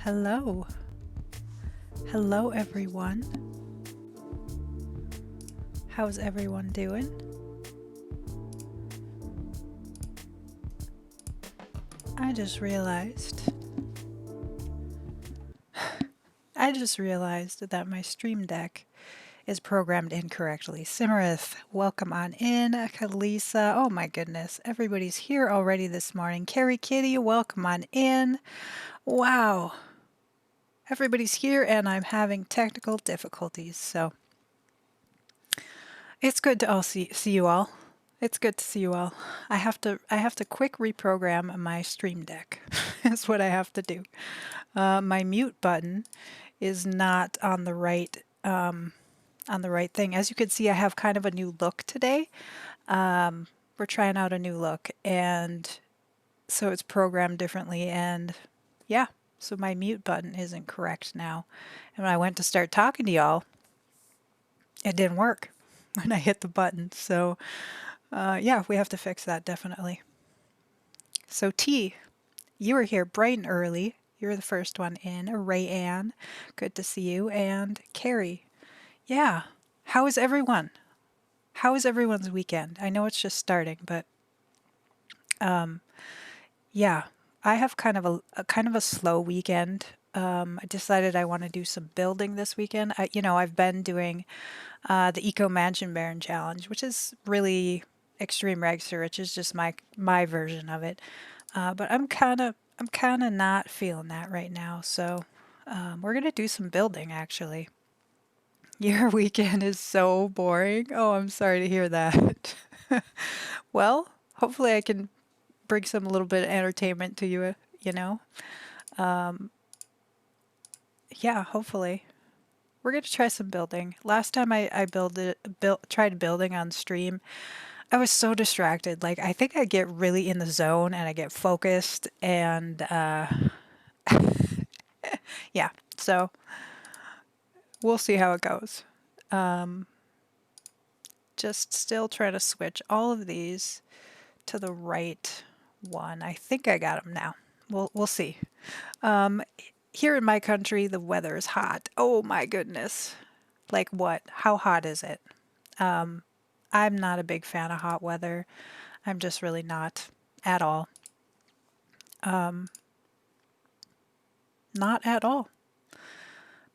Hello. Hello, everyone. How's everyone doing? I just realized that my Stream Deck is programmed incorrectly. Simarith, welcome on in. Kalisa, oh my goodness, everybody's here already this morning. Carrie Kitty, welcome on in. Wow. Everybody's here and I'm having technical difficulties, so it's good to see you all. It's good to see you all. I have to quick reprogram my Stream Deck. That's what I have to do. My mute button is not on the right thing. As you can see, I have kind of a new look today. We're trying out a new look, and so it's programmed differently. And yeah, so my mute button isn't correct now. And when I went to start talking to y'all, it didn't work when I hit the button. So yeah, we have to fix that definitely. So T, you were here bright and early. You're the first one in. Ray Ann, good to see you. And Carrie, yeah. How is everyone? How is everyone's weekend? I know it's just starting, but yeah, I have kind of a slow weekend. I decided I want to do some building this weekend. I've been doing the Eco Mansion Baron Challenge, which is really extreme reg search. It's just my version of it. But I'm kind of not feeling that right now. So we're gonna do some building actually. Your weekend is so boring. Oh, I'm sorry to hear that. Well, hopefully I can bring some little bit of entertainment to you, you know? Yeah, hopefully. We're going to try some building. Last time I tried building on stream, I was so distracted. Like, I think I get really in the zone and I get focused and yeah, so we'll see how it goes. Just still trying to switch all of these to the right one. I think I got them now. We'll see. Here in my country, the weather is hot. Oh my goodness. Like what? How hot is it? I'm not a big fan of hot weather. I'm just really not at all. Not at all.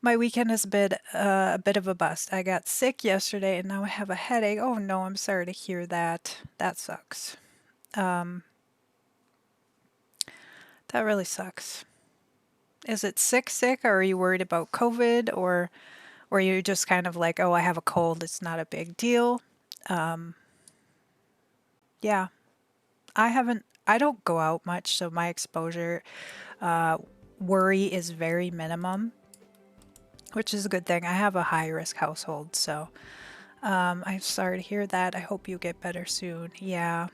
My weekend has been a bit of a bust. I got sick yesterday and now I have a headache. Oh no, I'm sorry to hear that. That sucks. That really sucks. Is it sick, or are you worried about COVID, or you're just kind of like, oh, I have a cold, it's not a big deal? Yeah, I don't go out much, so my exposure, worry is very minimum, which is a good thing. I have a high risk household, so I'm sorry to hear that. I hope you get better soon. Yeah,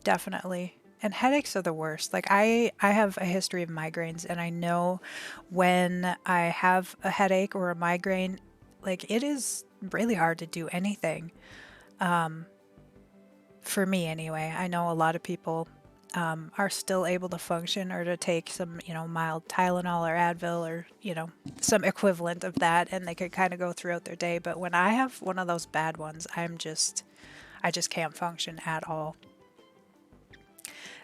definitely. And headaches are the worst. Like I have a history of migraines, and I know when I have a headache or a migraine, like it is really hard to do anything. For me anyway. I know a lot of people are still able to function or to take some, mild Tylenol or Advil or, some equivalent of that, and they could kind of go throughout their day. But when I have one of those bad ones, I just can't function at all.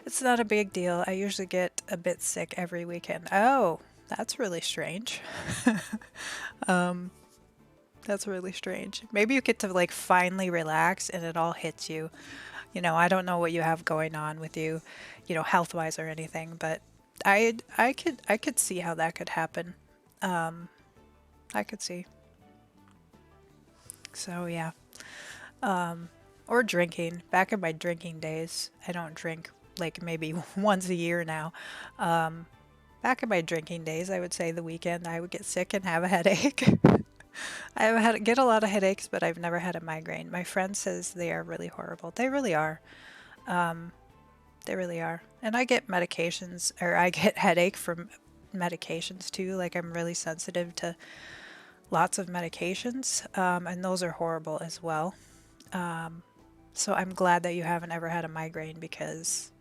It's not a big deal. I usually get a bit sick every weekend. Oh, that's really strange. That's really strange. Maybe you get to like finally relax and it all hits you. I don't know what you have going on with you, health-wise or anything, but I could see how that could happen. I could see. So yeah. Or drinking. Back in my drinking days, I don't drink like maybe once a year now. Back in my drinking days, I would say the weekend I would get sick and have a headache. Get a lot of headaches, but I've never had a migraine. My friend says they are really horrible. They really are. They really are. And I get medications, or I get headache from medications too. Like I'm really sensitive to lots of medications, and those are horrible as well. So I'm glad that you haven't ever had a migraine because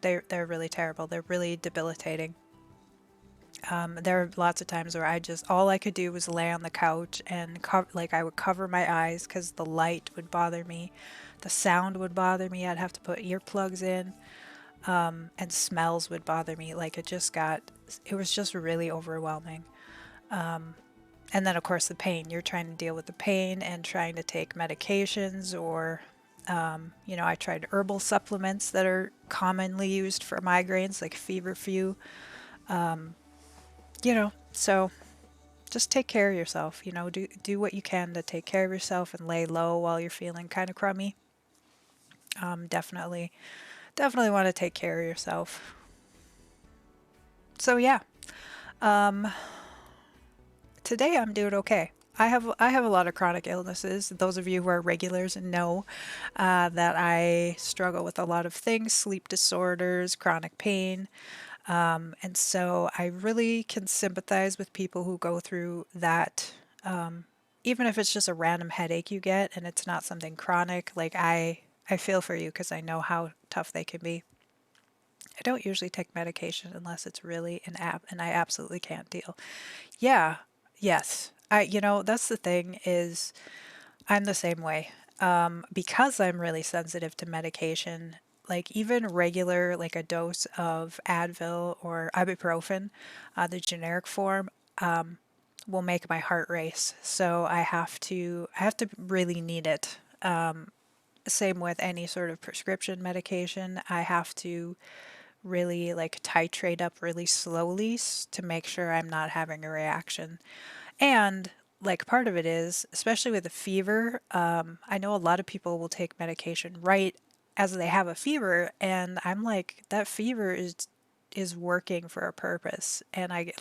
they're really terrible. They're really debilitating. There are lots of times where all I could do was lay on the couch and like I would cover my eyes because the light would bother me, the sound would bother me. I'd have to put earplugs in, and smells would bother me. Like it was just really overwhelming. And then, of course, the pain. You're trying to deal with the pain and trying to take medications or, I tried herbal supplements that are commonly used for migraines, like feverfew. So just take care of yourself. Do what you can to take care of yourself and lay low while you're feeling kind of crummy. Definitely, definitely want to take care of yourself. So yeah, today I'm doing okay. I have a lot of chronic illnesses. Those of you who are regulars know that I struggle with a lot of things: sleep disorders, chronic pain, and so I really can sympathize with people who go through that. Even if it's just a random headache you get and it's not something chronic, like I feel for you because I know how tough they can be. I don't usually take medication unless it's really an app and I absolutely can't deal. Yeah, yes. That's the thing is I'm the same way. Because I'm really sensitive to medication, like even regular, like a dose of Advil or ibuprofen, the generic form, will make my heart race. So I have to really need it. Same with any sort of prescription medication. I have to really like titrate up really slowly to make sure I'm not having a reaction. And like part of it is, especially with a fever, I know a lot of people will take medication right as they have a fever, and I'm like, that fever is working for a purpose. And I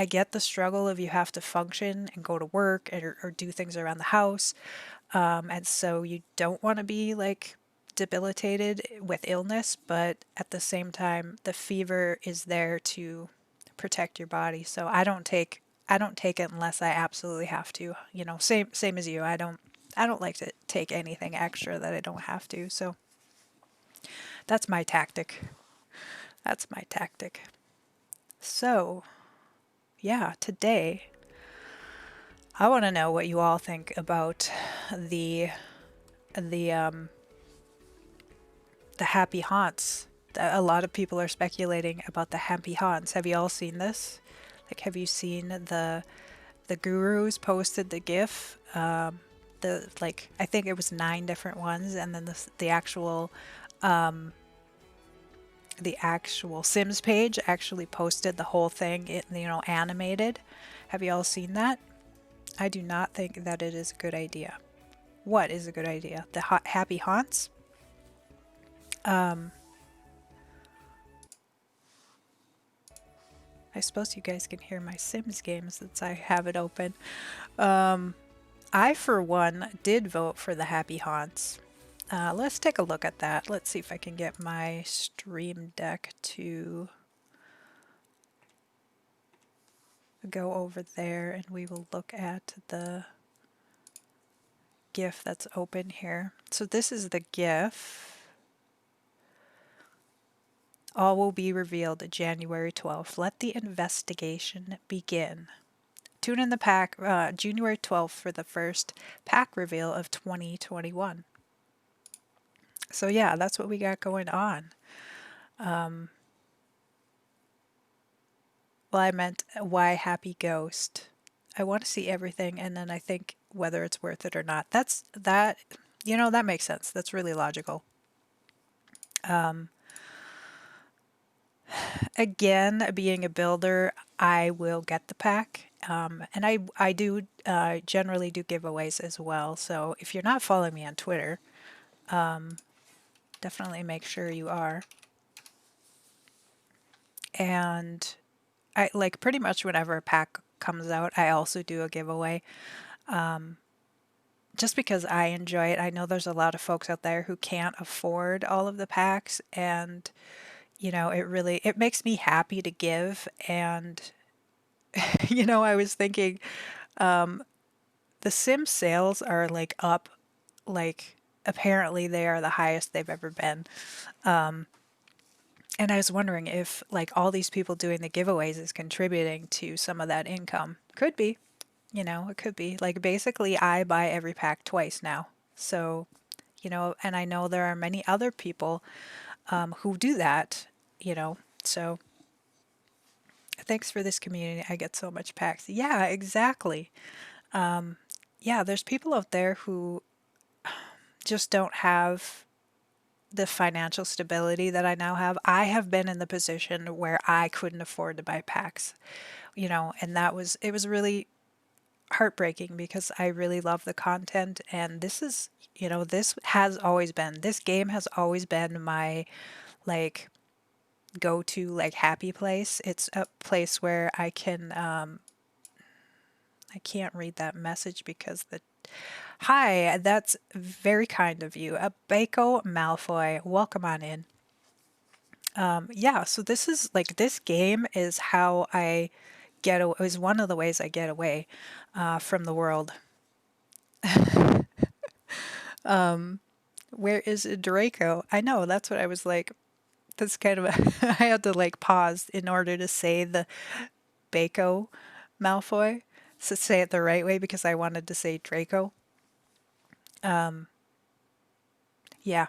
get the struggle of you have to function and go to work or do things around the house. And so you don't want to be like debilitated with illness, but at the same time, the fever is there to protect your body. So I don't take it unless I absolutely have to. Same as you. I don't like to take anything extra that I don't have to. So that's my tactic. That's my tactic. So, yeah, today I want to know what you all think about the the the happy haunts. A lot of people are speculating about the happy haunts. Have you all seen this? Like, have you seen the gurus posted the GIF? The like, I think it was 9 different ones, and then the actual Sims page actually posted the whole thing, animated. Have you all seen that? I do not think that it is a good idea. What is a good idea? The happy haunts? I suppose you guys can hear my Sims game since I have it open. I, for one, did vote for the happy haunts. Let's take a look at that. Let's see if I can get my stream deck to go over there and we will look at the GIF that's open here. So this is the GIF. All will be revealed January 12th. Let the investigation begin. Tune in the pack January 12th for the first pack reveal of 2021. So yeah, that's what we got going on. Well, I meant why Happy Ghost. I want to see everything and then I think whether it's worth it or not. That makes sense. That's really logical. Again, being a builder, I will get the pack. And I do generally do giveaways as well. So if you're not following me on Twitter, definitely make sure you are. And I like pretty much whenever a pack comes out, I also do a giveaway. Just because I enjoy it. I know there's a lot of folks out there who can't afford all of the packs, and it makes me happy to give. And I was thinking the Sim sales are like up, like apparently they are the highest they've ever been. And I was wondering if like all these people doing the giveaways is contributing to some of that income. Could be, it could be. Like basically I buy every pack twice now. So, and I know there are many other people who do that, so thanks for this community. I get so much packs. Yeah, exactly. Yeah, there's people out there who just don't have the financial stability that I now have. I have been in the position where I couldn't afford to buy packs, and it was really heartbreaking because I really love the content. And this game has always been my like go to like happy place. It's a place where I can't read that message because the hi, that's very kind of you. Baco Malfoy, welcome on in. Yeah, so this game is how I is one of the ways I get away from the world. Where is Draco? I know, that's what I was like. That's kind of I had to like pause in order to say the Baco Malfoy, to say it the right way because I wanted to say Draco. Yeah,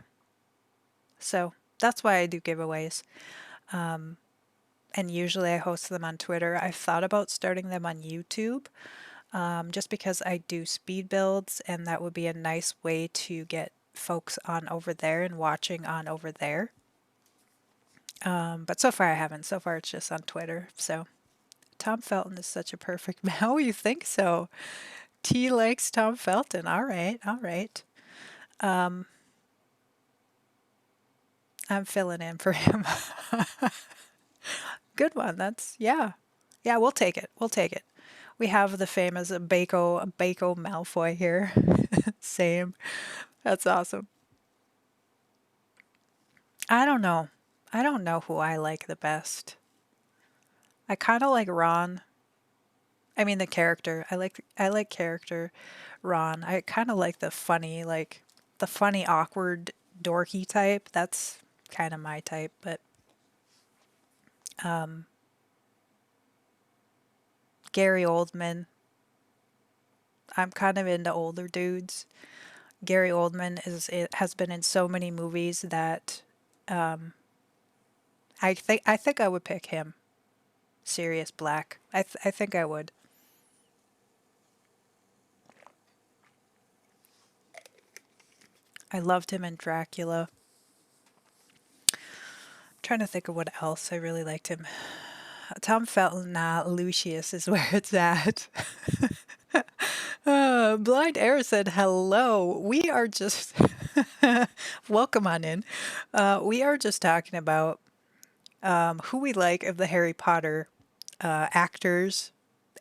so that's why I do giveaways. And usually I host them on Twitter. I've thought about starting them on YouTube, just because I do speed builds, and that would be a nice way to get folks on over there and watching on over there. But so far I haven't. So far it's just on Twitter. So Tom Felton is such a perfect man. Oh, you think so? T likes Tom Felton. All right, all right. I'm filling in for him. Good one. Yeah. Yeah, we'll take it. We'll take it. We have the famous Baco Malfoy here. Same. That's awesome. I don't know. I don't know who I like the best. I kind of like Ron. I mean the character. I like character Ron. I kind of like the funny awkward dorky type. That's kind of my type, but Gary Oldman. I'm kind of into older dudes. Gary Oldman has been in so many movies that I think I would pick him. Sirius Black. I think I would. I loved him in Dracula. I'm trying to think of what else I really liked him. Tom Felton, nah, Lucius is where it's at. Blind Air said hello. We are just welcome on in. We are just talking about who we like of the Harry Potter actors,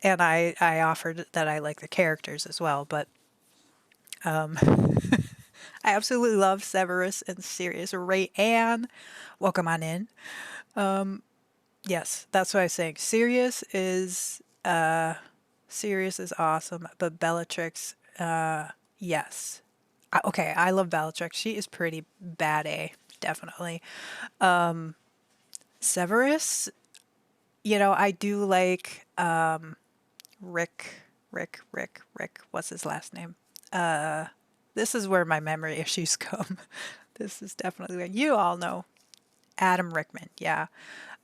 and I offered that I like the characters as well, but I absolutely love Severus and Sirius. Ray Ann, welcome on in. Yes, that's what I was saying. Sirius is awesome, but Bellatrix, yes. Okay, I love Bellatrix. She is pretty bad A, definitely. Severus, I do like Rick, Rick. What's his last name? This is where my memory issues come. This is definitely where you all know. Adam Rickman, yeah.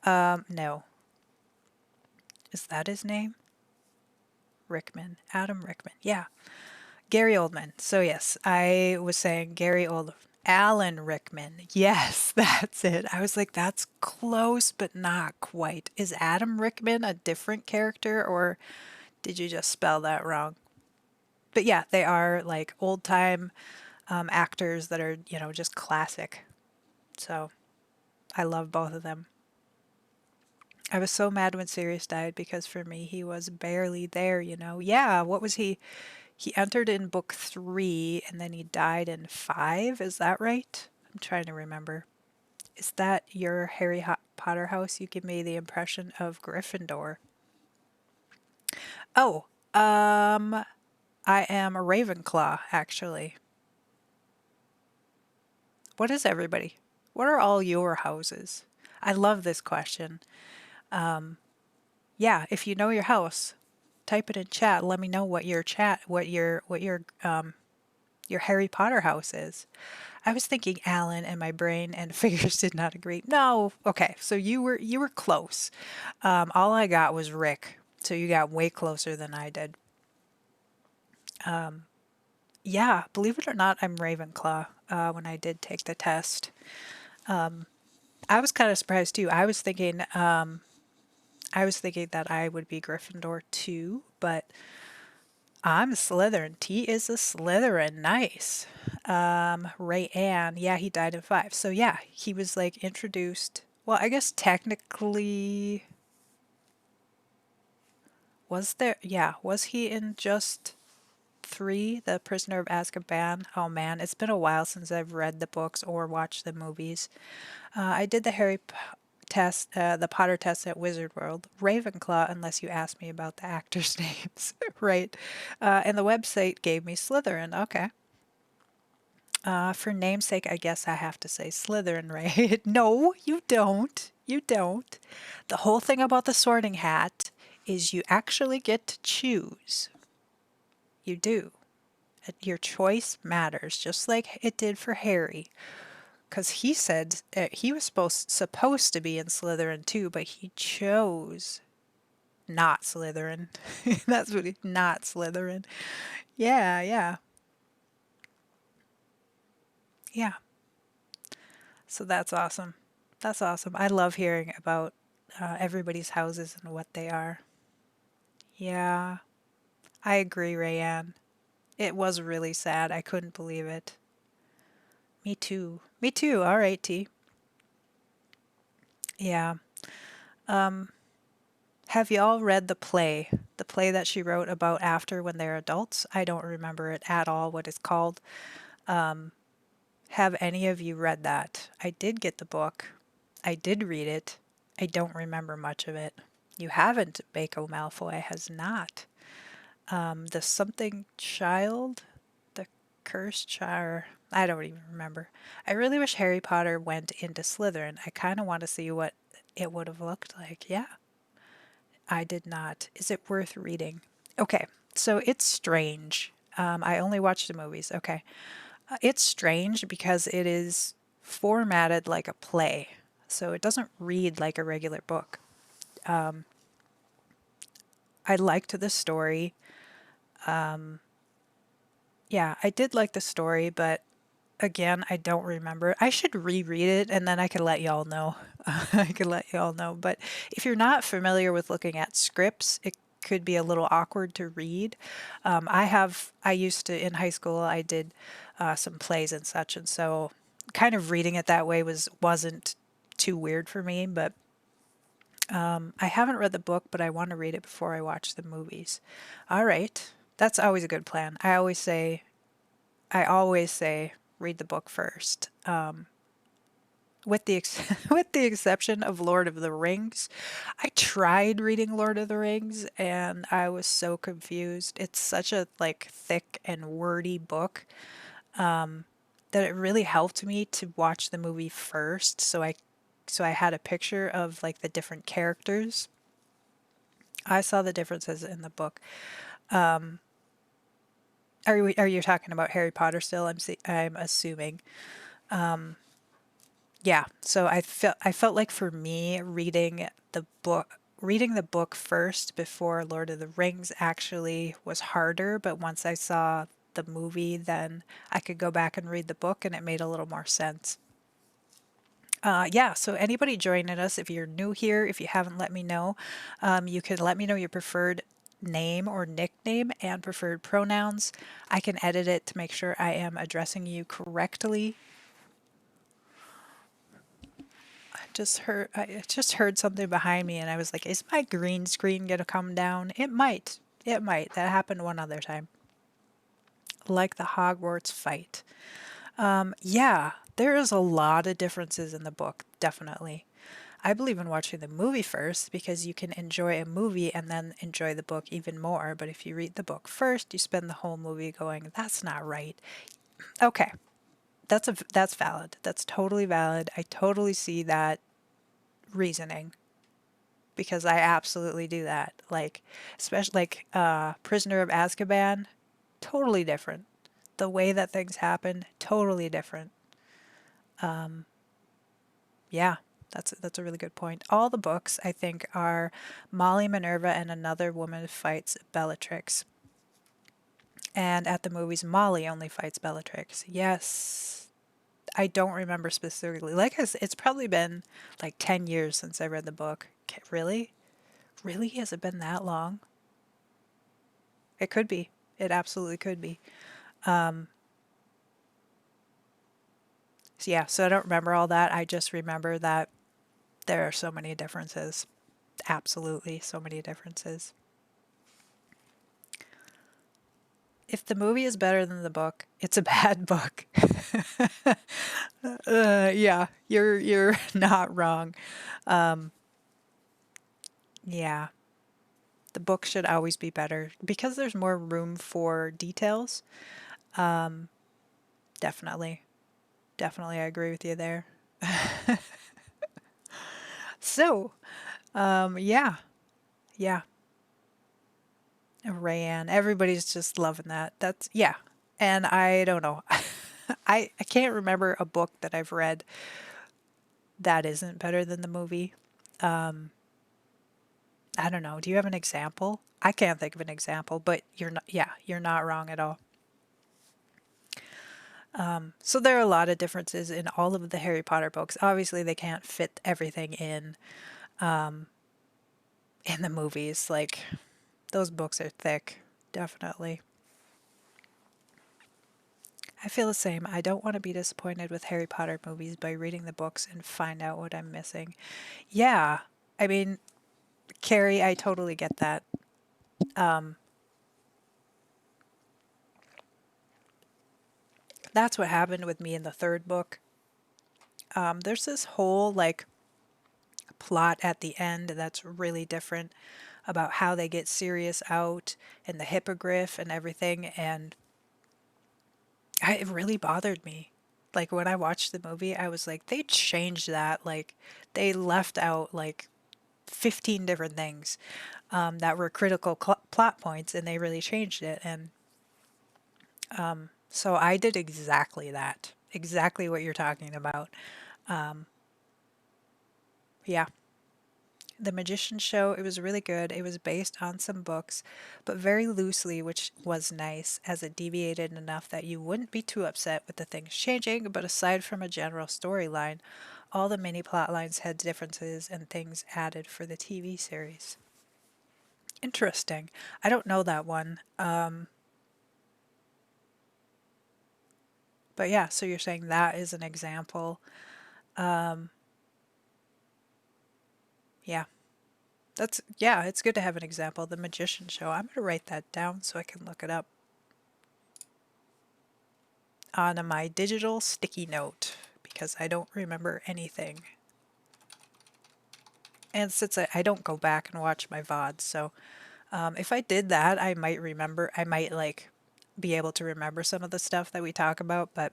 No. Is that his name? Rickman. Adam Rickman. Yeah. Gary Oldman. So yes, I was saying Gary Oldman. Alan Rickman. Yes, that's it. I was like, that's close, but not quite. Is Adam Rickman a different character, or did you just spell that wrong? But yeah, they are like old time actors that are, just classic. So I love both of them. I was so mad when Sirius died because for me, he was barely there. Yeah, what was he? He entered in book 3 and then he died in 5. Is that right? I'm trying to remember. Is that your Potter house? You give me the impression of Gryffindor. Oh, I am a Ravenclaw, actually. What is everybody? What are all your houses? I love this question. Yeah, if you know your house, type it in chat. Let me know what your Harry Potter house is. I was thinking Alan and my brain and figures did not agree. No, okay, so you were close. All I got was Rick, so you got way closer than I did. Yeah, believe it or not, I'm Ravenclaw. When I did take the test, I was kind of surprised too. I was thinking that I would be Gryffindor too, but I'm a Slytherin. T is a Slytherin. Nice. Ray Ann, yeah, he died in five. So yeah, he was like introduced. Well, I guess technically was there? Yeah, was he in just three? The Prisoner of Azkaban. Oh man, it's been a while since I've read the books or watched the movies. I did the the Potter test at Wizard World. Ravenclaw, unless you ask me about the actors' names, right? And the website gave me Slytherin. Okay. For namesake, I guess I have to say Slytherin, right? No, you don't. You don't. The whole thing about the sorting hat is you actually get to choose. You do. Your choice matters, just like it did for Harry. Because he said he was supposed to be in Slytherin too, but he chose not Slytherin. That's what not Slytherin. Yeah, yeah, yeah. So that's awesome. That's awesome. I love hearing about everybody's houses and what they are. Yeah, I agree, Rayanne. It was really sad. I couldn't believe it. Me too. Me too. All right, T. Yeah. Have y'all read the play? The play that she wrote about after when they're adults? I don't remember it at all what it's called. Have any of you read that? I did get the book. I did read it. I don't remember much of it. You haven't, Baco Malfoy has not. The something child? The cursed child? I don't even remember. I really wish Harry Potter went into Slytherin. I kind of want to see what it would have looked like. Yeah, I did not. Is it worth reading? Okay, so it's strange. I only watched the movies. Okay. It's strange because it is formatted like a play, so it doesn't read like a regular book. I liked the story. Yeah, I did like the story, but again, I don't remember. I should reread it and then I can let y'all know. I can let y'all know. But if you're not familiar with looking at scripts, it could be a little awkward to read. I used to, in high school, I did some plays and such, and so kind of reading it that way wasn't too weird for me. But I haven't read the book, but I want to read it before I watch the movies. All right, that's always a good plan. I always say read the book first. With the with the exception of Lord of the Rings, I tried reading Lord of the Rings and I was so confused. It's such a like thick and wordy book that it really helped me to watch the movie first, so I had a picture of like the different characters. I saw the differences in the book. Are you talking about Harry Potter still? I'm assuming. Yeah, so I felt like for me reading the book first before Lord of the Rings actually was harder, but once I saw the movie, then I could go back and read the book and it made a little more sense. Yeah, so anybody joining us, if you're new here, if you haven't let me know, you can let me know your preferred name or nickname and preferred pronouns. I can edit it to make sure I am addressing you correctly. I just heard something behind me and I was like, is my green screen gonna come down? It might. It might. That happened one other time. Like the Hogwarts fight. Yeah, there is a lot of differences in the book, definitely. I believe in watching the movie first because you can enjoy a movie and then enjoy the book even more. But if you read the book first, you spend the whole movie going, that's not right. Okay, that's valid. That's totally valid. I totally see that. reasoning, because I absolutely do that. Like, especially like Prisoner of Azkaban, totally different. The way that things happen, totally different. Yeah, that's a really good point. All the books, I think, are Molly Minerva and another woman fights Bellatrix. And at the movies, Molly only fights Bellatrix. Yes. I don't remember specifically. Like it's probably been like 10 years since I read the book. Really? Really? Has it been that long? It could be. It absolutely could be. So yeah, so I don't remember all that. I just remember that there are so many differences. Absolutely, so many differences. If the movie is better than the book, it's a bad book. Yeah, you're not wrong. Yeah, the book should always be better because there's more room for details. Definitely, definitely, I agree with you there. So, yeah, yeah, Rayanne, everybody's just loving that. That's yeah, and I don't know, I can't remember a book that I've read that isn't better than the movie. I don't know. Do you have an example? I can't think of an example, but you're not, yeah, you're not wrong at all. So there are a lot of differences in all of the Harry Potter books. Obviously, they can't fit everything in the movies. Like those books are thick, definitely. I feel the same. I don't want to be disappointed with Harry Potter movies by reading the books and find out what I'm missing. Yeah, I mean, Carrie, I totally get that. That's what happened with me in the third book. There's this whole like plot at the end that's really different about how they get Sirius out and the hippogriff and everything, and it really bothered me. Like when I watched the movie, I was like, they changed that. Like they left out like 15 different things that were critical plot points, and they really changed it. And so I did exactly that, exactly what you're talking about. Yeah. The Magician Show, it was really good. It was based on some books, but very loosely, which was nice, as it deviated enough that you wouldn't be too upset with the things changing. But aside from a general storyline, all the mini plot lines had differences and things added for the TV series. Interesting. I don't know that one. But yeah, so you're saying that is an example. Yeah, yeah, it's good to have an example. The Magician Show. I'm going to write that down so I can look it up on my digital sticky note because I don't remember anything. And since I don't go back and watch my VODs, so if I did that, I might remember, I might like be able to remember some of the stuff that we talk about, but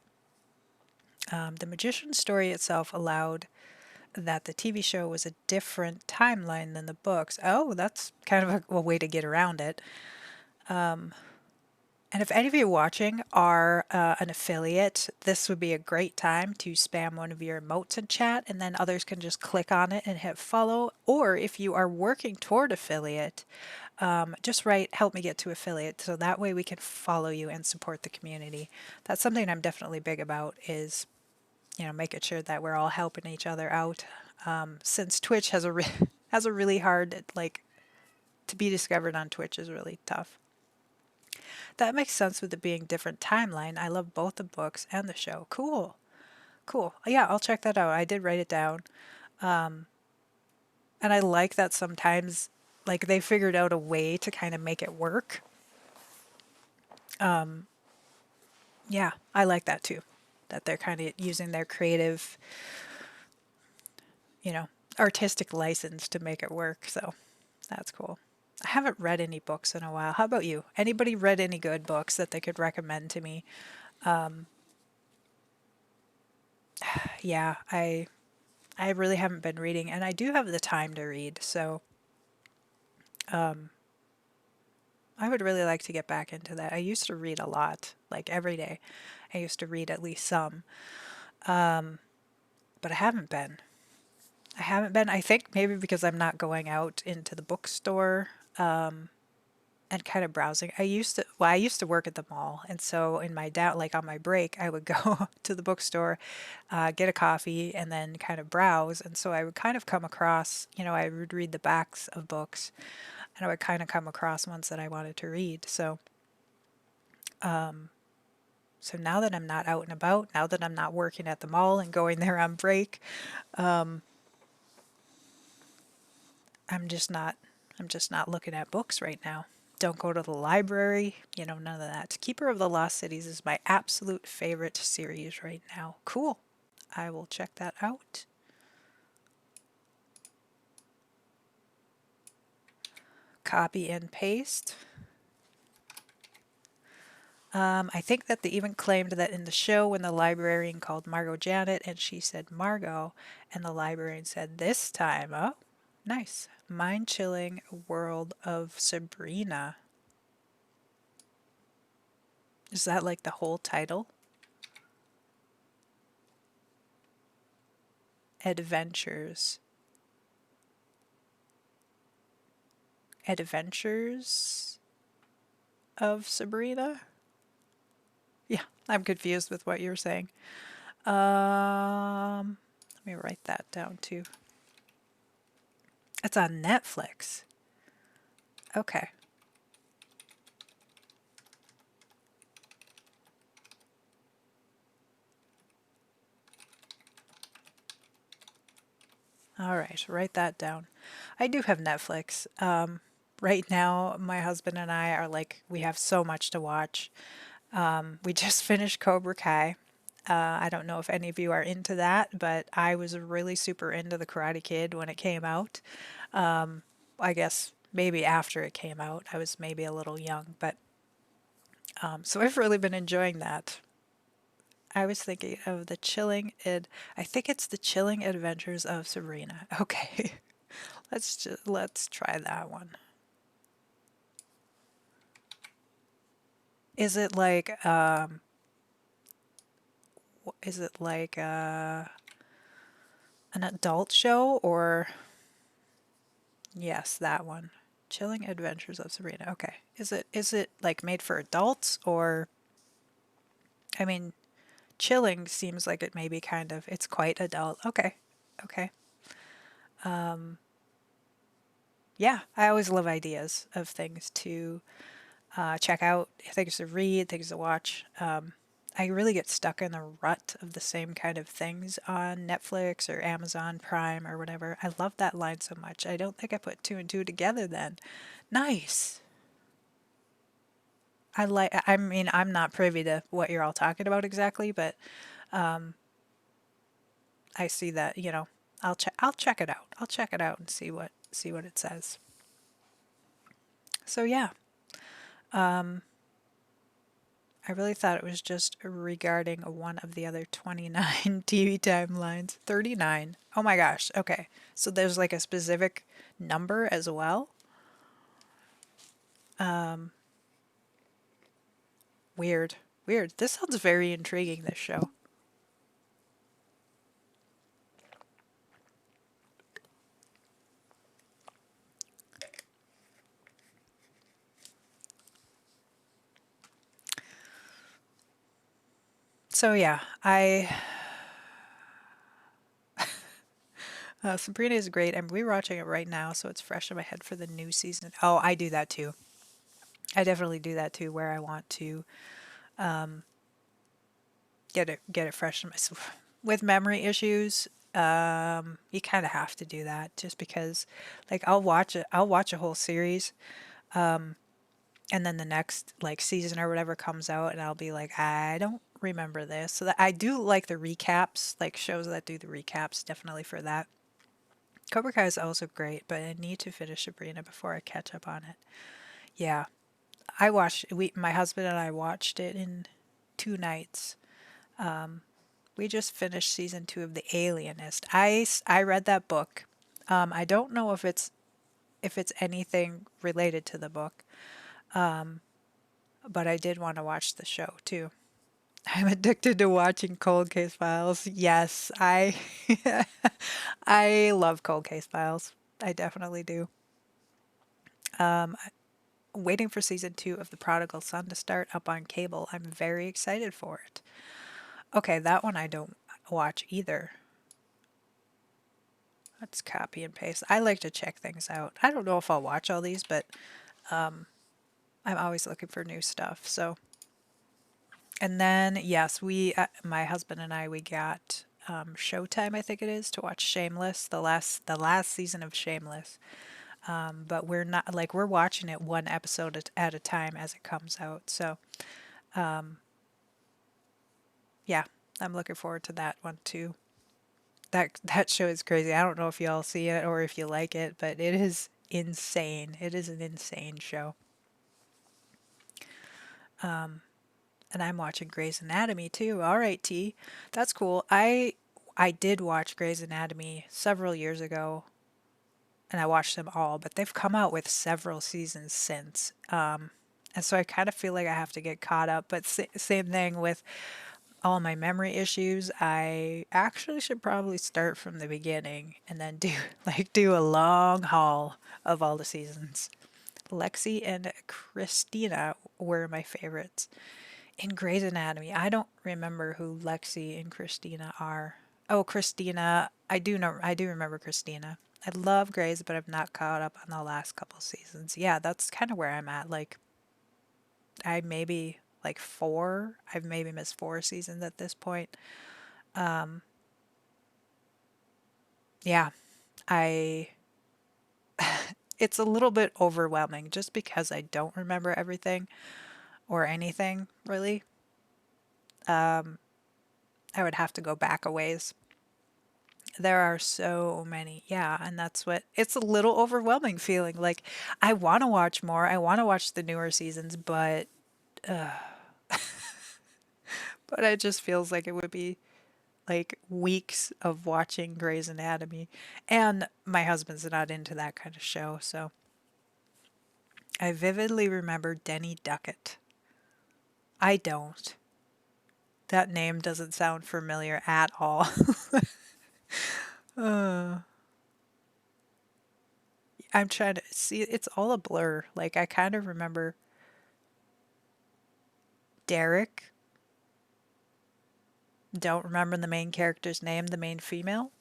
the Magician story itself allowed that the TV show was a different timeline than the books. Oh, that's kind of a way to get around it. And if any of you watching are an affiliate, this would be a great time to spam one of your emotes in chat, and then others can just click on it and hit follow. Or if you are working toward affiliate, just write help me get to affiliate so that way we can follow you and support the community. That's something I'm definitely big about is, making sure that we're all helping each other out. Since Twitch has has a really hard, like, to be discovered on Twitch is really tough. That makes sense with it being different timeline. I love both the books and the show. Cool. Cool. Yeah, I'll check that out. I did write it down. And I like that sometimes like they figured out a way to kind of make it work. Yeah, I like that too. That they're kind of using their creative, you know, artistic license to make it work. So that's cool. I haven't read any books in a while. How about you? Anybody read any good books that they could recommend to me? Yeah, I I really haven't been reading, and I do have the time to read, so I would really like to get back into that. I used to read a lot, like every day. I used to read at least some, but I haven't been. I haven't been. I think maybe because I'm not going out into the bookstore and kind of browsing. I used to work at the mall, and so in my down, like on my break, I would go to the bookstore, get a coffee, and then kind of browse. And so I would kind of come across, I would read the backs of books, and I would kind of come across ones that I wanted to read. So now that I'm not out and about, now that I'm not working at the mall and going there on break, I'm just not I'm just not looking at books right now. Don't go to the library, none of that. Keeper of the Lost Cities is my absolute favorite series right now. Cool. I will check that out. Copy and paste. I think that they even claimed that in the show when the librarian called Margot Janet and she said Margot, and the librarian said this time, oh, nice. Mind-chilling world of Sabrina. Is that like the whole title? Adventures. Adventures of Sabrina? Yeah, I'm confused with what you're saying. Let me write that down too. It's on Netflix. Okay. All right, write that down. I do have Netflix. Right now, my husband and I are like, we have so much to watch. We just finished Cobra Kai. I don't know if any of you are into that, but I was really super into The Karate Kid when it came out. I guess maybe after it came out, I was maybe a little young, but so I've really been enjoying that. I was thinking of I think it's the Chilling Adventures of Sabrina. Okay, let's try that one. Is it like is it like an adult show or yes, that one. Chilling Adventures of Sabrina. Okay. Is it like made for adults or I mean, chilling seems like it may be it's quite adult. Okay. Okay. Yeah, I always love ideas of things to check out, things to read, things to watch. I really get stuck in the rut of the same kind of things on Netflix or Amazon Prime or whatever. I love that line so much. I don't think I put two and two together then. Nice. I mean, I'm not privy to what you're all talking about exactly, but I see that, I'll check it out. I'll check it out and see what it says. So yeah, I really thought it was just regarding one of the other 29 TV timelines. 39. Oh my gosh. Okay. So there's like a specific number as well. Weird. Weird. This sounds very intriguing, this show. So yeah, Sabrina is great. I'm rewatching it right now, so it's fresh in my head for the new season. Oh, I do that too. I definitely do that too, where I want to get it fresh in my with memory issues. You kind of have to do that just because, like, I'll watch a whole series, and then the next like season or whatever comes out, and I'll be like, I don't remember this. So that I do like the recaps, like shows that do the recaps, definitely for that. Cobra Kai is also great, but I need to finish Sabrina before I catch up on it. Yeah, my husband and I watched it in 2 nights We just finished season 2 of The Alienist. I read that book. I don't know if it's anything related to the book, but I did want to watch the show too. I'm addicted to watching Cold Case Files. Yes, I I love Cold Case Files. I definitely do. Waiting for season 2 of The Prodigal Son to start up on cable. I'm very excited for it. Okay, that one I don't watch either. Let's copy and paste. I like to check things out. I don't know if I'll watch all these, but I'm always looking for new stuff. So, and then yes, my husband and I, we got Showtime, I think it is, to watch Shameless, the last season of Shameless. But we're not like we're watching it one episode at a time as it comes out. So, yeah, I'm looking forward to that one too. That show is crazy. I don't know if y'all see it or if you like it, but it is insane. It is an insane show. And I'm watching Grey's Anatomy too. All right, T. That's cool. I did watch Grey's Anatomy several years ago and I watched them all, but they've come out with several seasons since. And so I kind of feel like I have to get caught up, but same thing with all my memory issues. I actually should probably start from the beginning and then do do a long haul of all the seasons. Lexi and Christina were my favorites. In Grey's Anatomy, I don't remember who Lexi and Christina are. Oh, Christina, I do know, I do remember Christina. I love Grey's, but I've not caught up on the last couple seasons. Yeah, that's kind of where I'm at. Like, I maybe like four. I've maybe missed 4 seasons at this point. Yeah, I. It's a little bit overwhelming just because I don't remember everything or anything really. I would have to go back a ways. There are so many. Yeah, and that's what it's a little overwhelming feeling. Like I want to watch more. I want to watch the newer seasons, but it just feels like it would be like weeks of watching Grey's Anatomy. And my husband's not into that kind of show, so I vividly remember Denny Duckett. I don't. That name doesn't sound familiar at all. I'm trying to see, it's all a blur. Like, I kind of remember Derek. Don't remember the main character's name, the main female.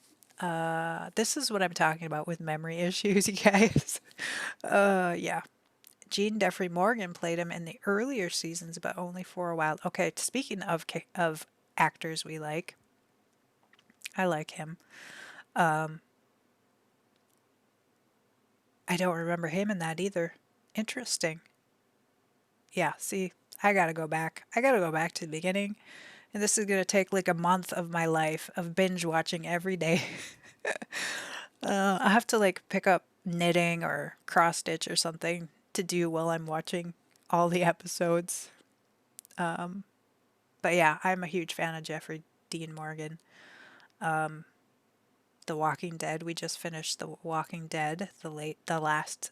This is what I'm talking about with memory issues, you guys. Yeah. Gene Jeffrey Morgan played him in the earlier seasons, but only for a while. Okay, speaking of actors we like, I like him. I don't remember him in that either. Interesting. Yeah, see, I gotta go back. I gotta go back to the beginning. And this is gonna take like a month of my life of binge watching every day. I have to like pick up knitting or cross stitch or something to do while I'm watching all the episodes. But yeah, I'm a huge fan of Jeffrey Dean Morgan. The Walking Dead. We just finished The Walking Dead, the last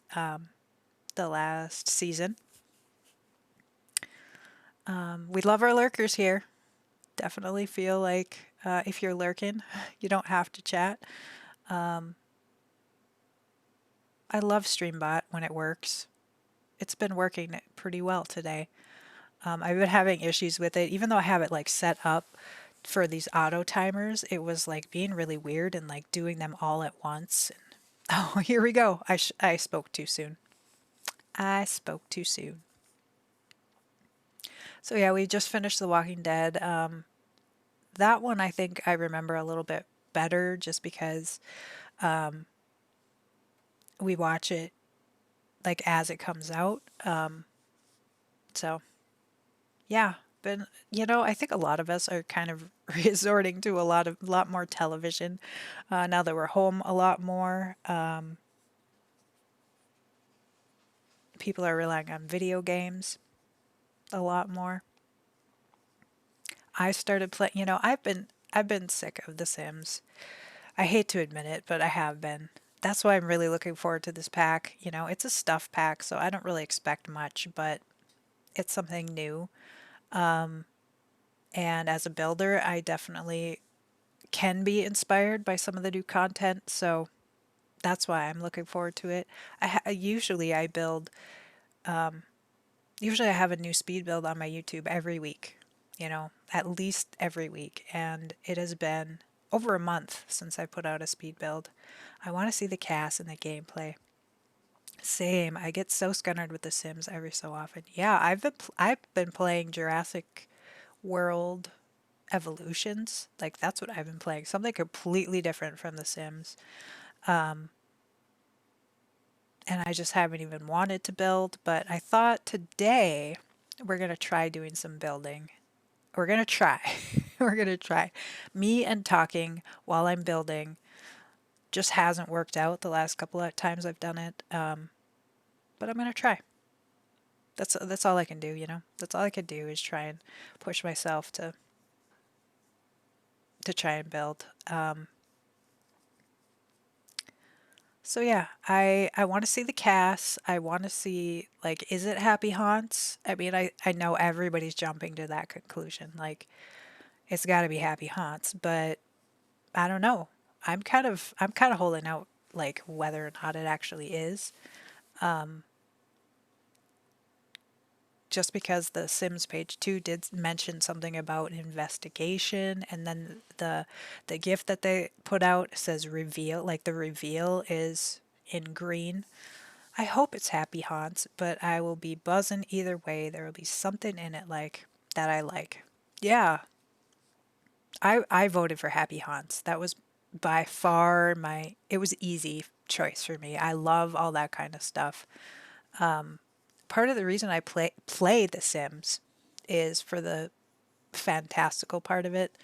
season. We love our lurkers here. Definitely feel like if you're lurking, you don't have to chat. I love Streambot when it works. It's been working pretty well today. I've been having issues with it, even though I have it like set up for these auto timers. It was like being really weird and like doing them all at once. And, oh, here we go. I spoke too soon. I spoke too soon. So yeah, we just finished The Walking Dead. That one I think I remember a little bit better just because we watch it like as it comes out. So yeah, but I think a lot of us are kind of resorting to a lot more television now that we're home a lot more. People are relying on video games a lot more. I started playing. I've been I've been sick of The Sims. I hate to admit it, but I have been. That's why I'm really looking forward to this pack. You know, it's a stuff pack, so I don't really expect much, but it's something new. And as a builder, I definitely can be inspired by some of the new content, so that's why I'm looking forward to it. Usually I build, usually I have a new speed build on my YouTube every week, you know, at least every week. And it has been over a month since I put out a speed build. I want to see the cast and the gameplay. Same. I get so scunnered with The Sims every so often. Yeah, I've been playing Jurassic World Evolutions. Like that's what I've been playing. Something completely different from The Sims. And I just haven't even wanted to build, but I thought today we're going to try doing some building. We're going to try. We're going to try. Me and talking while I'm building just hasn't worked out the last couple of times I've done it. But I'm going to try. That's all I can do, you know. That's all I can do is try and push myself to try and build. So yeah, I want to see the cast. I want to see like is it Happy Haunts? I mean, I know everybody's jumping to that conclusion. Like it's got to be Happy Haunts, but I don't know. I'm kind of holding out like whether or not it actually is. Just because the Sims page 2 did mention something about investigation, and then the gift that they put out says reveal, like the reveal is in green. I hope it's Happy Haunts, but I will be buzzing either way. There will be something in it like that I like. Yeah, I voted for Happy Haunts. That was by far it was easy choice for me. I love all that kind of stuff. Part of the reason I play The Sims is for the fantastical part of it.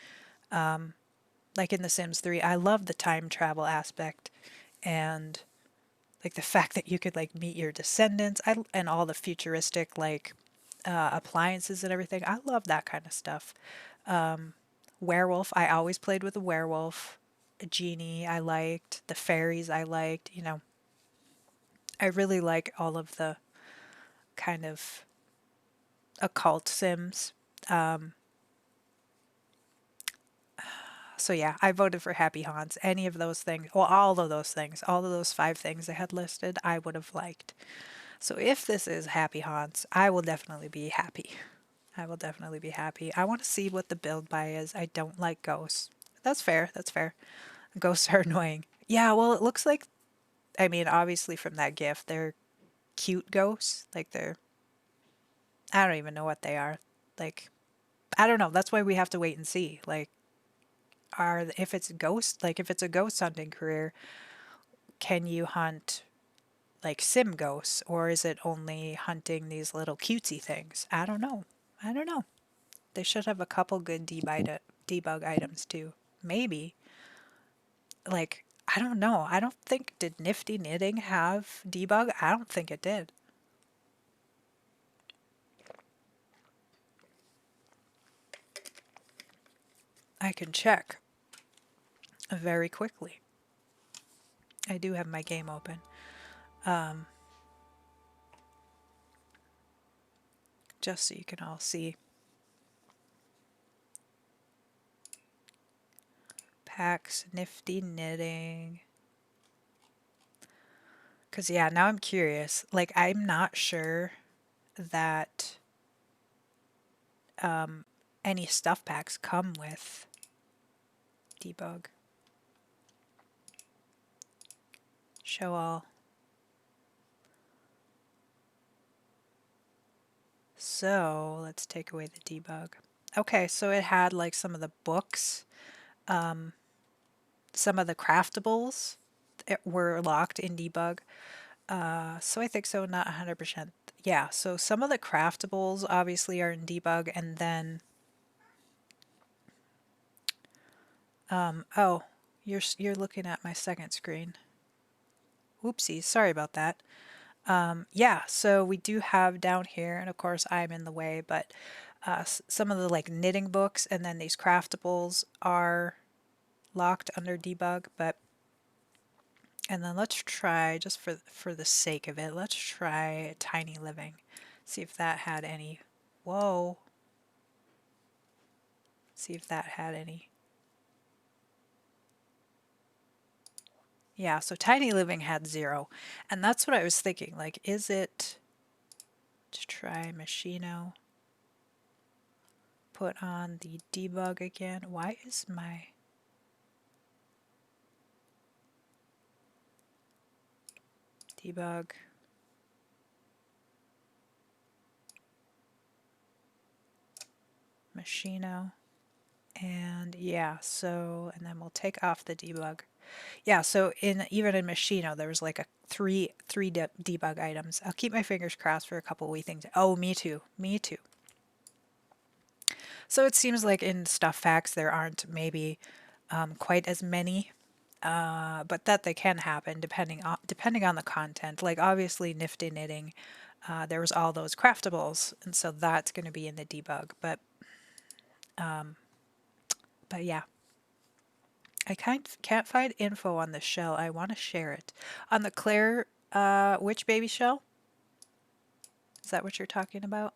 Like in The Sims 3, I love the time travel aspect and like the fact that you could like meet your descendants. And all the futuristic like appliances and everything. I love that kind of stuff. Werewolf, I always played with a werewolf. A genie, I liked. The fairies, I liked. You know, I really like all of the kind of occult Sims. So yeah, I voted for Happy Haunts. Any of those things, well, all of those things, all of those 5 things I had listed, I would have liked. So if this is Happy Haunts, I will definitely be happy. I will definitely be happy. I want to see what the build buy is. I don't like ghosts. That's fair. That's fair. Ghosts are annoying. Yeah, well, it looks like, I mean, obviously from that gift, they're cute ghosts. Like I don't even know what they are. Like, I don't know. That's why we have to wait and see. Like, if it's ghost, like if it's a ghost hunting career, can you hunt like sim ghosts, or is it only hunting these little cutesy things? I don't know. I don't know. They should have a couple good debug items too. Maybe. Like, I don't know. I don't think, did Nifty Knitting have debug? I don't think it did. I can check very quickly. I do have my game open. Just so you can all see. Packs, Nifty Knitting. Because, yeah, now I'm curious. Like, I'm not sure that any stuff packs come with debug. Show all. So, let's take away the debug. Okay, so it had like some of the books, some of the craftables were locked in debug. So I think so, not 100%. Yeah, so some of the craftables obviously are in debug, and then oh, you're looking at my second screen. Whoopsies, sorry about that. Yeah, so we do have down here, and of course I'm in the way, but some of the like knitting books, and then these craftables are locked under debug. But and then let's try, just for the sake of it, let's try Tiny Living, see if that had any. Whoa. See if that had any. Yeah, so Tiny Living had 0. And that's what I was thinking. Like, is it, to try Machino, put on the debug again. Why is my, debug, Machino, and yeah, so, and then we'll take off the debug. Yeah, so even in Machino, there was like a three debug items. I'll keep my fingers crossed for a couple wee things. Oh, me too. Me too. So it seems like in Stuff Facts there aren't maybe quite as many, but that they can happen depending on the content. Like obviously Nifty Knitting, there was all those craftables, and so that's going to be in the debug. But yeah. I can't find info on the shell. I want to share it. On the Clare Witchbaby shell? Is that what you're talking about?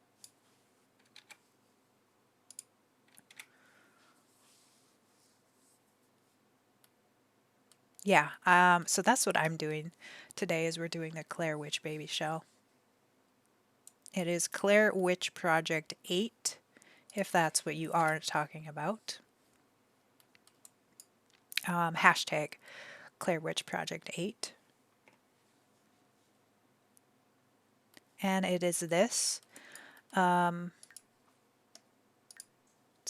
Yeah, so that's what I'm doing today, is we're doing the Clare Witchbaby shell. It is Clare Witch Project 8, if that's what you are talking about. Hashtag Clare Witch Project 8. And it is this. Let's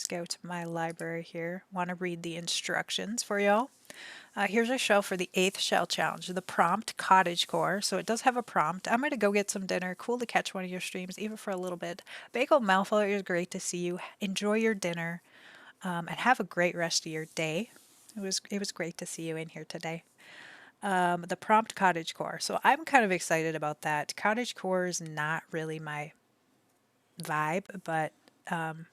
go to my library here. Want to read the instructions for y'all. Here's a shell for the 8th shell challenge, the prompt CottageCore. So it does have a prompt. I'm going to go get some dinner. Cool to catch one of your streams, even for a little bit. Bagel Malfoy, it was great to see you. Enjoy your dinner, and have a great rest of your day. It was great to see you in here today. The prompt CottageCore. So I'm kind of excited about that. CottageCore is not really my vibe, but I'm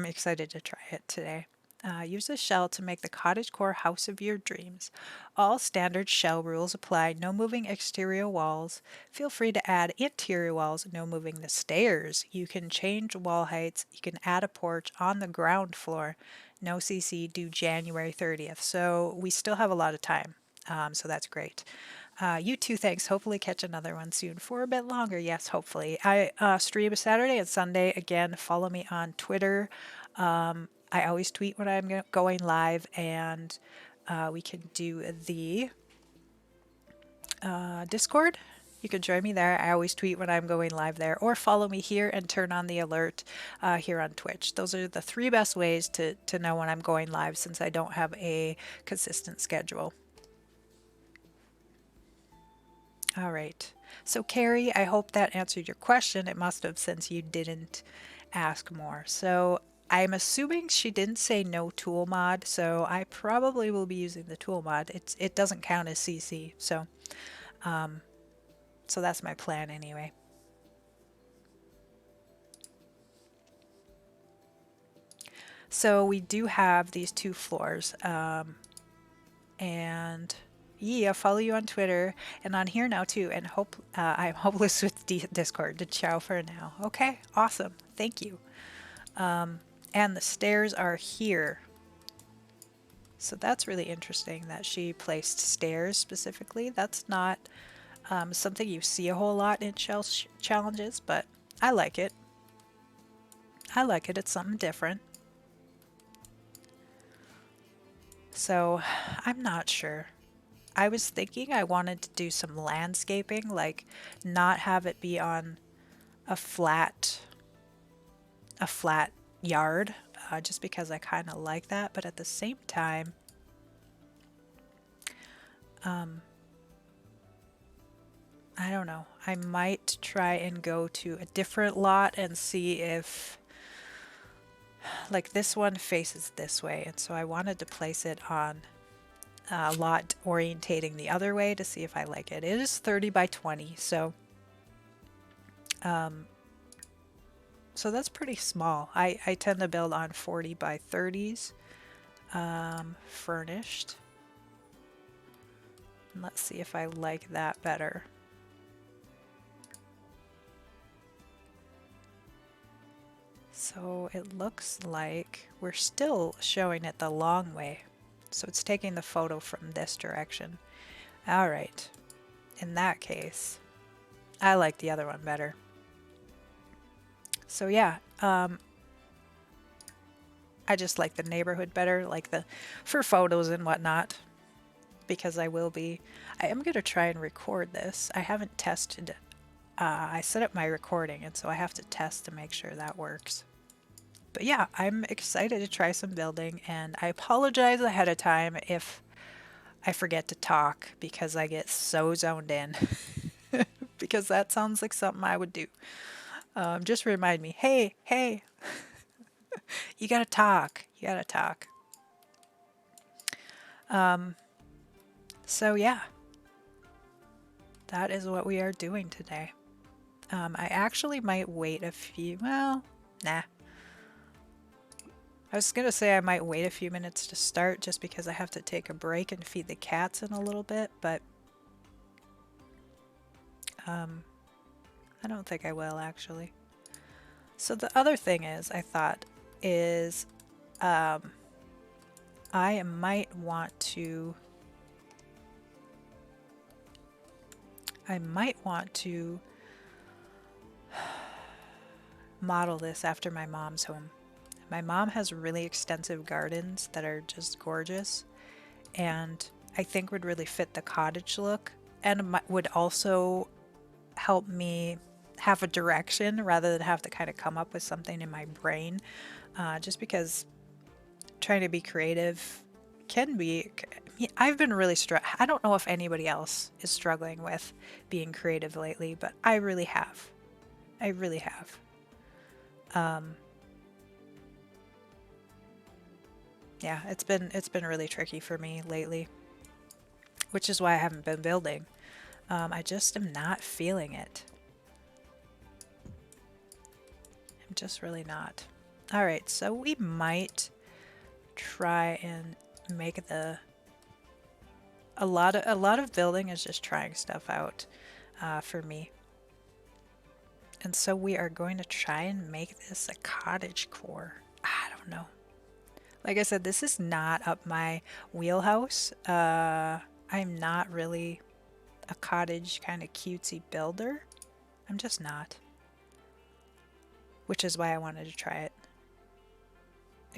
excited to try it today. Use a shell to make the CottageCore house of your dreams. All standard shell rules apply. No moving exterior walls. Feel free to add interior walls. No moving the stairs. You can change wall heights. You can add a porch on the ground floor. No CC due January 30th. So we still have a lot of time. So that's great. You too, thanks. Hopefully catch another one soon for a bit longer. Yes, hopefully. I stream Saturday and Sunday. Again, follow me on Twitter. I always tweet when I'm going live, and we can do the Discord. You can join me there. I always tweet when I'm going live there, or follow me here and turn on the alert here on Twitch. Those are the 3 best ways to know when I'm going live, since I don't have a consistent schedule. All right. So Carrie, I hope that answered your question. It must have, since you didn't ask more. So I'm assuming she didn't say no tool mod, so I probably will be using the tool mod. It doesn't count as CC, so that's my plan anyway. So we do have these 2 floors, and yeah, I'll follow you on Twitter and on here now too. And I'm hopeless with Discord. Ciao for now. Okay, awesome. Thank you. And the stairs are here. So that's really interesting that she placed stairs specifically. That's not something you see a whole lot in shell challenges, but I like it. I like it. It's something different. So I'm not sure. I was thinking I wanted to do some landscaping, like not have it be on a flat yard, just because I kind of like that. But at the same time, I don't know. I might try and go to a different lot and see if, like, this one faces this way, and so I wanted to place it on a lot orientating the other way to see if I like it. It is 30 by 20, so So that's pretty small. I tend to build on 40 by 30s, furnished. And let's see if I like that better. So it looks like we're still showing it the long way. So it's taking the photo from this direction. All right. In that case, I like the other one better. So yeah, I just like the neighborhood better, like the for photos and whatnot, because I am gonna try and record this. I haven't tested. I set up my recording, and so I have to test to make sure that works. But yeah, I'm excited to try some building, and I apologize ahead of time if I forget to talk because I get so zoned in. Because that sounds like something I would do. Just remind me, hey, hey, you gotta talk. You gotta talk. So yeah, that is what we are doing today. I actually might wait a few, well, nah. I was gonna say I might wait a few minutes to start just because I have to take a break and feed the cats in a little bit, but I don't think I will actually. So the other thing I thought is I might want to model this after my mom's home. My mom has really extensive gardens that are just gorgeous, and I think would really fit the cottage look, and would also help me have a direction rather than have to kind of come up with something in my brain. Just because trying to be creative can be. I've been really I don't know if anybody else is struggling with being creative lately, but I really have. I really have. Yeah, it's been really tricky for me lately, which is why I haven't been building. I just am not feeling it. I'm just really not. All right, so we might try and make a lot of building is just trying stuff out for me. And so we are going to try and make this a cottage core. I don't know. Like I said, this is not up my wheelhouse. I'm not really a cottage kind of cutesy builder. I'm just not. Which is why I wanted to try it.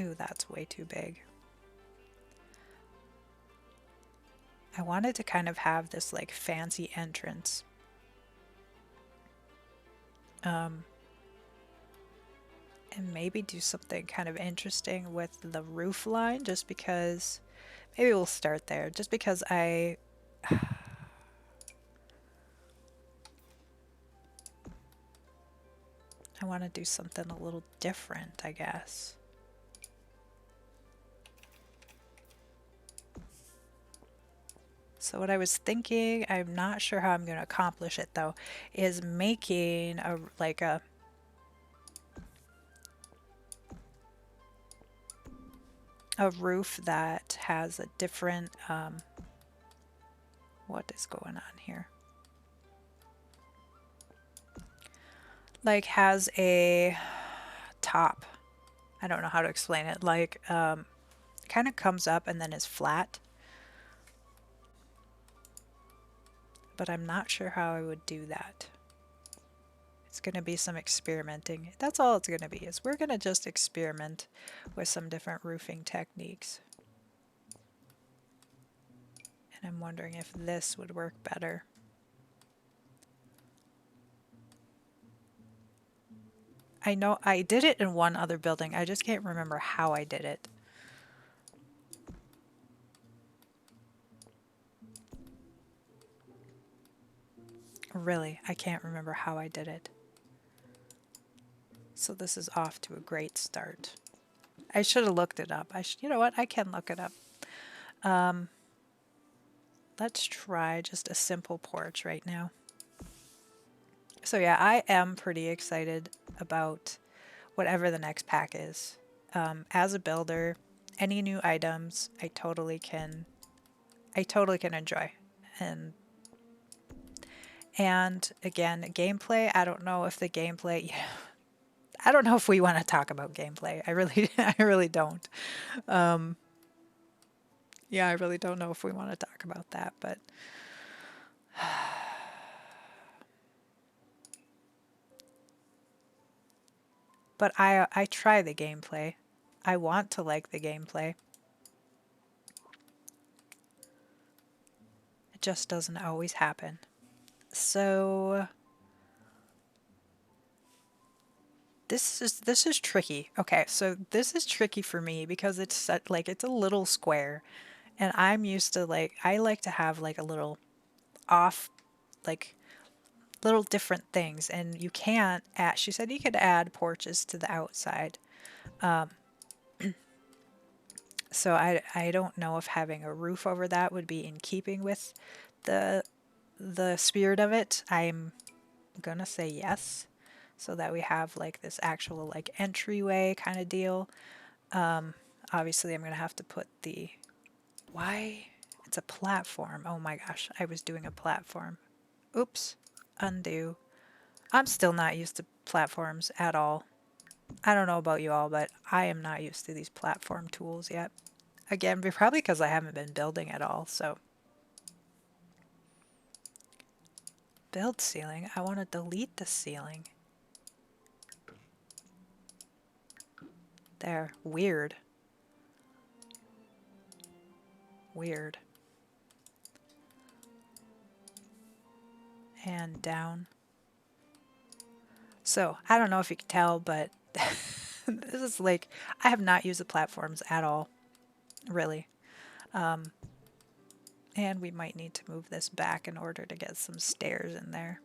Ooh, that's way too big. I wanted to kind of have this like fancy entrance. And maybe do something kind of interesting with the roof line, just because maybe we'll start there, just because I want to do something a little different, I guess. So what I was thinking, I'm not sure how I'm going to accomplish it though, is making a roof that has a different what is going on here? Like has a top. I don't know how to explain it. Like kind of comes up and then is flat. But I'm not sure how I would do that. It's going to be some experimenting. That's all it's going to be, is we're going to just experiment with some different roofing techniques. And I'm wondering if this would work better. I know I did it in one other building. I just can't remember how I did it. Really, I can't remember how I did it. So this is off to a great start. I should have looked it up. You know what? I can look it up. Let's try just a simple porch right now. So yeah, I am pretty excited about whatever the next pack is. As a builder, any new items I totally can enjoy. And again, gameplay, I don't know if the gameplay, yeah, I don't know if we want to talk about gameplay. I really I really don't. Yeah, I really don't know if we want to talk about that, but I try the gameplay. I want to like the gameplay. It just doesn't always happen. So this is tricky. Okay, so this is tricky for me because it's like it's a little square, and I'm used to like I like to have like a little off, like little different things, and you can't add. She said you could add porches to the outside. So I don't know if having a roof over that would be in keeping with the spirit of it. I'm gonna say yes, so that we have like this actual like entryway kind of deal. Obviously I'm gonna have to put the why it's a platform. Oh my gosh, I was doing a platform. Oops, undo. I'm still not used to platforms at all. I don't know about you all, but I am not used to these platform tools yet. Again, probably because I haven't been building at all, so. Build ceiling? I want to delete the ceiling. There. Weird. Weird. And down. So, I don't know if you can tell, but this is like, I have not used the platforms at all, really. And we might need to move this back in order to get some stairs in there.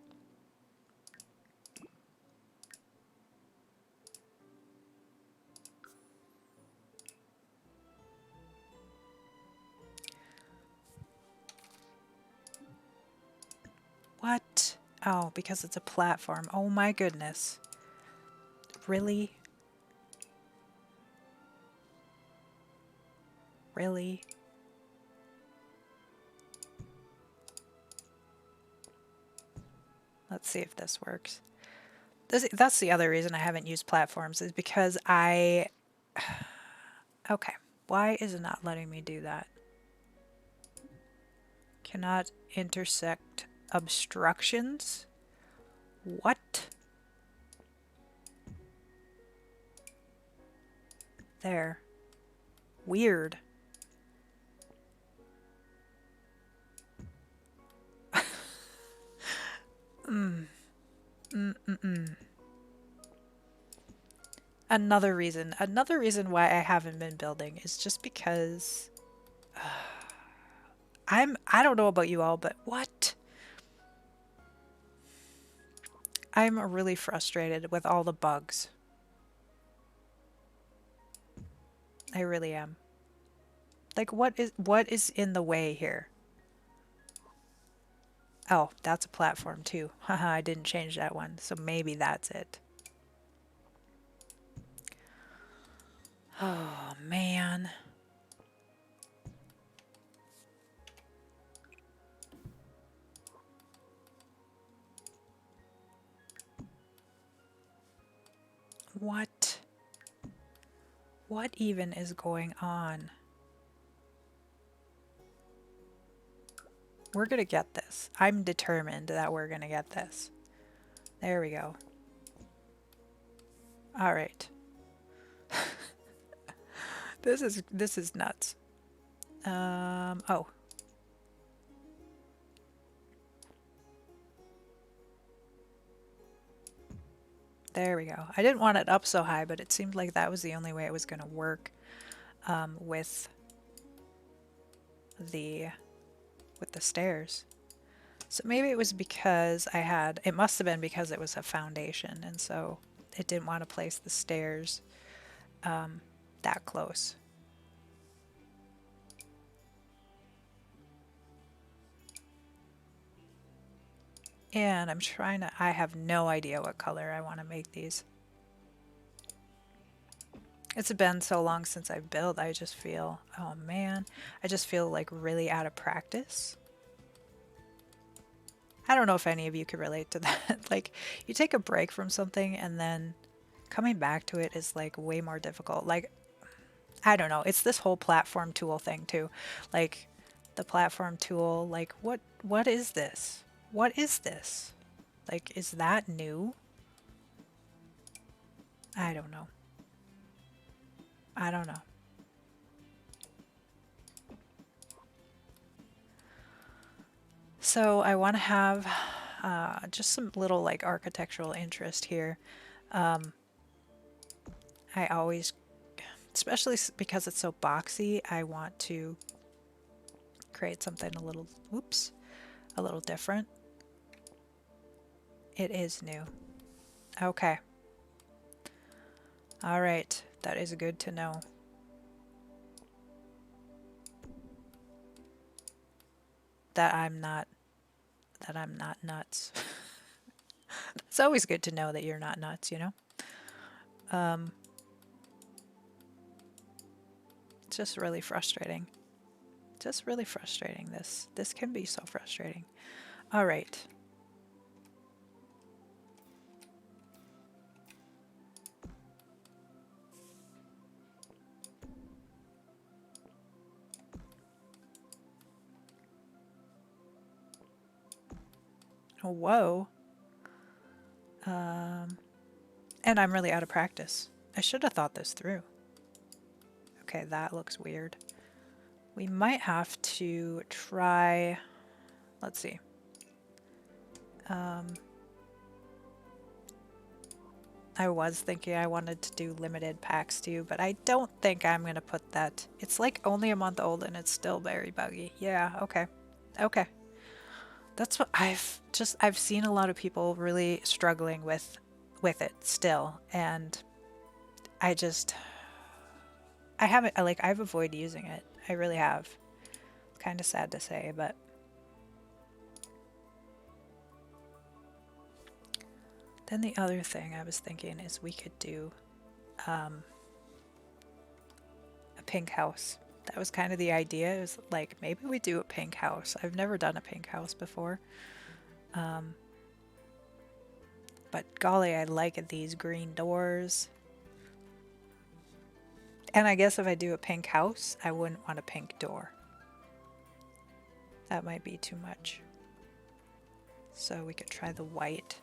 What? Oh, because it's a platform. Oh my goodness. Really? Really? Let's see if this works. That's the other reason I haven't used platforms, is because I... Okay, why is it not letting me do that? Cannot intersect obstructions? What? There. Weird. Another reason why I haven't been building is just because I don't know about you all, but what? I'm really frustrated with all the bugs. I really am. Like what is in the way here? Oh, that's a platform too. Haha, I didn't change that one, so maybe that's it. Oh, man. What? What even is going on? We're gonna get this. I'm determined that we're gonna get this. There we go. All right. This is nuts. Oh. There we go. I didn't want it up so high, but it seemed like that was the only way it was going to work with the stairs. So maybe it was because it must have been because it was a foundation, and so it didn't want to place the stairs that close. And I have no idea what color I want to make these. It's been so long since I've built, I just feel, oh man, I just feel like really out of practice. I don't know if any of you could relate to that. Like, you take a break from something and then coming back to it is like way more difficult. Like, I don't know. It's this whole platform tool thing too. Like, the platform tool, like, what is this? What is this? Like, is that new? I don't know. I don't know. So I want to have just some little like architectural interest here. I always, especially because it's so boxy, I want to create something a little, whoops, a little different. It is new. Okay. All right. That is good to know. That I'm not nuts. It's always good to know that you're not nuts, you know? It's just really frustrating. Just really frustrating. This can be so frustrating. All right. Oh, whoa. And I'm really out of practice. I should have thought this through. Okay, that looks weird. We might have to try, let's see. I was thinking I wanted to do limited packs too, but I don't think I'm going to put that. It's like only a month old and it's still very buggy. Yeah, okay. Okay. That's what I've seen a lot of people really struggling with it still, and I just I haven't like I've avoided using it. I really have. Kind of sad to say, but then the other thing I was thinking is we could do a pink house. That was kind of the idea. It was like maybe we do a pink house. I've never done a pink house before. But golly, I like these green doors. And I guess if I do a pink house, I wouldn't want a pink door. That might be too much. So we could try the white.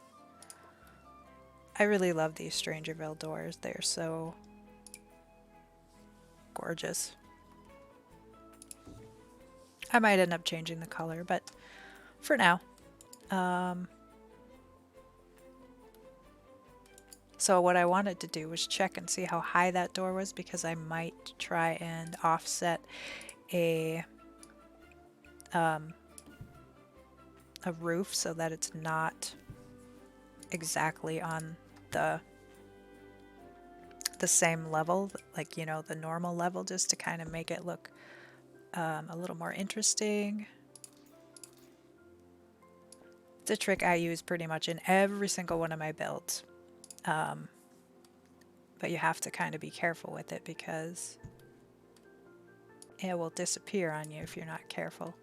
I really love these Strangerville doors. They're so gorgeous. I might end up changing the color, but for now. So what I wanted to do was check and see how high that door was, because I might try and offset a roof so that it's not exactly on the same level, like, you know, the normal level, just to kind of make it look a little more interesting. It's a trick I use pretty much in every single one of my builds. But you have to kind of be careful with it because it will disappear on you if you're not careful.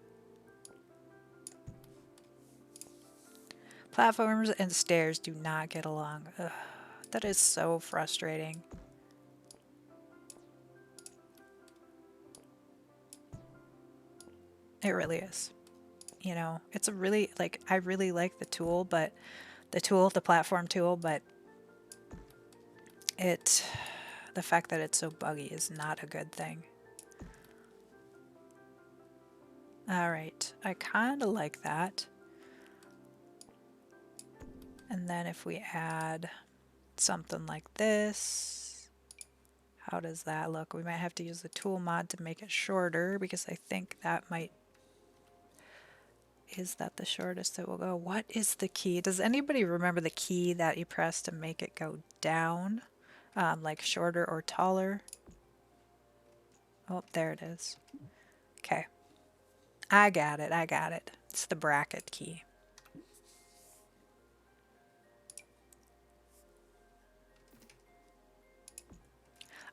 Platforms and stairs do not get along. Ugh, that is so frustrating. It really is. You know, it's a really, like, I really like the tool, but the platform tool, but the fact that it's so buggy is not a good thing. All right, I kind of like that. And then if we add something like this, how does that look? We might have to use the tool mod to make it shorter, because I think that might, is that the shortest it will go? What is the key? Does anybody remember the key that you press to make it go down? Like shorter or taller? Oh, there it is. Okay. I got it. I got it. It's the bracket key.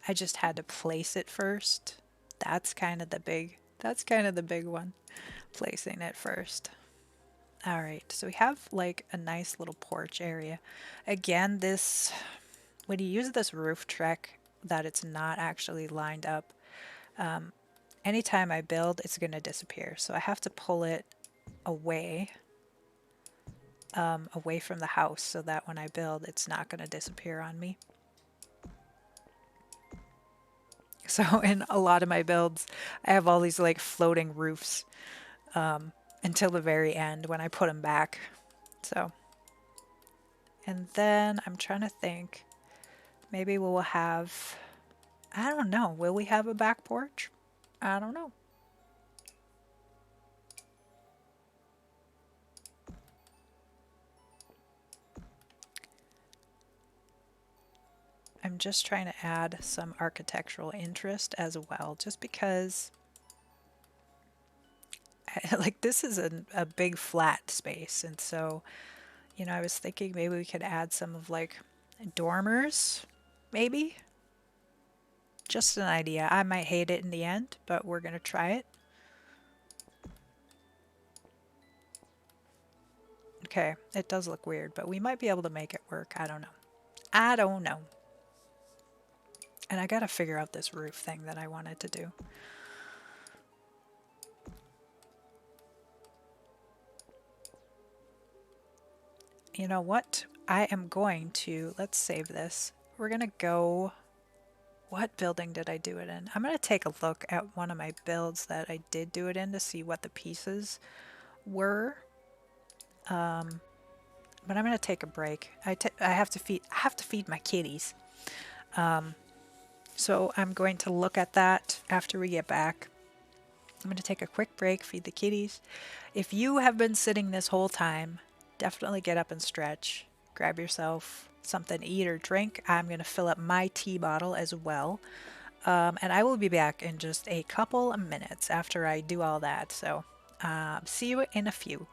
I just had to place it first. That's kind of the big one, placing it first. All right, so we have like a nice little porch area. Again, when you use this roof trick that it's not actually lined up, anytime I build, it's going to disappear. So I have to pull it away, away from the house so that when I build, it's not going to disappear on me. So in a lot of my builds, I have all these like floating roofs until the very end when I put them back. So, and then I'm trying to think, maybe we'll have, I don't know, will we have a back porch? I don't know. I'm just trying to add some architectural interest as well, just because like this is a big flat space, and so I was thinking maybe we could add some of like dormers, maybe. Just an idea. I might hate it in the end, but we're gonna try it. Okay, it does look weird, but we might be able to make it work. I don't know. I don't know. And I gotta figure out this roof thing that I wanted to do. You know what? I am going to, let's save this. We're gonna go, what building did I do it in? I'm gonna take a look at one of my builds that I did do it in to see what the pieces were. But I'm gonna take a break. I have to feed my kitties. So I'm going to look at that after we get back. I'm going to take a quick break, feed the kitties. If you have been sitting this whole time, definitely get up and stretch. Grab yourself something to eat or drink. I'm going to fill up my tea bottle as well. And I will be back in just a couple of minutes after I do all that. So see you in a few.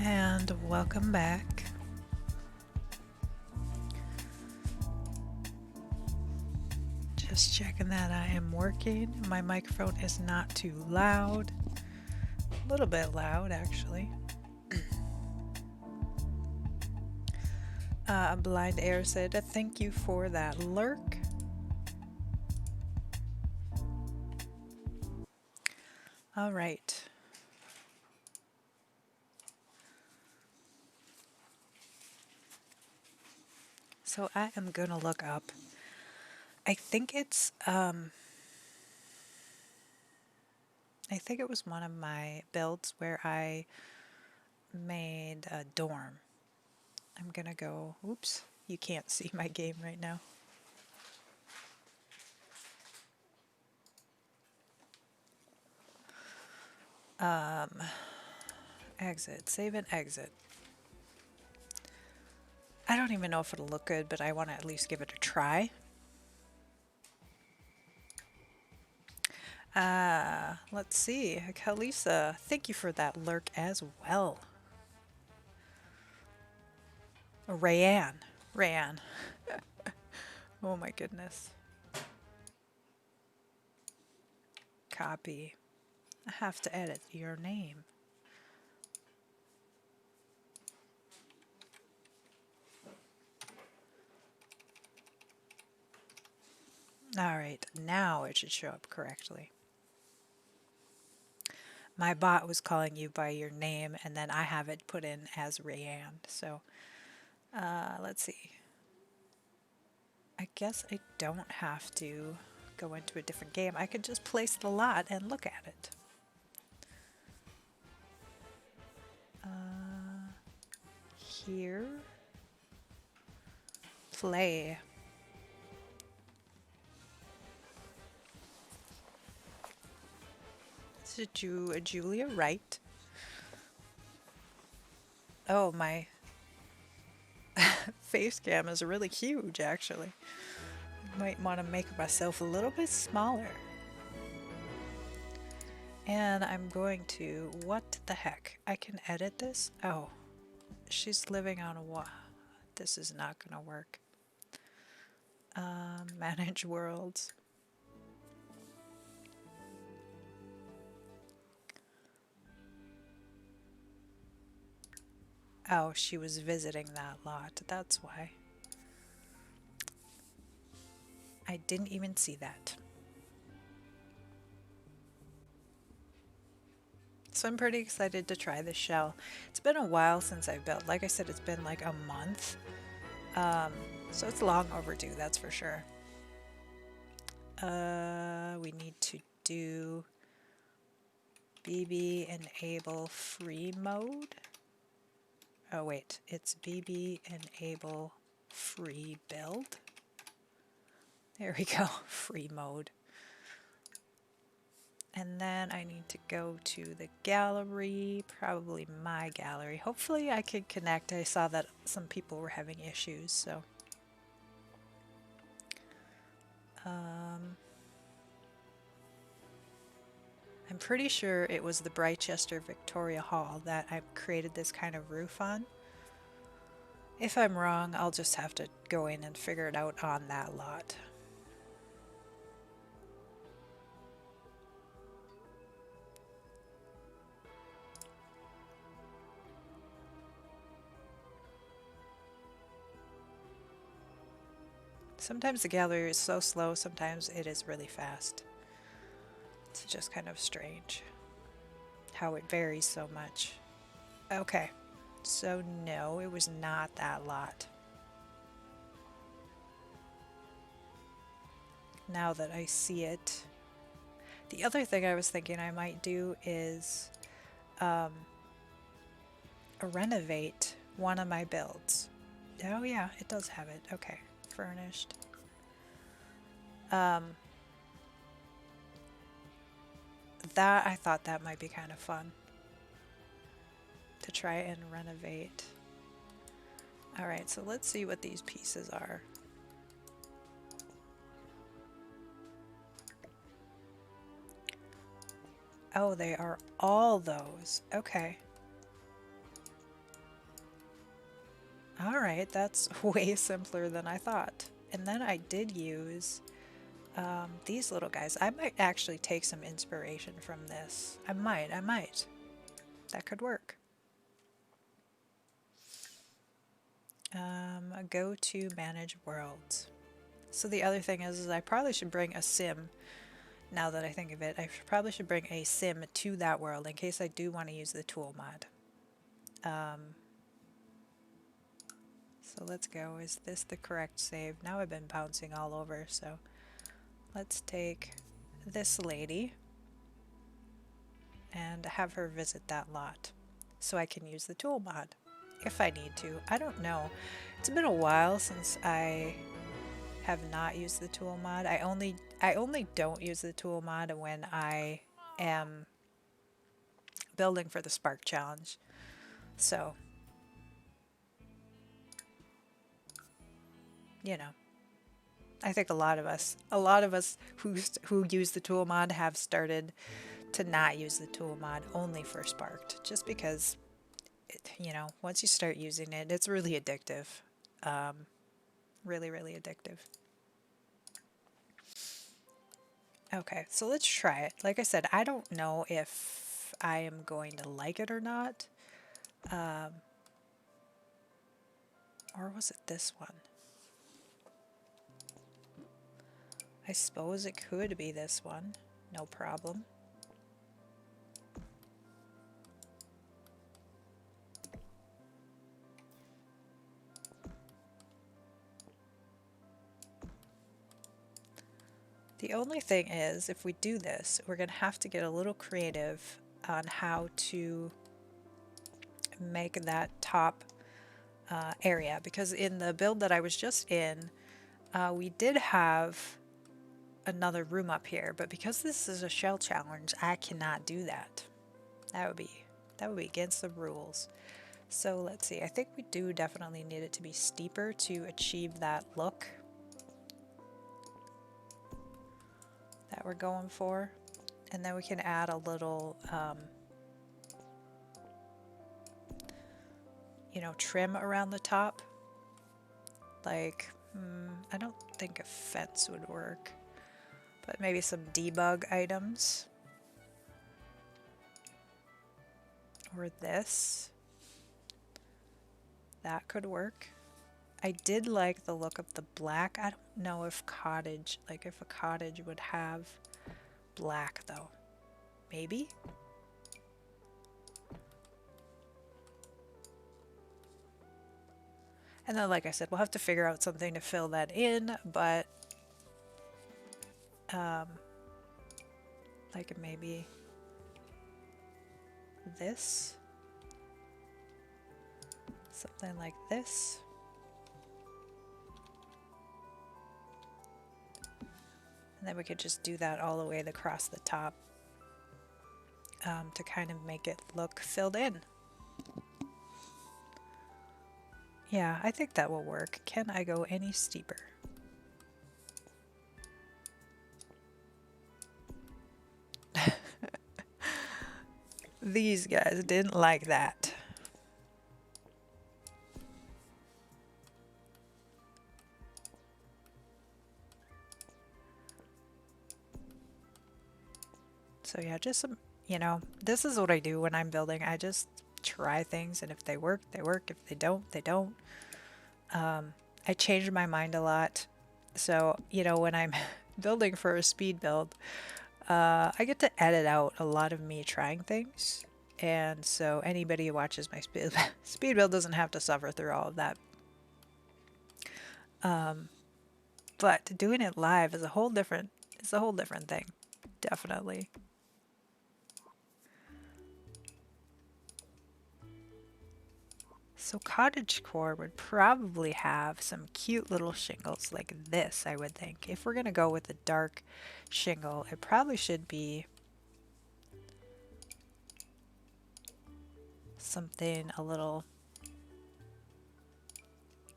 And welcome back. Just checking that I am working. My microphone is not too loud. A little bit loud, actually. Blind Air said, thank you for that lurk. All right. So I am going to look up. I think it's, I think it was one of my builds where I made a dorm. I'm going to go, oops, you can't see my game right now. Exit, save and exit. I don't even know if it'll look good, but I want to at least give it a try. Let's see. Kalisa, thank you for that lurk as well. Rayanne. Rayanne. Oh my goodness. Copy. I have to edit your name. Alright, now it should show up correctly. My bot was calling you by your name, and then I have it put in as Rayanne. So, let's see. I guess I don't have to go into a different game. I could just place the lot and look at it. Here. Play. Is it Julia Wright? Oh, my face cam is really huge, actually. Might want to make myself a little bit smaller. And I'm going to, what the heck? I can edit this? Oh, she's living on a what? This is not going to work. Manage worlds. Oh, she was visiting that lot. That's why. I didn't even see that. So I'm pretty excited to try this shell. It's been a while since I built. Like I said, it's been like a month. So it's long overdue, that's for sure. We need to do BB enable free mode. Oh wait, it's BB enable free build. There we go, free mode. And then I need to go to the gallery, probably my gallery. Hopefully I can connect. I saw that some people were having issues, so. I'm pretty sure it was the Brightchester Victoria Hall that I created this kind of roof on. If I'm wrong, I'll just have to go in and figure it out on that lot. Sometimes the gallery is so slow, sometimes it is really fast. It's just kind of strange how it varies so much. Okay, so no, it was not that lot. Now that I see it. The other thing I was thinking I might do is renovate one of my builds. Oh yeah, it does have it. Okay, furnished. That I thought that might be kind of fun to try and renovate. Alright, so let's see what these pieces are. Oh, they are all those. Okay. All right, that's way simpler than I thought. And then I did use these little guys. I might actually take some inspiration from this. I might. That could work. Go to manage worlds. So the other thing is I probably should bring a sim. Now that I think of it, probably should bring a sim to that world in case I do want to use the tool mod. So let's go. Is this the correct save? Now I've been bouncing all over, so let's take this lady and have her visit that lot so I can use the tool mod if I need to. I don't know. It's been a while since I have not used the tool mod. I only don't use the tool mod when I am building for the Spark Challenge. So, you know, I think a lot of us who use the tool mod have started to not use the tool mod only for Sparked, just because you know, once you start using it, it's really addictive. Really, really addictive. Okay, so let's try it. Like I said, I don't know if I am going to like it or not. Or was it this one? I suppose it could be this one. No problem. The only thing is, if we do this, we're going to have to get a little creative on how to make that top area, because in the build that I was just in, we did have another room up here, but because this is a shell challenge, I cannot do that. That would be against the rules. So let's see, I think we do definitely need it to be steeper to achieve that look that we're going for. And then we can add a little you know, trim around the top. Like, I don't think a fence would work, but maybe some debug items. Or this. That could work. I did like the look of the black. I don't know if cottage, like if a cottage would have black though. Maybe? And then, like I said, we'll have to figure out something to fill that in, but like maybe this, something like this. And then we could just do that all the way across the top to kind of make it look filled in. Yeah, I think that will work. Can I go any steeper? These guys didn't like that. So yeah, just some, you know, this is what I do when I'm building. I just try things, and if they work, they work. If they don't, they don't. I change my mind a lot. So, you know, when I'm building for a speed build, I get to edit out a lot of me trying things. And so anybody who watches my speed build doesn't have to suffer through all of that. But doing it live is a whole different, thing. Definitely. So CottageCore would probably have some cute little shingles like this, I would think. If we're going to go with a dark shingle, it probably should be something a little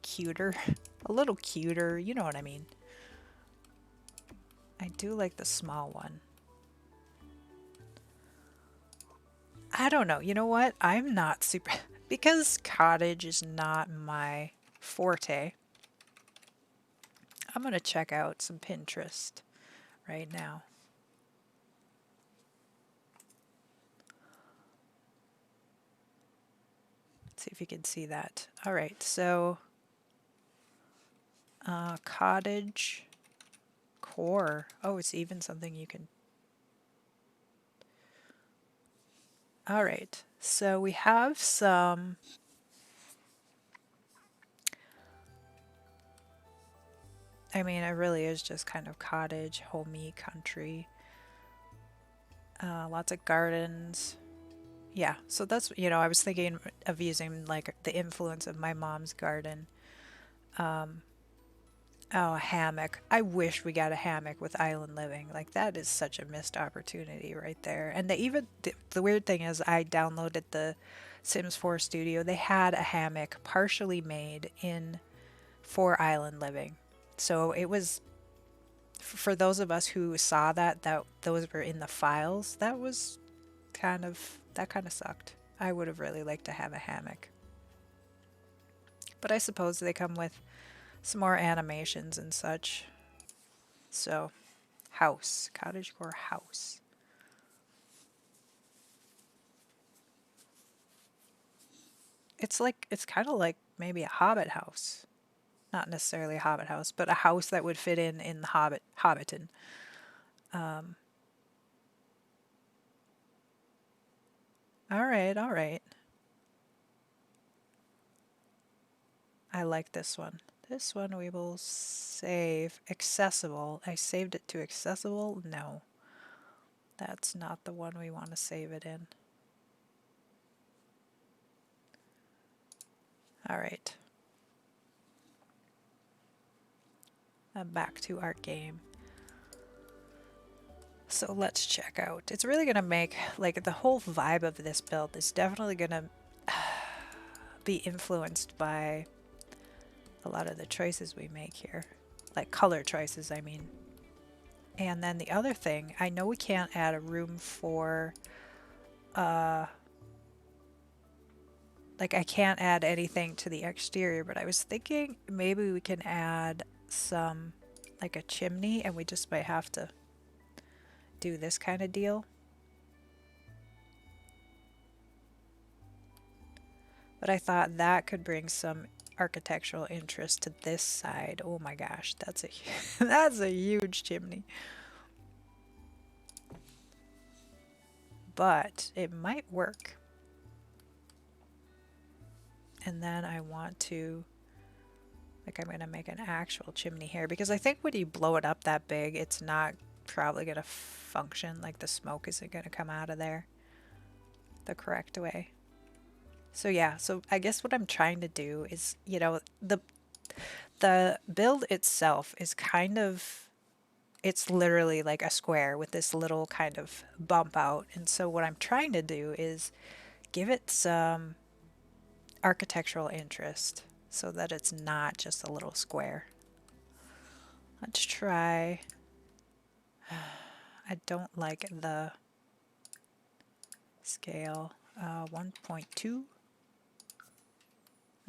cuter. A little cuter, you know what I mean. I do like the small one. I don't know. You know what? I'm not super because cottage is not my forte, I'm going to check out some Pinterest right now. Let's see if you can see that. All right, so cottage core. Oh, it's even something you can. All right, so we have some. I mean, it really is just kind of cottage, homey, country. Lots of gardens. Yeah, so that's, I was thinking of using like the influence of my mom's garden. Oh, a hammock. I wish we got a hammock with island living. Like, that is such a missed opportunity right there. And they even, the weird thing is, I downloaded the Sims 4 Studio. They had a hammock partially made in for island living. So it was, for those of us who saw that those were in the files, that kind of sucked. I would have really liked to have a hammock. But I suppose they come with some more animations and such. So, house, cottagecore house. It's kind of like maybe a hobbit house. Not necessarily a hobbit house, but a house that would fit in the Hobbiton. All right, all right. I like this one. This one we will save accessible. I saved it to accessible. No, that's not the one we want to save it in. All right. Back to our game. So let's check out. It's really going to make, like, the whole vibe of this build is definitely going to be influenced by a lot of the choices we make here. Like color choices, I mean. And then the other thing, I know we can't add a room for, like, I can't add anything to the exterior, but I was thinking maybe we can add some, like a chimney, and we just might have to do this kind of deal. But I thought that could bring some architectural interest to this side. Oh my gosh, that's a that's a huge chimney. But it might work. And then I want to, like, I'm going to make an actual chimney here because I think when you blow it up that big, it's not probably going to function. Like, the smoke isn't going to come out of there the correct way. So yeah, so I guess what I'm trying to do is, the build itself is kind of, it's literally like a square with this little kind of bump out. And so what I'm trying to do is give it some architectural interest so that it's not just a little square. Let's try. I don't like the scale. 1.2.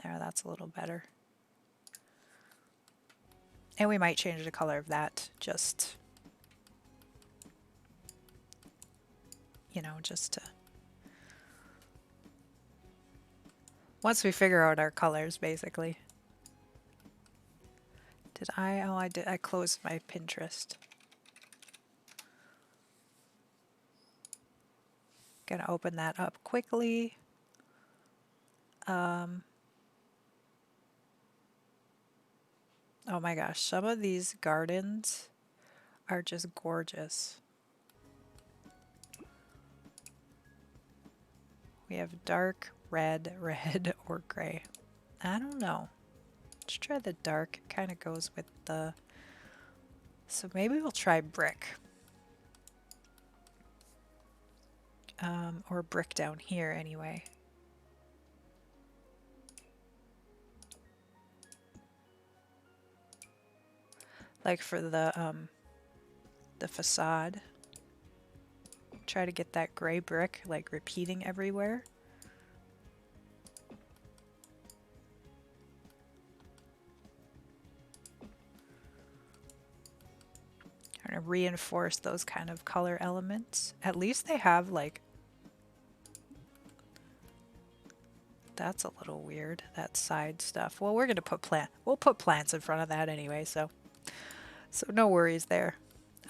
There, that's a little better. And we might change the color of that just, just to, once we figure out our colors, basically. Did I? Oh, I did. I closed my Pinterest. Gonna open that up quickly. Oh my gosh, some of these gardens are just gorgeous. We have dark red, red, or gray. I don't know. Let's try the dark. It kind of goes with the... So maybe we'll try brick. Or brick down here anyway. Like for the facade. Try to get that gray brick like repeating everywhere. starting to reinforce those kind of color elements. At least they have like, that's a little weird, that side stuff. Well, we're gonna put we'll put plants in front of that anyway, so no worries there.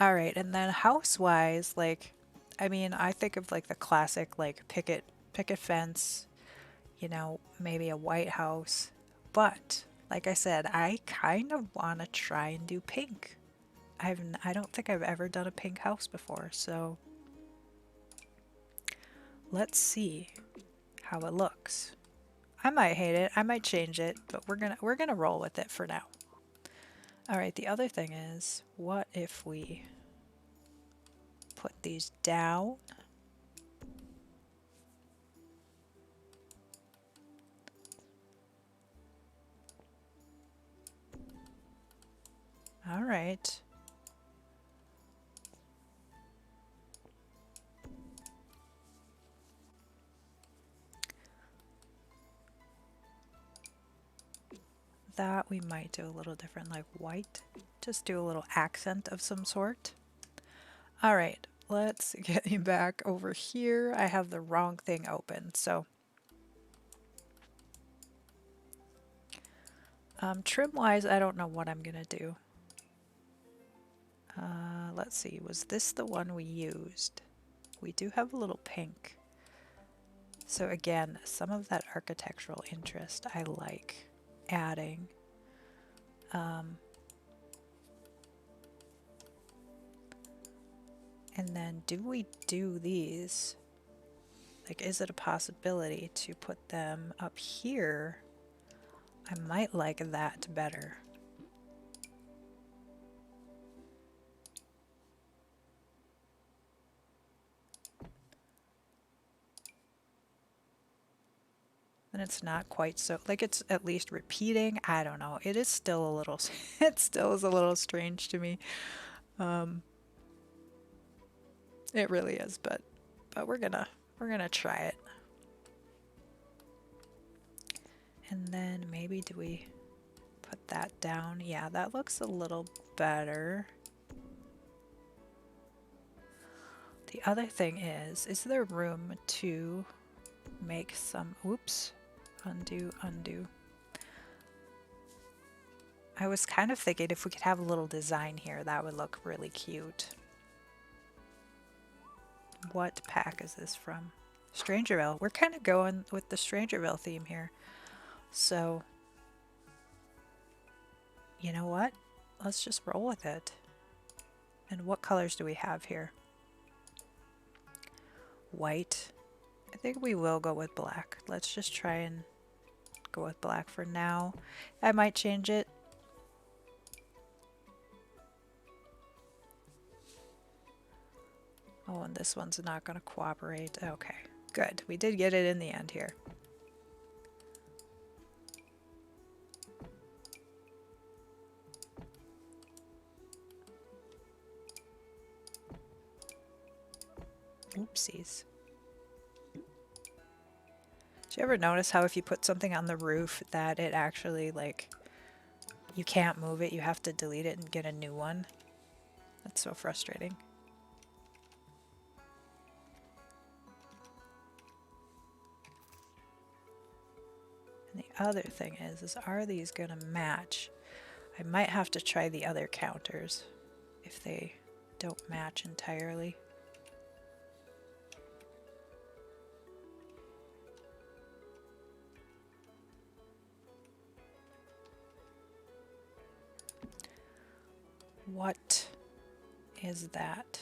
All right, and then house-wise, like, I mean, I think of like the classic like picket fence, you know, maybe a white house, but like I said, I kind of want to try and do pink. I don't think I've ever done a pink house before, so let's see how it looks. I might hate it, I might change it, but we're gonna roll with it for now. All right, the other thing is, what if we put these down? All right. That we might do a little different, like white. Just do a little accent of some sort. All right, let's get you back over here. I have the wrong thing open, so. Trim-wise, I don't know what I'm gonna do. Let's see, was this the one we used? We do have a little pink. So again, some of that architectural interest I like adding. And then do we do these? Like, is it a possibility to put them up here? I might like that better. And it's not quite so, like, it's at least repeating. I don't know. It is still a little, it still is a little strange to me. It really is, but we're gonna try it. And then maybe do we put that down? Yeah, that looks a little better. The other thing is there room to make some, oops, undo. I was kind of thinking if we could have a little design here, that would look really cute. What pack is this from? Strangerville. We're kind of going with the Strangerville theme here. So, you know what? Let's just roll with it. And what colors do we have here? White. I think we will go with black. Let's just try and go with black for now. I might change it. Oh, and this one's not going to cooperate. Okay, good. We did get it in the end here. Oopsies. Did you ever notice how if you put something on the roof that it actually, like, you can't move it, you have to delete it and get a new one? That's so frustrating. And the other thing is are these gonna match? I might have to try the other counters if they don't match entirely. What is that?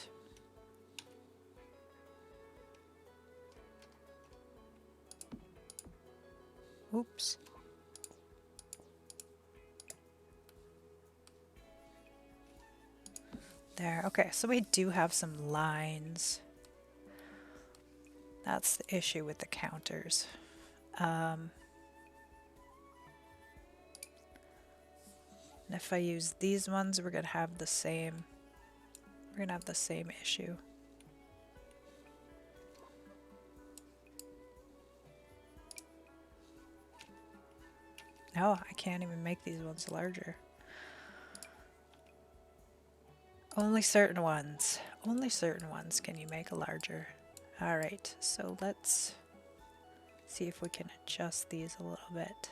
Oops. There. Okay, so we do have some lines. That's the issue with the counters. And if I use these ones, we're gonna have the same issue. No, I can't even make these ones larger. Only certain ones. Only certain ones can you make larger. All right, so let's see if we can adjust these a little bit.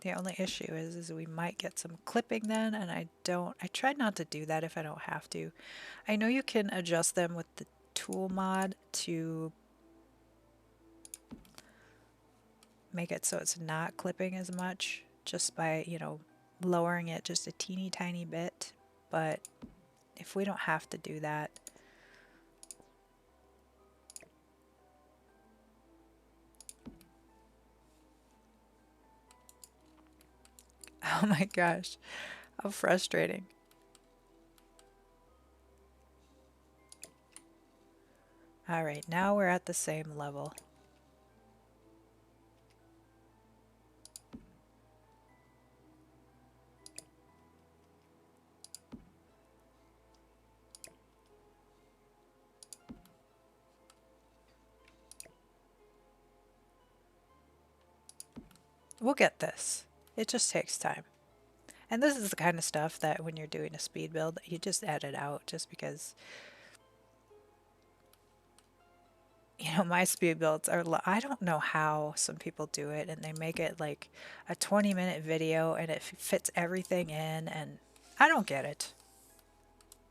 The only issue is we might get some clipping then, and I try not to do that if I don't have to. I know you can adjust them with the tool mod to make it so it's not clipping as much, just by, you know, lowering it just a teeny tiny bit. But if we don't have to do that, oh my gosh, how frustrating. All right, now we're at the same level. We'll get this. It just takes time. And this is the kind of stuff that when you're doing a speed build, you just edit out just because, you know, my speed builds are, I don't know how some people do it, and they make it like a 20-minute video and it fits everything in, and I don't get it.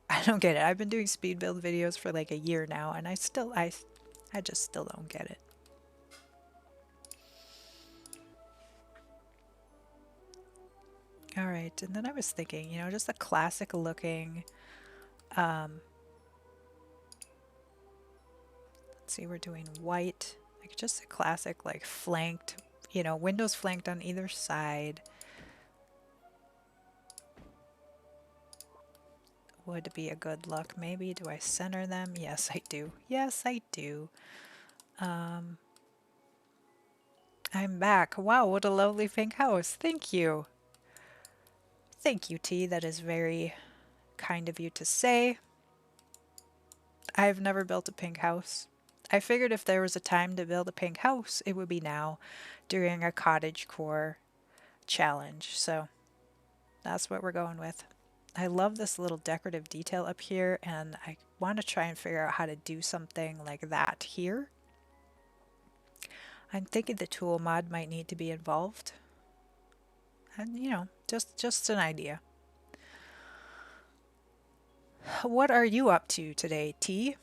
I don't get it. I've been doing speed build videos for like a year now, and I just still don't get it. All right, and then I was thinking, you know, just a classic looking, let's see, we're doing white, like just a classic, like flanked, you know, windows flanked on either side. Would be a good look. Maybe, do I center them? Yes, I do. Yes, I do. I'm back. Wow, what a lovely pink house. Thank you. Thank you, T. That is very kind of you to say. I've never built a pink house. I figured if there was a time to build a pink house, it would be now during a cottagecore challenge. So that's what we're going with. I love this little decorative detail up here, and I want to try and figure out how to do something like that here. I'm thinking the tool mod might need to be involved. And, you know, just an idea. What are you up to today, T?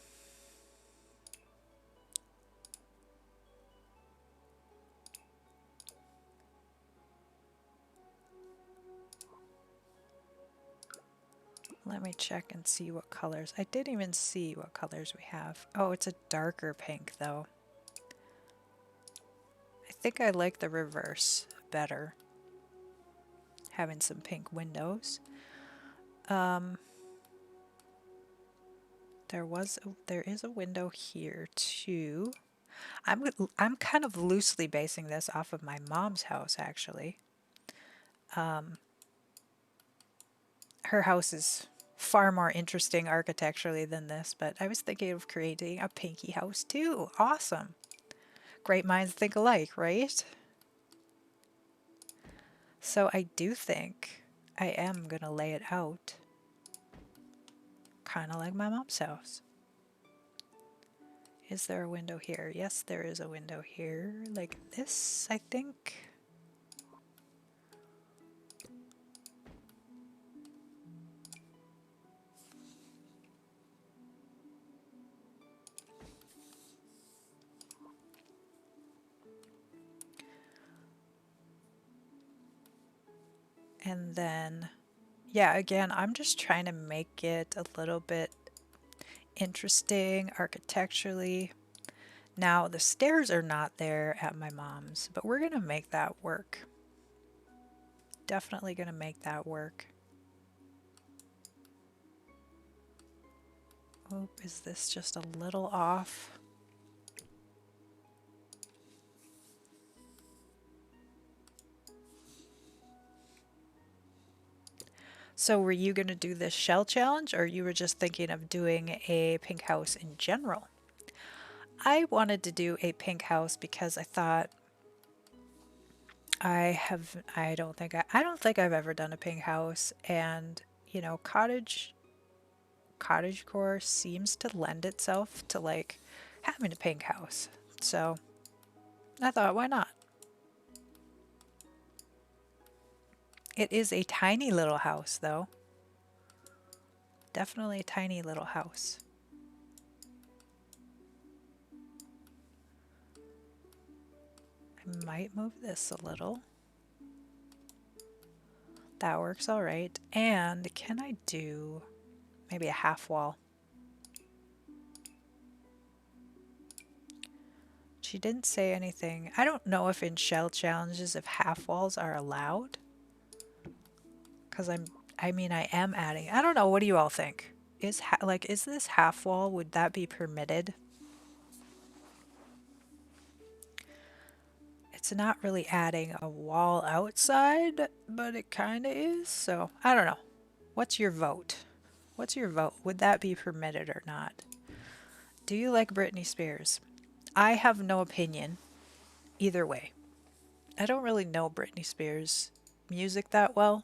Let me check and see what colors. I didn't even see what colors we have. Oh, it's a darker pink though. I think I like the reverse better. Having some pink windows. There is a window here too. I'm kind of loosely basing this off of my mom's house actually. Her house is far more interesting architecturally than this, but I was thinking of creating a pinky house too. Awesome. Great minds think alike, right? So I do think I am going to lay it out kind of like my mom's house. Is there a window here? Yes, there is a window here, like this, I think. And then, yeah, again, I'm just trying to make it a little bit interesting architecturally. Now, the stairs are not there at my mom's, but we're going to make that work. Definitely going to make that work. Oh, is this just a little off? So were you going to do this shell challenge, or you were just thinking of doing a pink house in general? I wanted to do a pink house because I thought I don't think I've ever done a pink house, and you know, cottagecore seems to lend itself to like having a pink house. So I thought, why not? It is a tiny little house, though. Definitely a tiny little house. I might move this a little. That works all right. And can I do maybe a half wall? She didn't say anything. I don't know if in shell challenges if half walls are allowed. Because I mean, I am adding. I don't know. What do you all think? Is this half wall? Would that be permitted? It's not really adding a wall outside, but it kind of is. So I don't know. What's your vote? What's your vote? Would that be permitted or not? Do you like Britney Spears? I have no opinion either way. I don't really know Britney Spears music that well,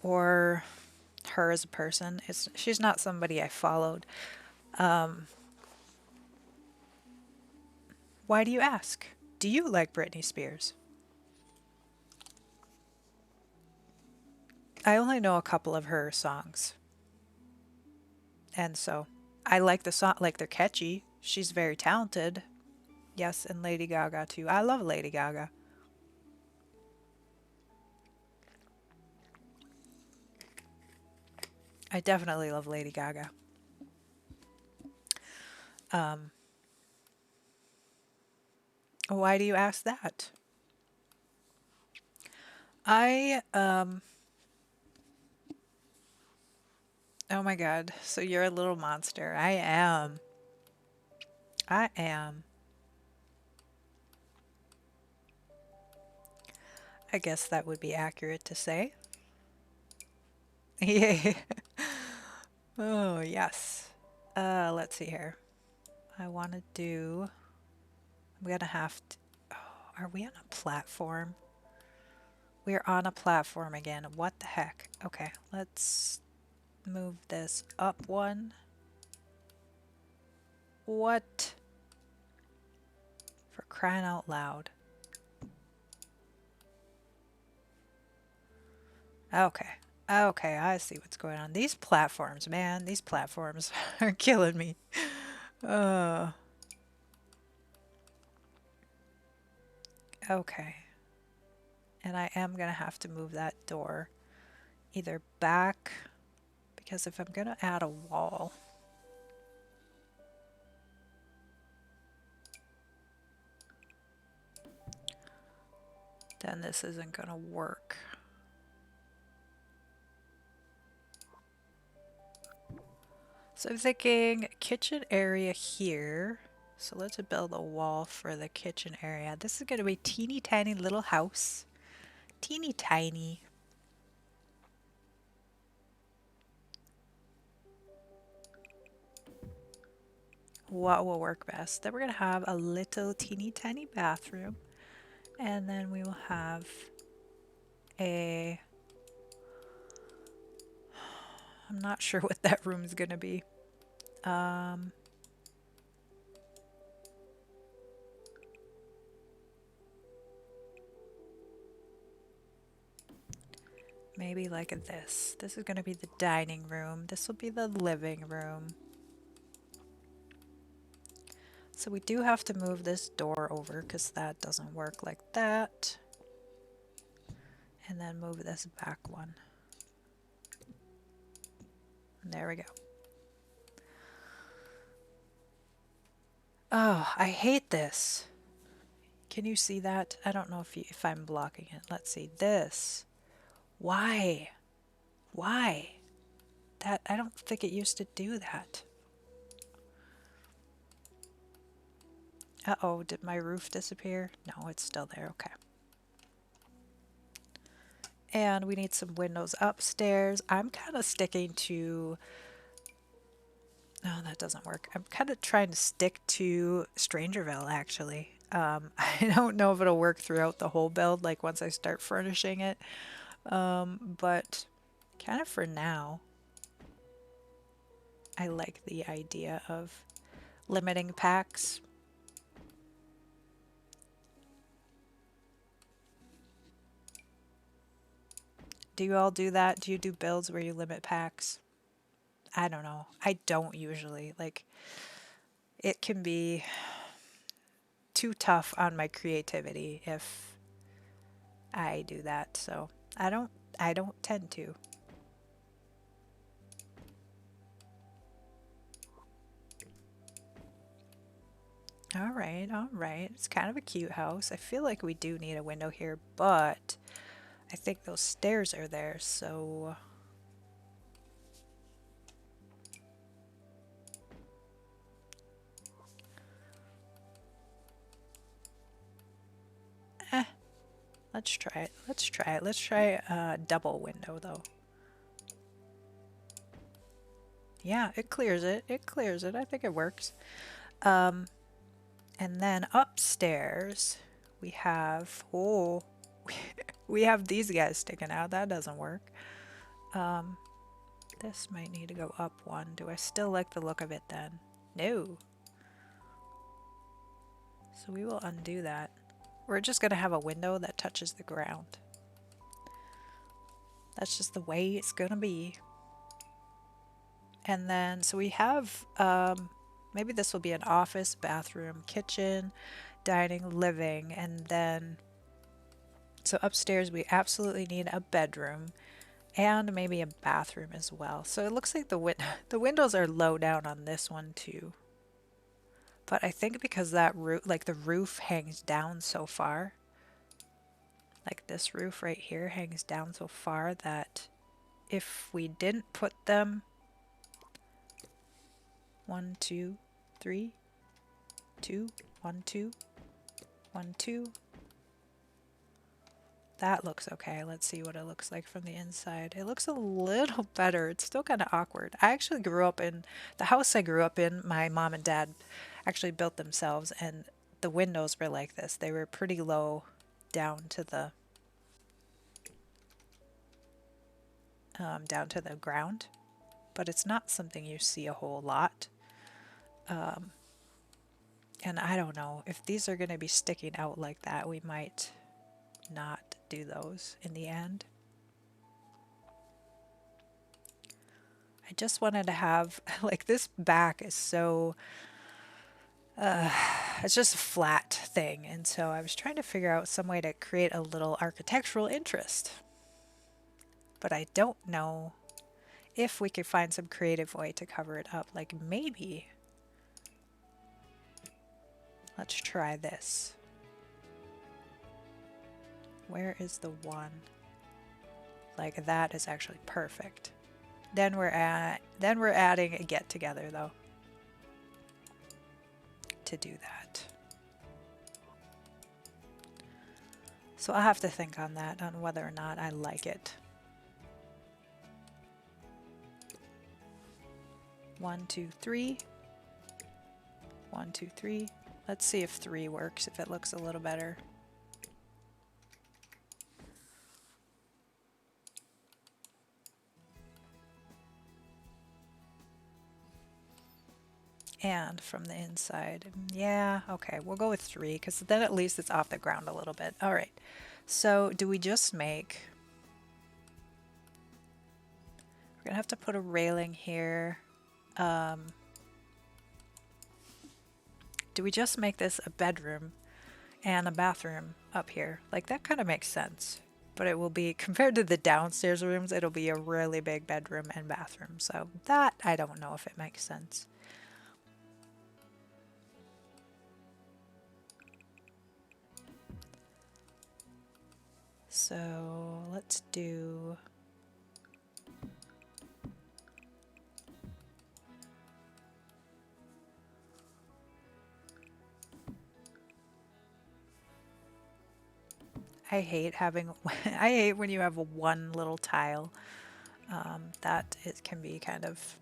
or her as a person. She's not somebody I followed. Why do you ask? Do you like Britney Spears? I only know a couple of her songs, and so I like the song. Like they're catchy. She's very talented. Yes, and Lady Gaga too. I love Lady Gaga. I definitely love Lady Gaga. Um, why do you ask that? I Oh my god. So you're a little monster. I am. I am. I guess that would be accurate to say. Yay. Oh, yes. Let's see here. I want to do. I'm gonna have to. Oh, are we on a platform? We're on a platform again. What the heck? Okay, let's move this up one. What? For crying out loud. Okay. Okay, I see what's going on. These platforms, man, these platforms are killing me. Uh, okay. And I am gonna have to move that door either back, because if I'm gonna add a wall, then this isn't gonna work. So I'm thinking kitchen area here. So let's build a wall for the kitchen area. This is gonna be teeny tiny little house. Teeny tiny. What will work best? Then we're gonna have a little teeny tiny bathroom. And then we will have a... I'm not sure what that room is gonna be. Maybe like this. This is gonna be the dining room. This will be the living room. So we do have to move this door over because that doesn't work like that. And then move this back one. And there we go. Oh, I hate this. Can you see that? I don't know if I'm blocking it. Let's see. This. Why? Why? That, I don't think it used to do that. Uh-oh, did my roof disappear? No, it's still there. Okay. And we need some windows upstairs. I'm kind of sticking to... No, that doesn't work. I'm kind of trying to stick to Strangerville, actually. I don't know if it'll work throughout the whole build, like once I start furnishing it, but kind of for now, I like the idea of limiting packs. Do you all do that? Do you do builds where you limit packs? I don't know. I don't usually. Like, it can be too tough on my creativity if I do that. So I don't tend to. All right, all right. It's kind of a cute house. I feel like we do need a window here, but I think those stairs are there, so eh, let's try it. Let's try it. Let's try a double window though. Yeah, it clears it. It clears it. I think it works. And then upstairs we have, oh, we have these guys sticking out. That doesn't work. This might need to go up one. Do I still like the look of it then? No. So we will undo that. We're just going to have a window that touches the ground. That's just the way it's going to be. And then, so we have, maybe this will be an office, bathroom, kitchen, dining, living, and then, so upstairs we absolutely need a bedroom and maybe a bathroom as well. So it looks like the windows are low down on this one too. But I think because that roof, like the roof hangs down so far, like this roof right here hangs down so far that if we didn't put them 1, 2, 3, 2, 1, 2, 1, 2. That looks okay. Let's see what it looks like from the inside. It looks a little better. It's still kind of awkward. I actually grew up in the house I grew up in. My mom and dad actually built themselves, and the windows were like this. They were pretty low down to the ground, but it's not something you see a whole lot. And I don't know if these are going to be sticking out like that. We might not do those in the end. I just wanted to have, like, this back is so, it's just a flat thing. And so I was trying to figure out some way to create a little architectural interest. But I don't know if we could find some creative way to cover it up. Like, maybe, let's try this. Where is the one? Like, that is actually perfect. Then we're adding a get together though to do that. So I'll have to think on that, on whether or not I like it. 1, 2, 3. 1, 2, 3. Let's see if 3 works, if it looks a little better. And from the inside, yeah, okay, we'll go with 3 because then at least it's off the ground a little bit. All right, so do we just make, we're gonna have to put a railing here. Do we just make this a bedroom and a bathroom up here? Like, that kind of makes sense, but it will be, compared to the downstairs rooms, it'll be a really big bedroom and bathroom. So that, I don't know if it makes sense. So let's do, I hate having, I hate when you have one little tile. That it can be kind of,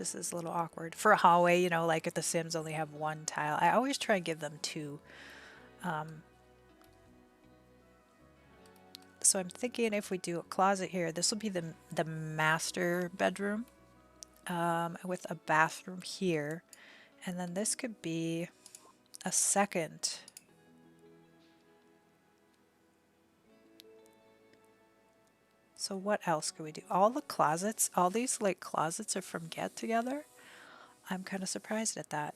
This is a little awkward. For a hallway, you know, like if the Sims only have one tile, I always try and give them two. So I'm thinking if we do a closet here, this will be the master bedroom with a bathroom here. And then this could be a second. So what else could we do? All the closets, all these like closets are from Get Together. I'm kind of surprised at that.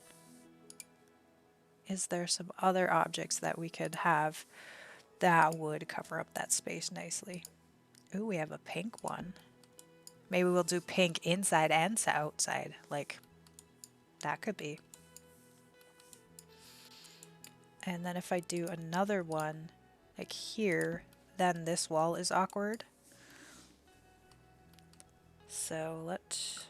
Is there some other objects that we could have that would cover up that space nicely? Ooh, we have a pink one. Maybe we'll do pink inside and outside. Like, that could be. And then if I do another one, like here, then this wall is awkward. So let's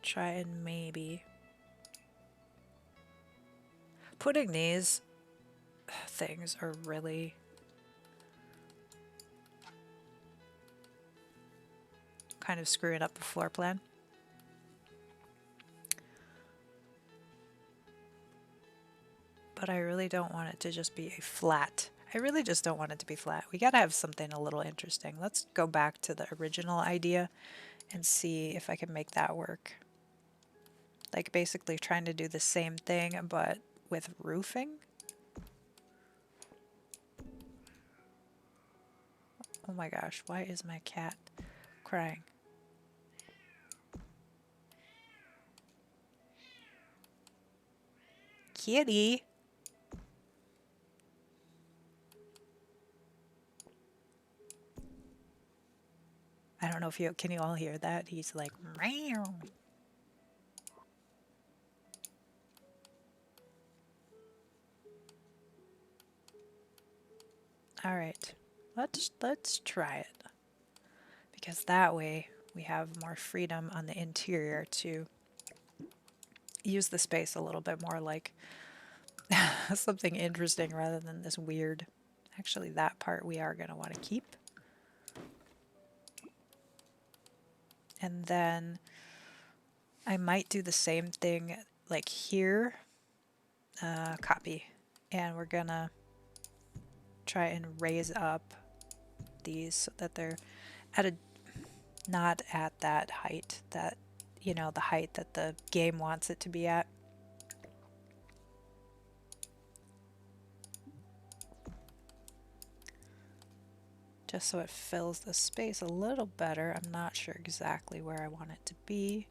try and maybe putting these things are really kind of screwing up the floor plan. But I really don't want it to just be a flat. I really just don't want it to be flat. We gotta have something a little interesting. Let's go back to the original idea and see if I can make that work. Like basically trying to do the same thing but with roofing. Oh my gosh, why is my cat crying? Kitty! I don't know if can you all hear that? He's like, meow. All right, let's try it. Because that way we have more freedom on the interior to use the space a little bit more like something interesting rather than this weird. Actually, that part we are going to want to keep. And then I might do the same thing like here, copy. And we're going to try and raise up these so that they're at a, not at that height that, you know, the height that the game wants it to be at. Just so it fills the space a little better. I'm not sure exactly where I want it to be.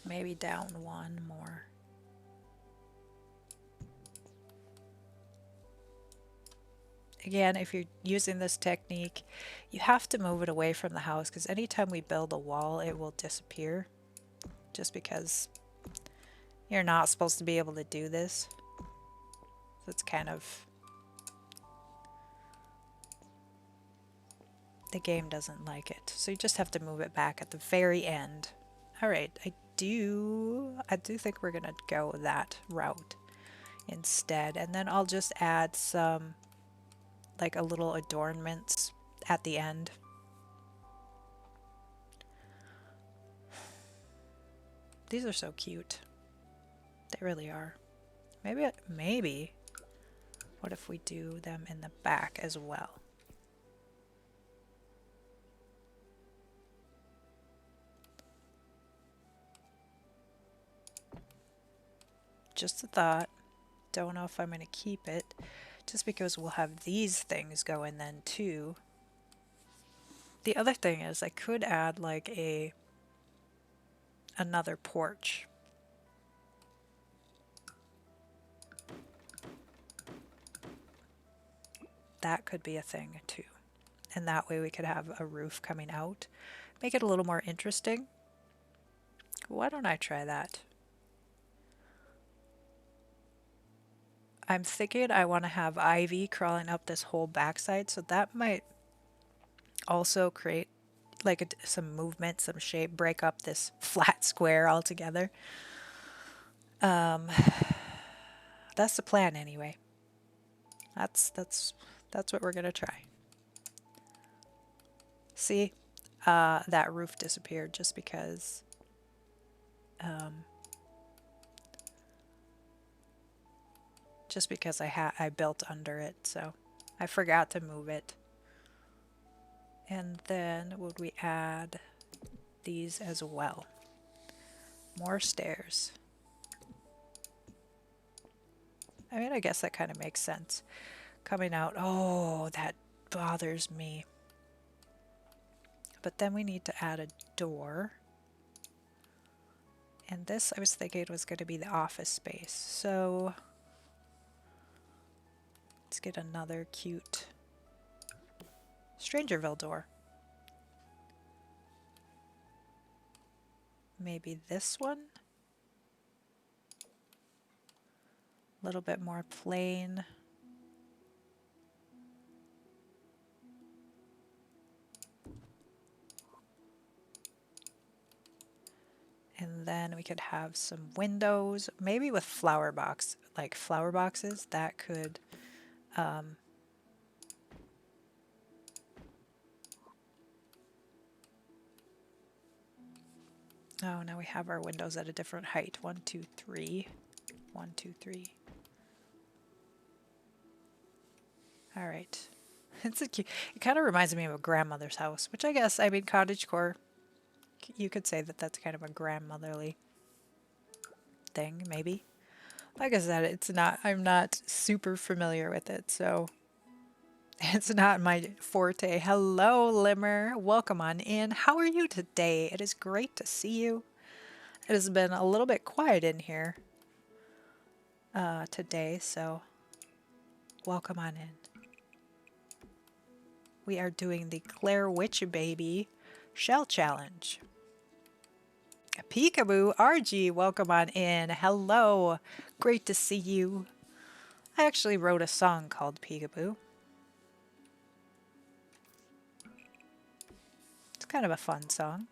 Maybe down one more. Again, if you're using this technique, you have to move it away from the house because anytime we build a wall, it will disappear just because you're not supposed to be able to do this. So it's kind of, the game doesn't like it. So you just have to move it back at the very end. All right, I do think we're gonna go that route instead. And then I'll just add some like a little adornments at the end. These are so cute. They really are. Maybe, what if we do them in the back as well? Just a thought. Don't know if I'm going to keep it. Just because we'll have these things going then too. The other thing is I could add like another porch. That could be a thing too. And that way we could have a roof coming out. Make it a little more interesting. Why don't I try that? I'm thinking I want to have ivy crawling up this whole backside, so that might also create like some movement, some shape, break up this flat square altogether. Um, that's the plan anyway. That's what we're gonna try. See, that roof disappeared just because um, I built under it, so I forgot to move it. And then would we add these as well? More stairs. I mean, I guess that kind of makes sense. Coming out, oh, that bothers me. But then we need to add a door. And this, I was thinking, was going to be the office space. So let's get another cute Strangerville door. Maybe this one? A little bit more plain. And then we could have some windows, maybe with flower boxes that could oh, now we have our windows at a different height. 1, 2, 3. 1, 2, 3. All right. It's a cute. It kind of reminds me of a grandmother's house, which I guess, I mean, cottagecore, you could say that that's kind of a grandmotherly thing, maybe. Like I said, it's not, I'm not super familiar with it, so it's not my forte. Hello, Limmer. Welcome on in. How are you today? It is great to see you. It has been a little bit quiet in here today, so welcome on in. We are doing the Clare Witchbaby Shell Challenge. Peekaboo, RG, welcome on in. Hello, great to see you. I actually wrote a song called Peekaboo. It's kind of a fun song.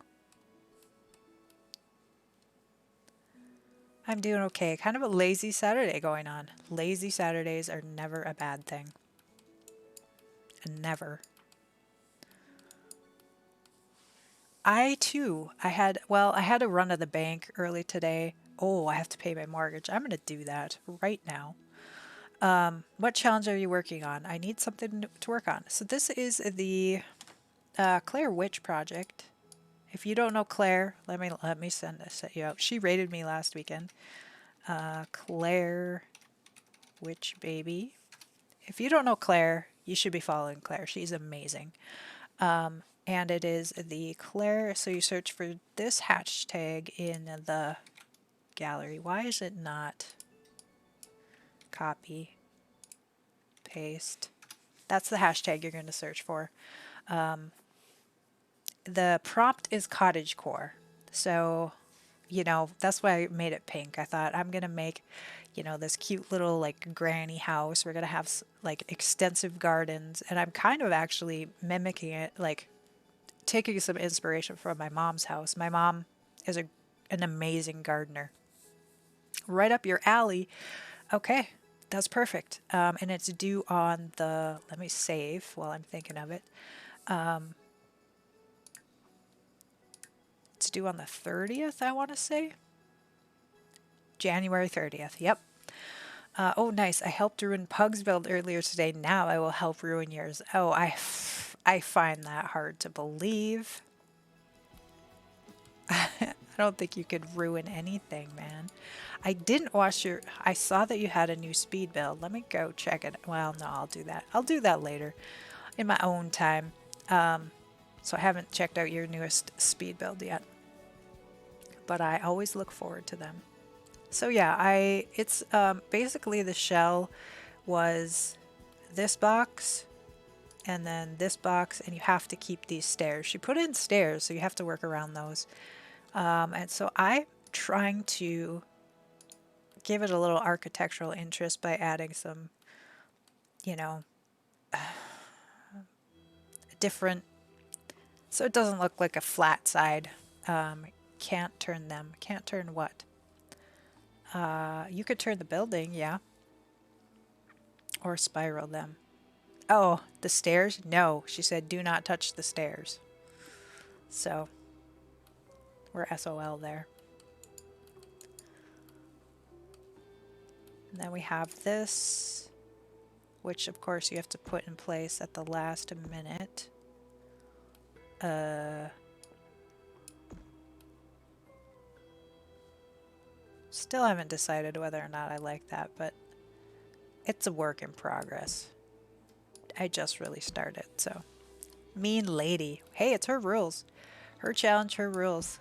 I'm doing okay. Kind of a lazy Saturday going on. Lazy Saturdays are never a bad thing. Never. I had to run to the bank early today. Oh, I have to pay my mortgage. I'm going to do that right now. What challenge are you working on? I need something to work on. So this is the Clare Witch project. If you don't know Clare, let me set you out. She rated me last weekend. Clare Witchbaby. If you don't know Clare, you should be following Clare. She's amazing. And it is the Clare, so you search for this hashtag in the gallery. Why is it not copy, paste? That's the hashtag you're going to search for. The prompt is cottagecore. So, you know, that's why I made it pink. I thought I'm going to make, you know, this cute little like granny house. We're going to have like extensive gardens. And I'm kind of actually mimicking it, like taking some inspiration from my mom's house. My mom is an amazing gardener. Right up your alley. Okay, that's perfect. And it's due on the, let me save while I'm thinking of it. It's due on the 30th, I want to say. January 30th, yep. Oh, nice. I helped ruin Pug's build earlier today. Now I will help ruin yours. Oh, I find that hard to believe. I don't think you could ruin anything, man. I didn't watch I saw that you had a new speed build. Let me go check it. Well, no, I'll do that. I'll do that later in my own time. So I haven't checked out your newest speed build yet. But I always look forward to them. So yeah, it's basically the shell was this box and then this box, and you have to keep these stairs. She put in stairs, so you have to work around those. And so I'm trying to give it a little architectural interest by adding some, you know, different, so it doesn't look like a flat side. Can't turn what? You could turn the building, yeah, or spiral them. Oh, the stairs? No, she said, do not touch the stairs. So we're SOL there. And then we have this, which of course you have to put in place at the last minute. Still haven't decided whether or not I like that, but it's a work in progress. I just really started, so. Mean lady. Hey, it's her rules. Her challenge, her rules.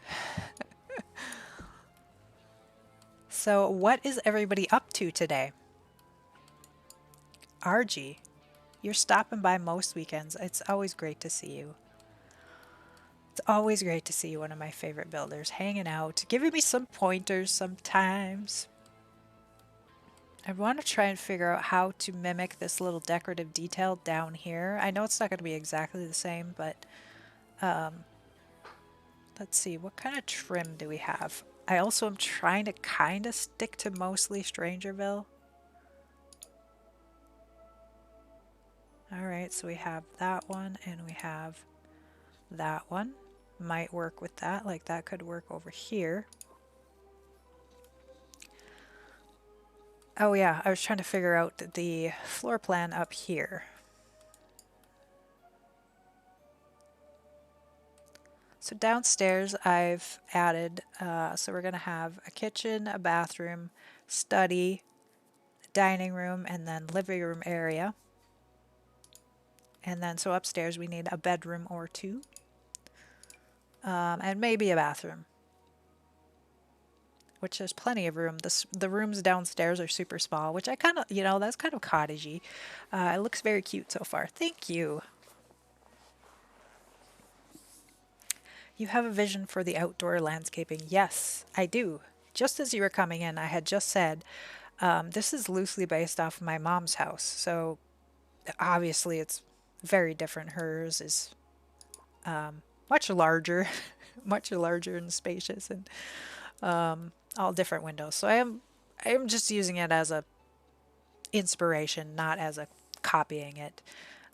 So what is everybody up to today? RG, you're stopping by most weekends. It's always great to see you. It's always great to see you, one of my favorite builders, hanging out, giving me some pointers sometimes. I want to try and figure out how to mimic this little decorative detail down here. I know it's not going to be exactly the same, but let's see, what kind of trim do we have? I also am trying to kind of stick to mostly Strangerville. All right, so we have that one and we have that one. Might work with that, like that could work over here. Oh yeah, I was trying to figure out the floor plan up here. So downstairs I've added, so we're going to have a kitchen, a bathroom, study, dining room, and then living room area. And then so upstairs we need a bedroom or two, and maybe a bathroom, which there's plenty of room. The rooms downstairs are super small, which I kind of, you know, that's kind of cottagey. It looks very cute so far. Thank you. You have a vision for the outdoor landscaping. Yes, I do. Just as you were coming in, I had just said, this is loosely based off my mom's house. So obviously it's very different. Hers is much larger, much larger and spacious, and all different windows. So I am just using it as a inspiration, not as a copying it.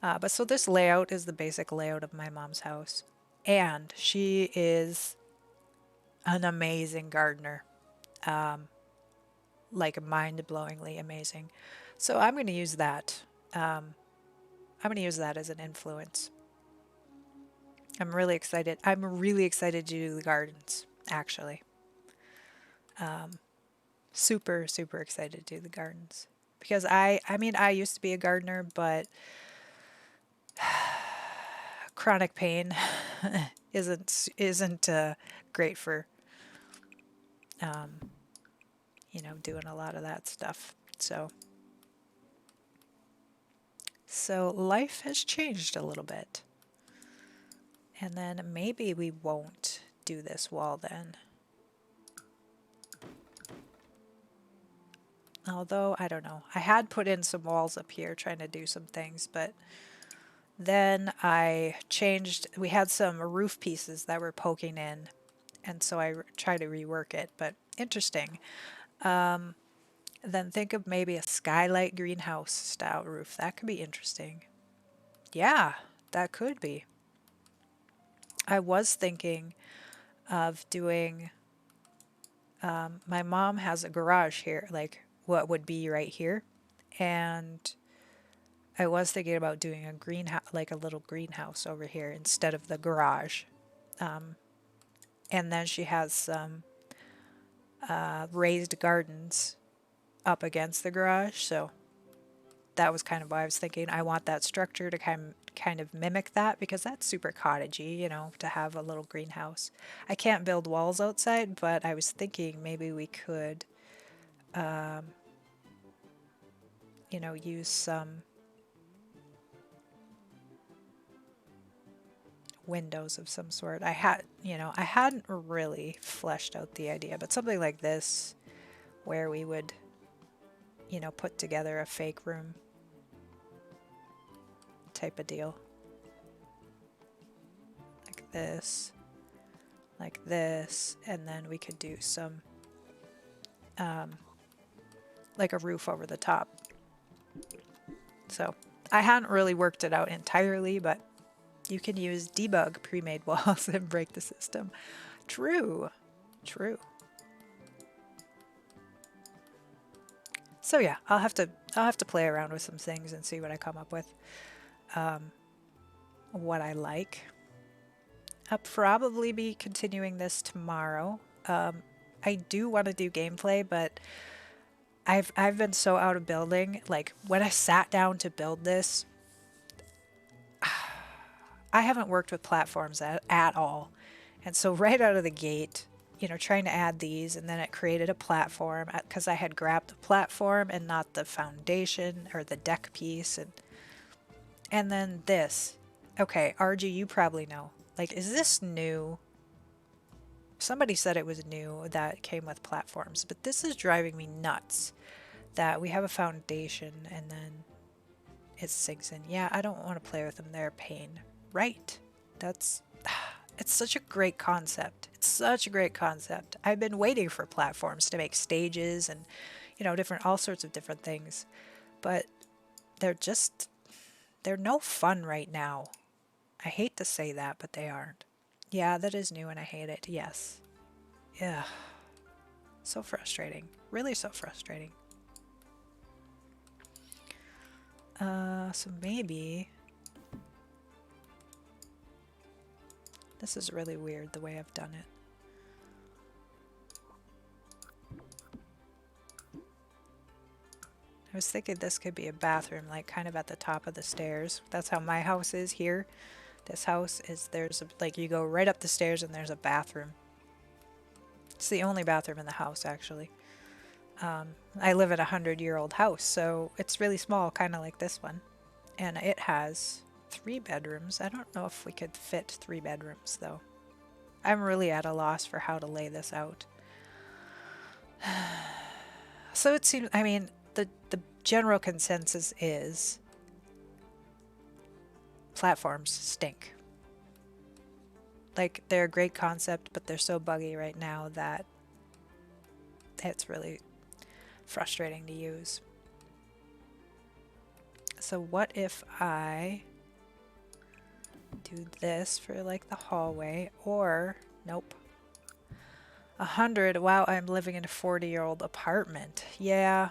But so this layout is the basic layout of my mom's house. And she is an amazing gardener, like mind-blowingly amazing. So I'm going to use that. I'm going to use that as an influence. I'm really excited. I'm really excited to do the gardens, actually. Super, super excited to do the gardens. Because I mean, I used to be a gardener, but chronic pain isn't great for you know, doing a lot of that stuff. So life has changed a little bit. And then maybe we won't do this wall then. Although, I don't know. I had put in some walls up here trying to do some things, but then I changed. We had some roof pieces that were poking in, and so I tried to rework it, but interesting. Then think of maybe a skylight greenhouse style roof. That could be interesting. Yeah, that could be. I was thinking of doing, my mom has a garage here, like what would be right here. And I was thinking about doing a greenhouse, like a little greenhouse over here instead of the garage. And then she has some raised gardens up against the garage. So that was kind of why I was thinking I want that structure to kind of mimic that, because that's super cottagey, you know, to have a little greenhouse. I can't build walls outside, but I was thinking maybe we could, you know, use some windows of some sort. I hadn't really fleshed out the idea, but something like this where we would, you know, put together a fake room type of deal. Like this, and then we could do some like a roof over the top. So I hadn't really worked it out entirely, but you can use debug pre-made walls and break the system. True, true. So yeah, I'll have to play around with some things and see what I come up with. What I like. I'll probably be continuing this tomorrow. I do want to do gameplay, but I've been so out of building. Like when I sat down to build this, I haven't worked with platforms at all. And so right out of the gate, you know, trying to add these, and then it created a platform because I had grabbed the platform and not the foundation or the deck piece. And then this. Okay, RG, you probably know. Like, is this new? Somebody said it was new that came with platforms, but this is driving me nuts that we have a foundation and then it sinks in. Yeah, I don't want to play with them. They're a pain. Right. That's... It's such a great concept. It's such a great concept. I've been waiting for platforms to make stages and, you know, all sorts of different things. But they're no fun right now. I hate to say that, but they aren't. Yeah, that is new and I hate it. Yes. Yeah. So frustrating. Really so frustrating. So maybe... This is really weird the way I've done it. I was thinking this could be a bathroom, like kind of at the top of the stairs. That's how my house is here. This house is, like you go right up the stairs and there's a bathroom. It's the only bathroom in the house, actually. I live in a 100-year-old house, so it's really small, kind of like this one. And it has 3 bedrooms. I don't know if we could fit 3 bedrooms, though. I'm really at a loss for how to lay this out. So it seems, I mean, the general consensus is platforms stink. Like, they're a great concept, but they're so buggy right now that it's really frustrating to use. So what if I do this for like the hallway, or nope, 100. Wow, I'm living in a 40-year-old apartment. Yeah.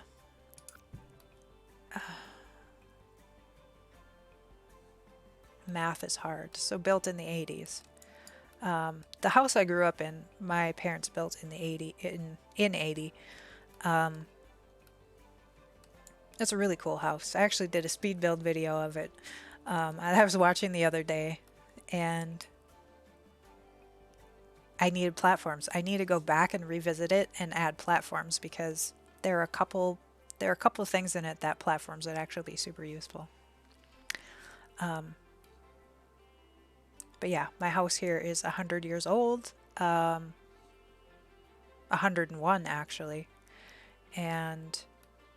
Math is hard. So built in the 80s. The house I grew up in, my parents built in the 80. It's a really cool house. I actually did a speed build video of it. I was watching the other day, and I needed platforms. I need to go back and revisit it and add platforms because there are a couple of things in it that platforms would actually be super useful. But yeah, my house here is 100 years old, 101 actually, and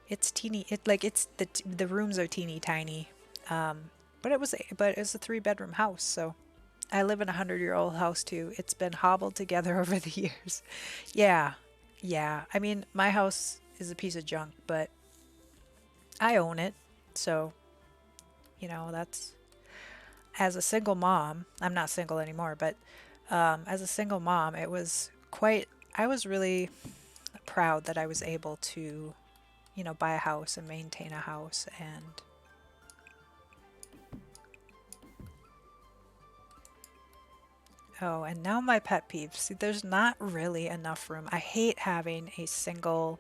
it's teeny. It's the rooms are teeny tiny, but it's a 3-bedroom house, so I live in a 100-year-old house too. It's been hobbled together over the years. Yeah. I mean, my house is a piece of junk, but I own it, so you know that's. As a single mom, I'm not single anymore, but as a single mom, I was really proud that I was able to, you know, buy a house and maintain a house. And oh, and now my pet peeves. See, there's not really enough room. I hate having a single,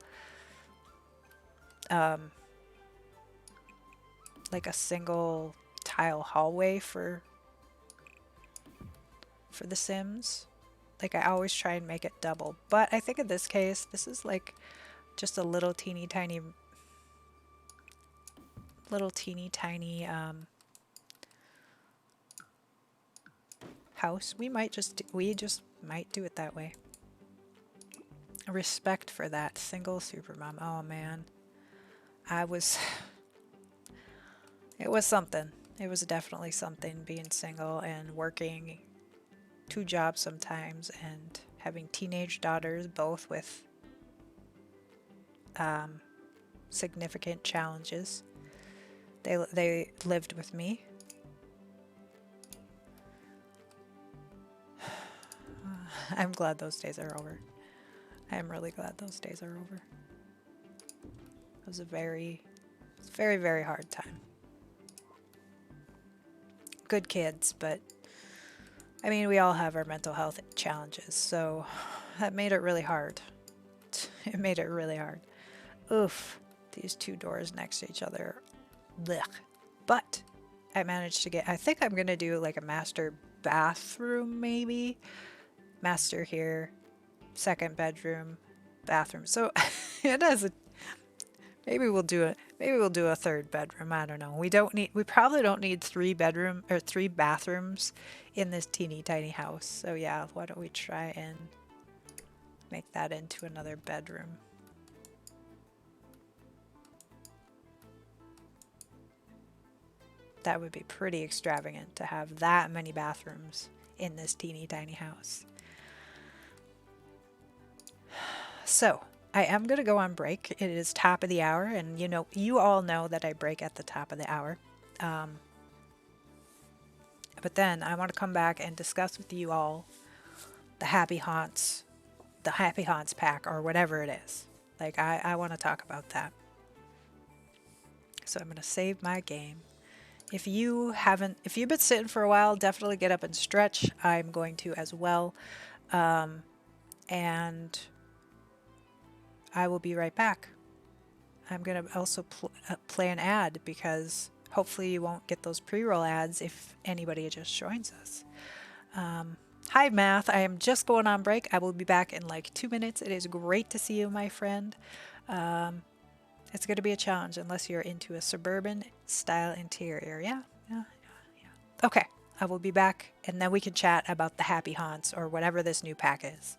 like a single tile hallway for The Sims. Like, I always try and make it double, but I think in this case this is like just a little teeny tiny house. We just might do it that way. Respect for that single supermom. Oh man, it was something. It was definitely something being single and working 2 jobs sometimes and having teenage daughters, both with significant challenges. They lived with me. I'm glad those days are over. I am really glad those days are over. It was a very, very hard time. Good kids, but I mean, we all have our mental health challenges, so that made it really hard. It made it really hard. Oof, these two doors next to each other. Blech. But I managed to get, I think I'm going to do like a master bathroom maybe. Master here, second bedroom, bathroom. So it has a, maybe we'll do a third bedroom. I don't know. We probably don't need 3 bathrooms in this teeny tiny house. So yeah, why don't we try and make that into another bedroom? That would be pretty extravagant to have that many bathrooms in this teeny tiny house. So I am going to go on break. It is top of the hour, and you all know that I break at the top of the hour. But then I want to come back and discuss with you all the Happy Haunts pack, or whatever it is. Like, I want to talk about that. So I'm going to save my game. If you've been sitting for a while, definitely get up and stretch. I'm going to as well. And I will be right back. I'm going to also play an ad, because hopefully you won't get those pre-roll ads if anybody just joins us. Hi, Math. I am just going on break. I will be back in like 2 minutes. It is great to see you, my friend. It's going to be a challenge unless you're into a suburban style interior. Yeah. Okay. I will be back, and then we can chat about the Happy Haunts or whatever this new pack is.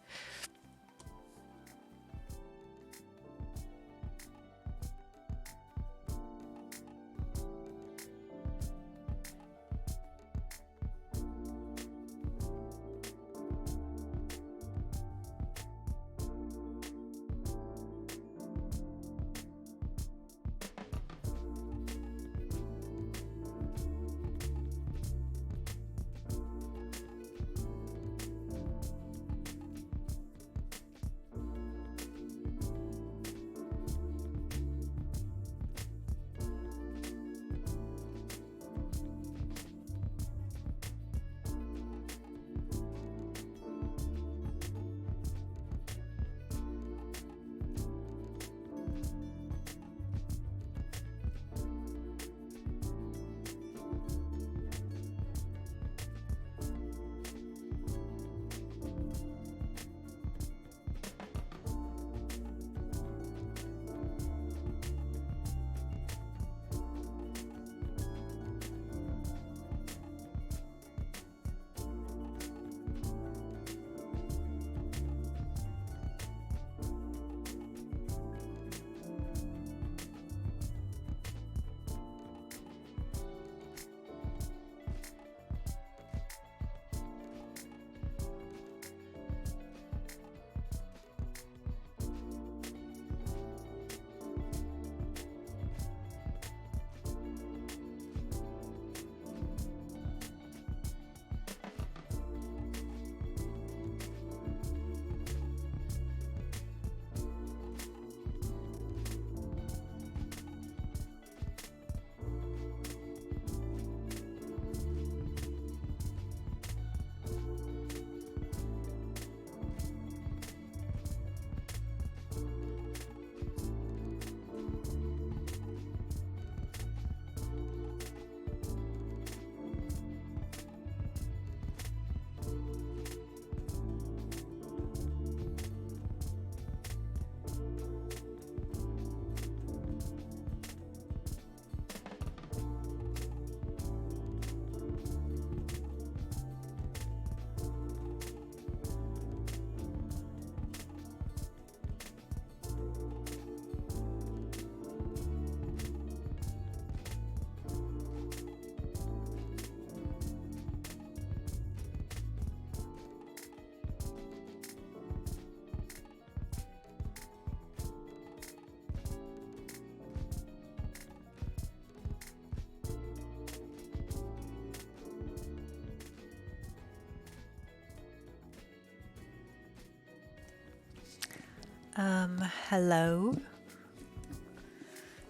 Hello?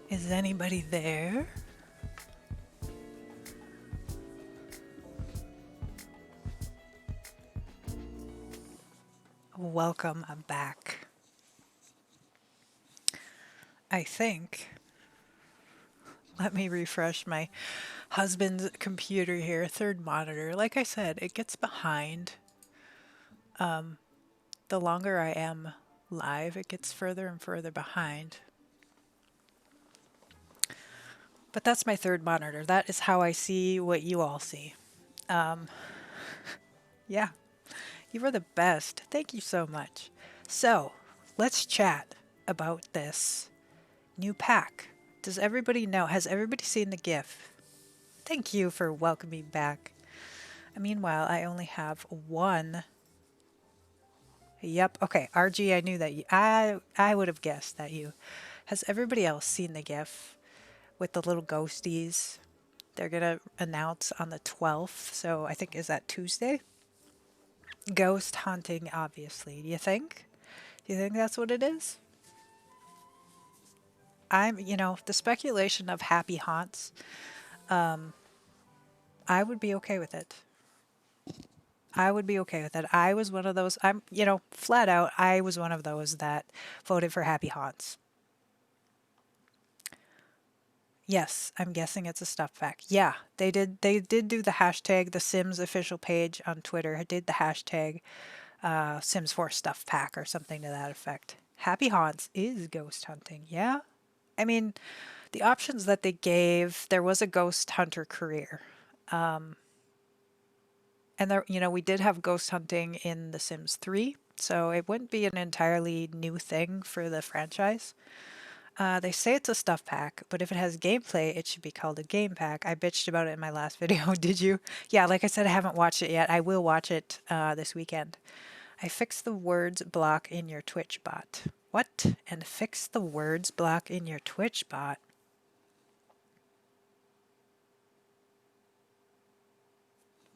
Is anybody there? Welcome back. I think. Let me refresh my husband's computer here, third monitor. Like I said, it gets behind. The longer I am live, it gets further and further behind. But that's my third monitor. That is how I see what you all see. Yeah, you were the best. Thank you so much. So, let's chat about this new pack. Does everybody know? Has everybody seen the GIF? Thank you for welcoming back. Meanwhile, I only have one. Yep. Okay, RG, I knew that you. I would have guessed that you. Has everybody else seen the GIF with the little ghosties? They're gonna announce on the 12th. So I think, is that Tuesday? Ghost hunting, obviously. Do you think? Do you think that's what it is? The speculation of happy haunts, I would be okay with it. I would be okay with it. I was one of those, flat out, I was one of those that voted for happy haunts. Yes, I'm guessing it's a stuff pack. Yeah, they did do the hashtag, the Sims official page on Twitter did the hashtag Sims 4 stuff pack or something to that effect. Happy haunts is ghost hunting. Yeah. I mean, the options that they gave, there was a ghost hunter career. And there, we did have ghost hunting in The Sims 3, so it wouldn't be an entirely new thing for the franchise. They say it's a stuff pack, but if it has gameplay, it should be called a game pack. I bitched about it in my last video. Did you? Yeah, like I said, I haven't watched it yet. I will watch it this weekend. I fixed the words block in your Twitch bot. What? And fix the words block in your Twitch bot?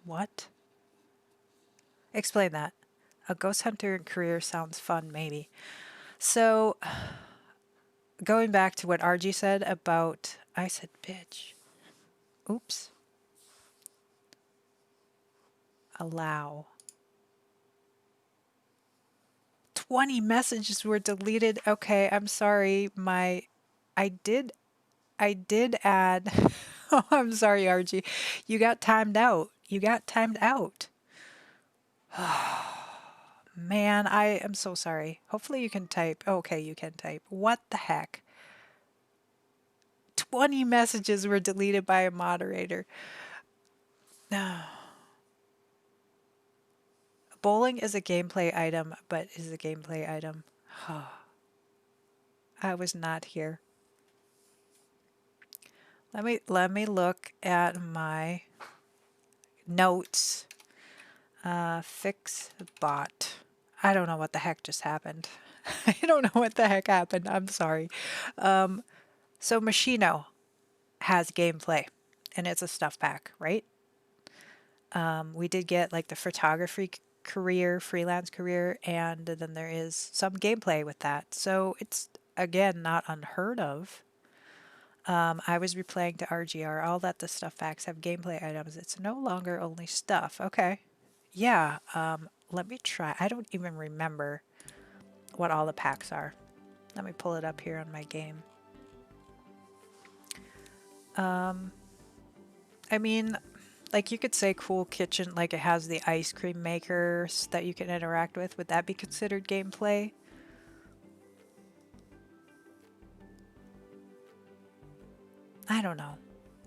What? Explain that. A ghost hunter career sounds fun, maybe. So, going back to what RG said about, I said bitch. Oops. Allow. 20 messages were deleted. Okay, I'm sorry. I did add. Oh, I'm sorry, RG. You got timed out. You got timed out. Man, I am so sorry. Hopefully you can type. Okay, you can type. What the heck? 20 messages were deleted by a moderator. Bowling is a gameplay item, but is a gameplay item. I was not here. Let me look at my notes. Fix bot. I don't know what the heck just happened. I don't know what the heck happened. I'm sorry. So Machino has gameplay, and it's a stuff pack, right? We did get like the photography career, freelance career, and then there is some gameplay with that. So it's, again, not unheard of. I was replaying to RGR, all that the stuff packs have gameplay items. It's no longer only stuff. Okay. Yeah, let me try. I don't even remember what all the packs are. Let me pull it up here on my game. I mean, like you could say cool kitchen, like it has the ice cream makers that you can interact with. Would that be considered gameplay? I don't know.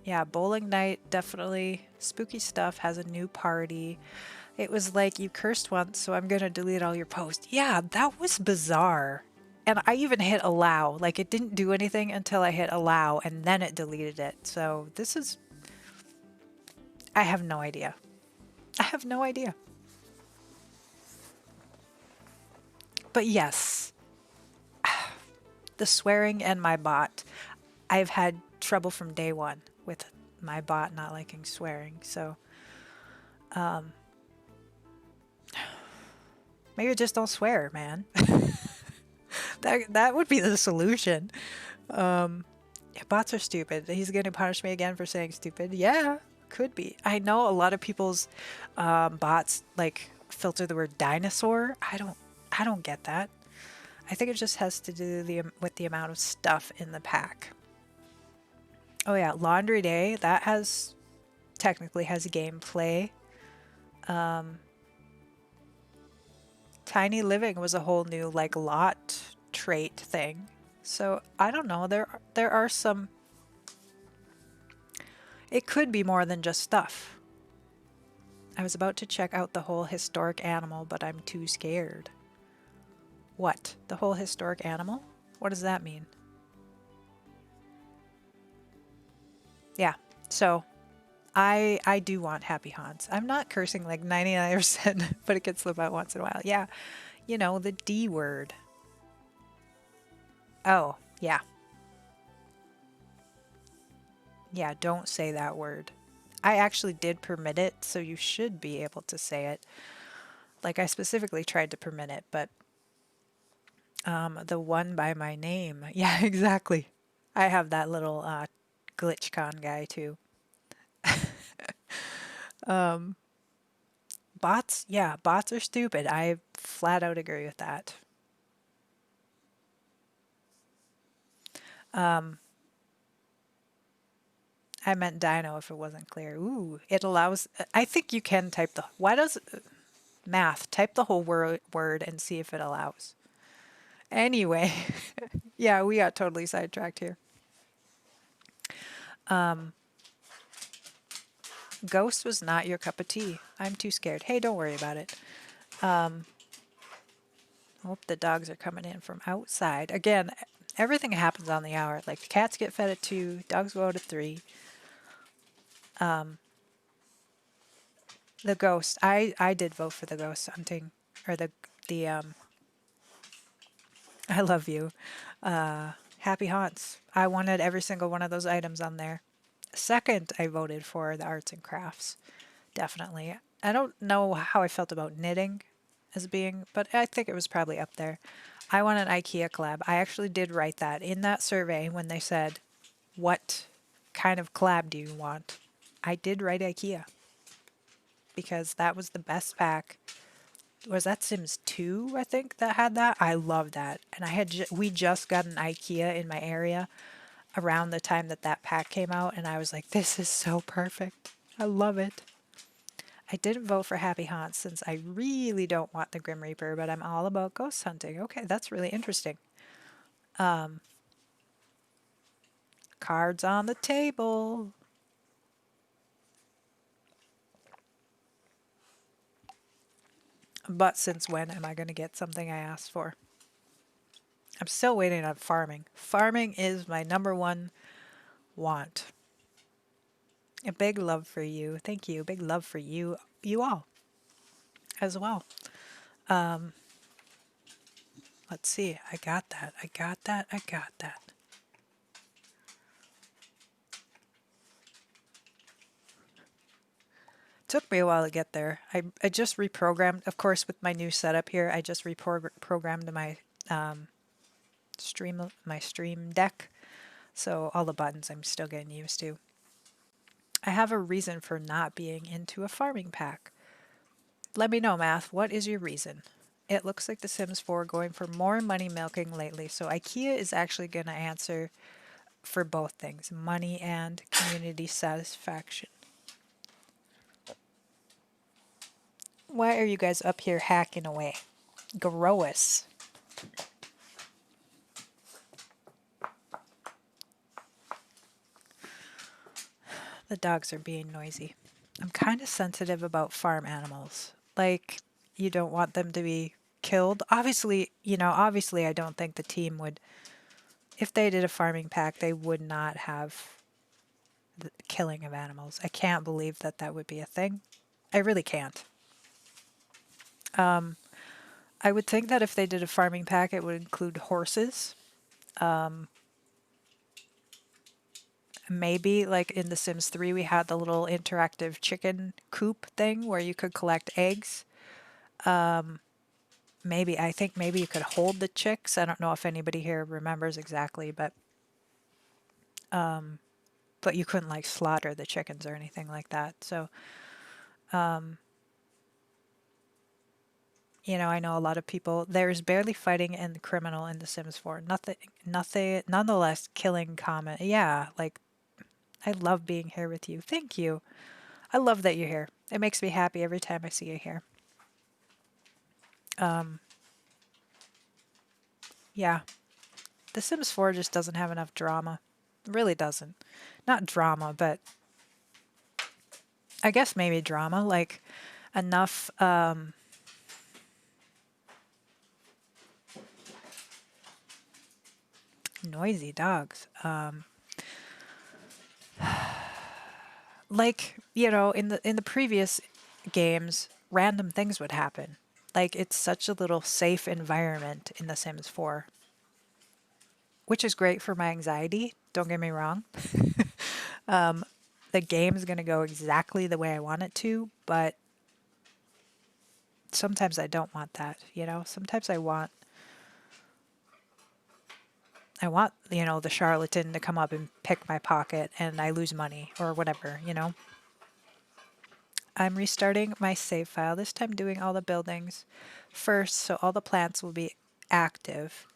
Yeah, bowling night, definitely. Spooky stuff has a new party. It was like, you cursed once, so I'm gonna delete all your posts. Yeah, that was bizarre. And I even hit allow. Like, it didn't do anything until I hit allow, and then it deleted it. So this is... I have no idea. I have no idea. But yes, the swearing and my bot. I've had trouble from day one with my bot not liking swearing. So maybe just don't swear, man. That would be the solution. Yeah, bots are stupid. He's going to punish me again for saying stupid. Yeah, could be. I know a lot of people's bots like filter the word dinosaur. I don't get that. I think it just has to do with the amount of stuff in the pack. Oh yeah, Laundry Day, that has technically has gameplay. Tiny Living was a whole new like lot trait thing. So I don't know. There are some. It could be more than just stuff. I was about to check out the whole historic animal, but I'm too scared. What? The whole historic animal? What does that mean? Yeah. So I do want happy haunts. I'm not cursing like 99%, but it gets slip out once in a while. Yeah. You know, the D word. Oh, yeah. Yeah, don't say that word. I actually did permit it, so you should be able to say it. Like I specifically tried to permit it, but the one by my name. Yeah, exactly. I have that little GlitchCon guy too. Bots, yeah, bots are stupid. I flat out agree with that. I meant dino if it wasn't clear. Ooh, it allows. I think you can type the. Why does math type the whole word and see if it allows? Anyway, yeah, we got totally sidetracked here. Ghost was not your cup of tea. I'm too scared. Hey, don't worry about it. Oh, the dogs are coming in from outside. Again, everything happens on the hour. Like the cats get fed at 2, dogs go out at 3. The ghost. I did vote for the ghost hunting or the I love you. Happy haunts. I wanted every single one of those items on there. Second, I voted for the arts and crafts. Definitely. I don't know how I felt about knitting as being, but I think it was probably up there. I want an IKEA collab. I actually did write that in that survey when they said, what kind of collab do you want? I did write IKEA because that was the best pack. Was that Sims 2, I think, that had that? I love that. And we just got an IKEA in my area around the time that that pack came out, and I was like, this is so perfect. I love it. I didn't vote for Happy Haunts since I really don't want the Grim Reaper, but I'm all about ghost hunting. Okay, that's really interesting. Cards on the table. But since when am I going to get something I asked for? I'm still waiting on farming. Farming is my number one want. A big love for you. Thank you. Big love for you all as well. Let's see. I got that. I got that. I got that. Took me a while to get there. I just reprogrammed, of course, with my new setup here. I just reprogrammed my stream deck, so all the buttons I'm still getting used to. I have a reason for not being into a farming pack. Let me know, Math. What is your reason? It looks like The Sims 4 going for more money milking lately, so IKEA is actually going to answer for both things, money and community satisfaction. Why are you guys up here hacking away? Gross. The dogs are being noisy. I'm kind of sensitive about farm animals. Like, you don't want them to be killed. Obviously, obviously I don't think the team would, if they did a farming pack, they would not have the killing of animals. I can't believe that that would be a thing. I really can't. I would think that if they did a farming pack, it would include horses. Maybe like in The Sims 3, we had the little interactive chicken coop thing where you could collect eggs. maybe, I think maybe you could hold the chicks. I don't know if anybody here remembers exactly, but you couldn't like slaughter the chickens or anything like that. So, I know a lot of people, there's barely fighting and criminal in The Sims 4. Nothing, nonetheless, killing comment. Yeah, like, I love being here with you. Thank you. I love that you're here. It makes me happy every time I see you here. Yeah, The Sims 4 just doesn't have enough drama. It really doesn't. Not drama, but I guess maybe drama. Like, enough, noisy dogs. Like, in the previous games, random things would happen. Like, it's such a little safe environment in The Sims 4, which is great for my anxiety. Don't get me wrong. The game's going to go exactly the way I want it to, but sometimes I don't want that. Sometimes I want, the charlatan to come up and pick my pocket and I lose money or whatever. I'm restarting my save file, this time doing all the buildings first, so all the plants will be active.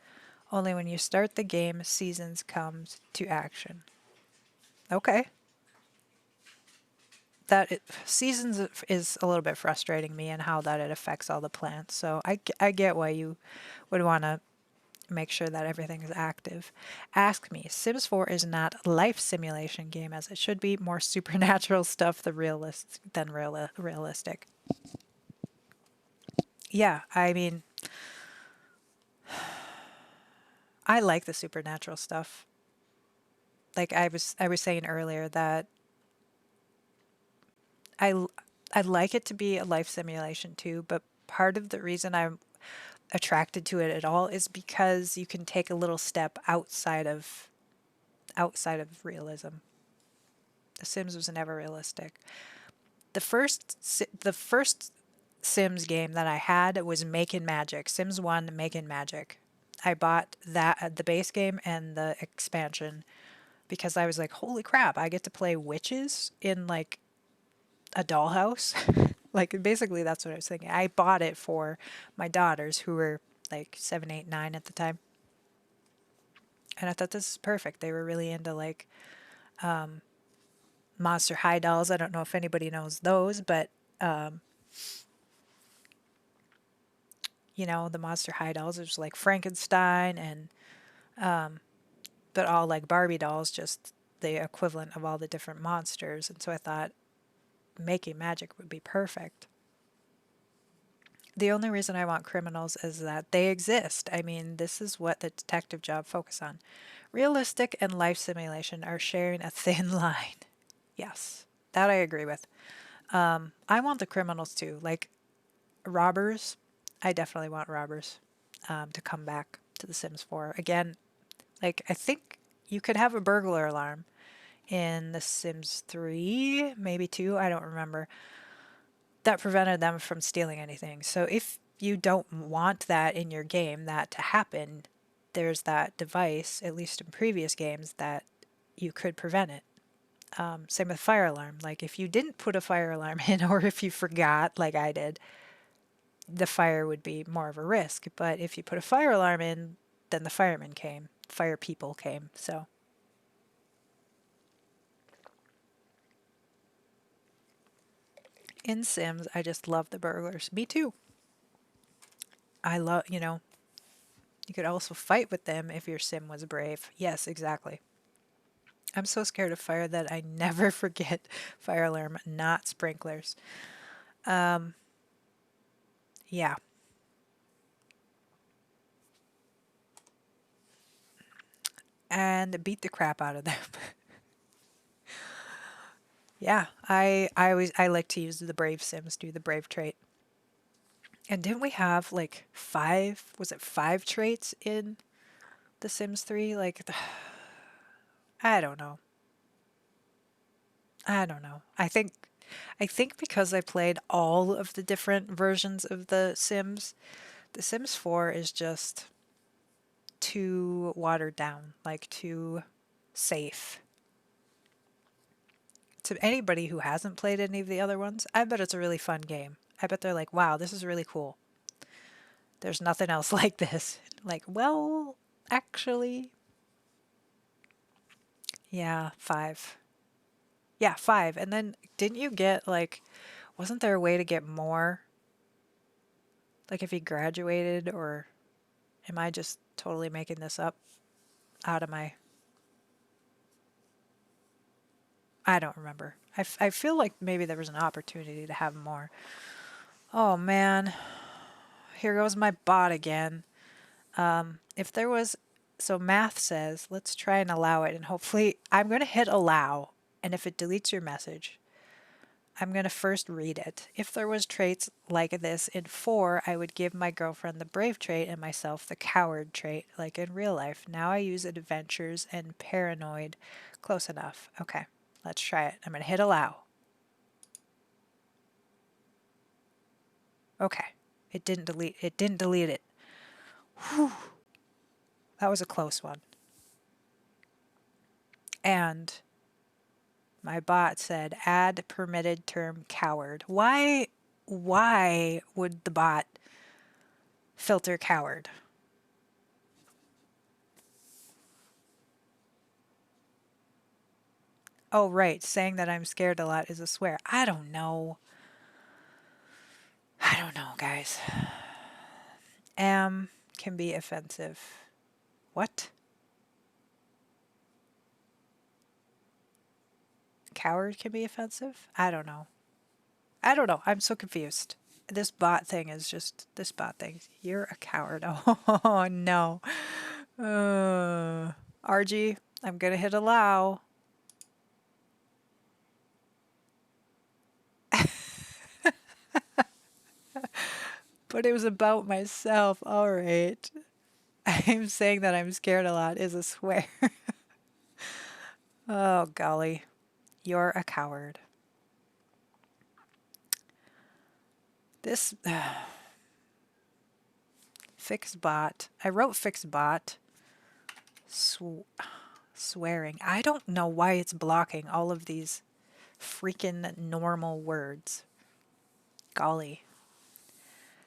Only when you start the game, seasons comes to action. Okay. Seasons is a little bit frustrating me and how that it affects all the plants. So I get why you would want to make sure that everything is active. Ask me, Sims 4 is not a life simulation game as it should be, more supernatural stuff than realistic. Yeah, I mean, I like the supernatural stuff. Like I was saying earlier that I I like it to be a life simulation too, but part of the reason I'm attracted to it at all is because you can take a little step outside of realism. The Sims was never realistic. The first Sims game that I had was Making Magic, Sims 1 Making Magic. I bought that the base game and the expansion because I was like, holy crap, I get to play witches in like a dollhouse. Like basically that's what I was thinking. I bought it for my daughters who were like 7, 8, 9 at the time. And I thought this is perfect. They were really into like Monster High dolls. I don't know if anybody knows those, but the Monster High dolls. There's like Frankenstein and but all like Barbie dolls, just the equivalent of all the different monsters. And so I thought Making Magic would be perfect. The only reason I want criminals is that they exist. I mean, this is what the detective job focus on. Realistic and life simulation are sharing a thin line. Yes, that I agree with. I want the criminals too. Like robbers, I definitely want robbers to come back to The Sims 4. Again, like I think you could have a burglar alarm in The Sims 3, maybe 2, I don't remember, that prevented them from stealing anything. So if you don't want that in your game, that to happen, there's that device, at least in previous games, that you could prevent it. Same with fire alarm. Like if you didn't put a fire alarm in, or if you forgot, like I did, the fire would be more of a risk. But if you put a fire alarm in, then the firemen came, fire people came. So in Sims, I just love the burglars. Me too. I love, you could also fight with them if your sim was brave. Yes, exactly. I'm so scared of fire that I never forget fire alarm, not sprinklers. Yeah. And beat the crap out of them. Yeah, I like to use the brave sims, do the brave trait. And didn't we have like was it 5 traits in The Sims 3? Like, I don't know. I don't know. I think because I played all of the different versions of The Sims, The Sims 4 is just too watered down, like too safe. To anybody who hasn't played any of the other ones, I bet it's a really fun game. I bet they're like, wow, this is really cool. There's nothing else like this. Like, well, actually, yeah, 5. Yeah, 5. And then didn't you get like, wasn't there a way to get more? Like if you graduated, or am I just totally making this up out of my, I don't remember. I feel like maybe there was an opportunity to have more. Oh man, here goes my bot again. If there was, so math says, let's try and allow it, and hopefully I'm going to hit allow, and if it deletes your message, I'm going to first read it. If there was traits like this in 4, I would give my girlfriend the brave trait and myself the coward trait, like in real life. Now I use adventures and paranoid. Close enough. Okay, let's try it. I'm going to hit allow. Okay, it didn't delete it. Whew. That was a close one. And my bot said add permitted term coward. Why would the bot filter coward? Oh, right. Saying that I'm scared a lot is a swear. I don't know. I don't know, guys. Am can be offensive. What? Coward can be offensive? I don't know. I don't know. I'm so confused. This bot thing is just this bot thing. You're a coward. Oh, no. RG, I'm going to hit allow. But it was about myself. All right. I'm saying that I'm scared a lot is a swear. Oh, golly. You're a coward. This fix bot. I wrote fix bot. Swearing. I don't know why it's blocking all of these freaking normal words. Golly.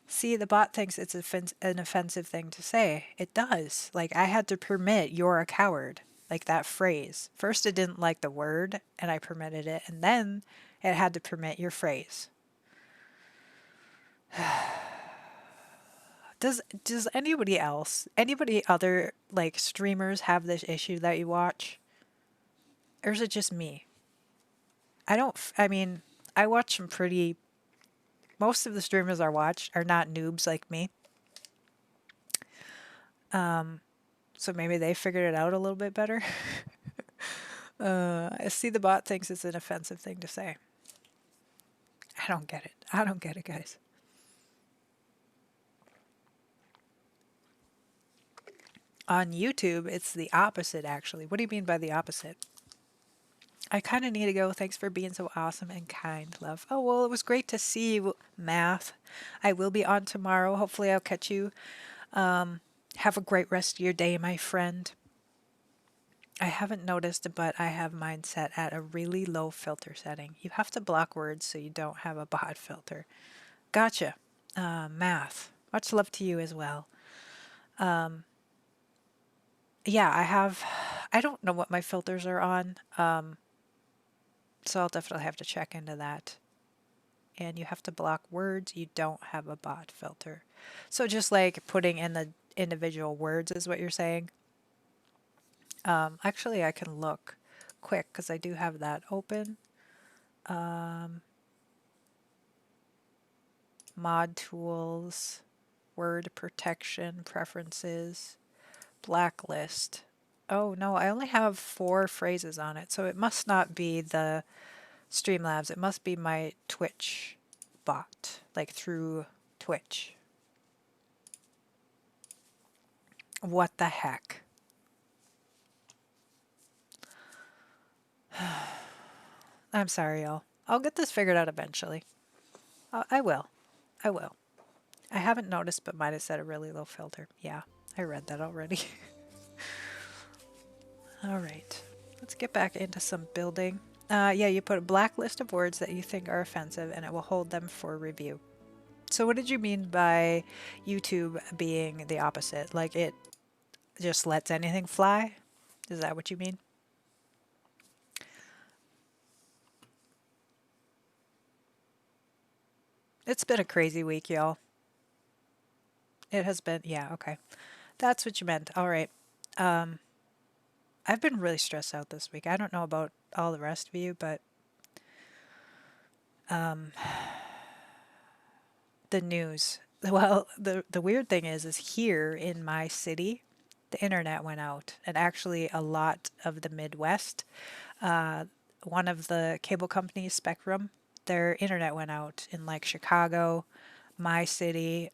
See, the bot thinks it's an offensive thing to say. It does. Like, I had to permit you're a coward. Like that phrase. First, it didn't like the word, and I permitted it, and then it had to permit your phrase. Does anybody else, anybody other like streamers have this issue that you watch? Or is it just me? I mean, I watch some pretty, most of the streamers I watch are not noobs like me. So maybe they figured it out a little bit better. I see the bot thinks it's an offensive thing to say. I don't get it. I don't get it, guys. On YouTube, it's the opposite, actually. What do you mean by the opposite? I kind of need to go. Thanks for being so awesome and kind, love. Oh, well, it was great to see you, Math. I will be on tomorrow. Hopefully, I'll catch you. Have a great rest of your day, my friend. I haven't noticed, but I have mine set at a really low filter setting. You have to block words so you don't have a bot filter. Gotcha. Math. Much love to you as well. Yeah, I don't know what my filters are on. So I'll definitely have to check into that. And you have to block words. You don't have a bot filter. So just like putting in the individual words is what you're saying. Actually, I can look quick because I do have that open. Mod tools, word protection, preferences, blacklist. Oh no, I only have 4 phrases on it, so it must not be the Streamlabs. It must be my Twitch bot, like through Twitch. What the heck? I'm sorry, y'all. I'll get this figured out eventually. I will. I will. I haven't noticed, but mine is set a really low filter. Yeah, I read that already. All right, let's get back into some building. Yeah, you put a blacklist of words that you think are offensive and it will hold them for review. So what did you mean by YouTube being the opposite? Like it just lets anything fly? Is that what you mean? It's been a crazy week, y'all. It has been, yeah, okay. That's what you meant. All right. I've been really stressed out this week. I don't know about all the rest of you, but the news. Well, the weird thing is here in my city, the internet went out, and actually a lot of the Midwest. One of the cable companies, Spectrum, their internet went out in like Chicago, my city,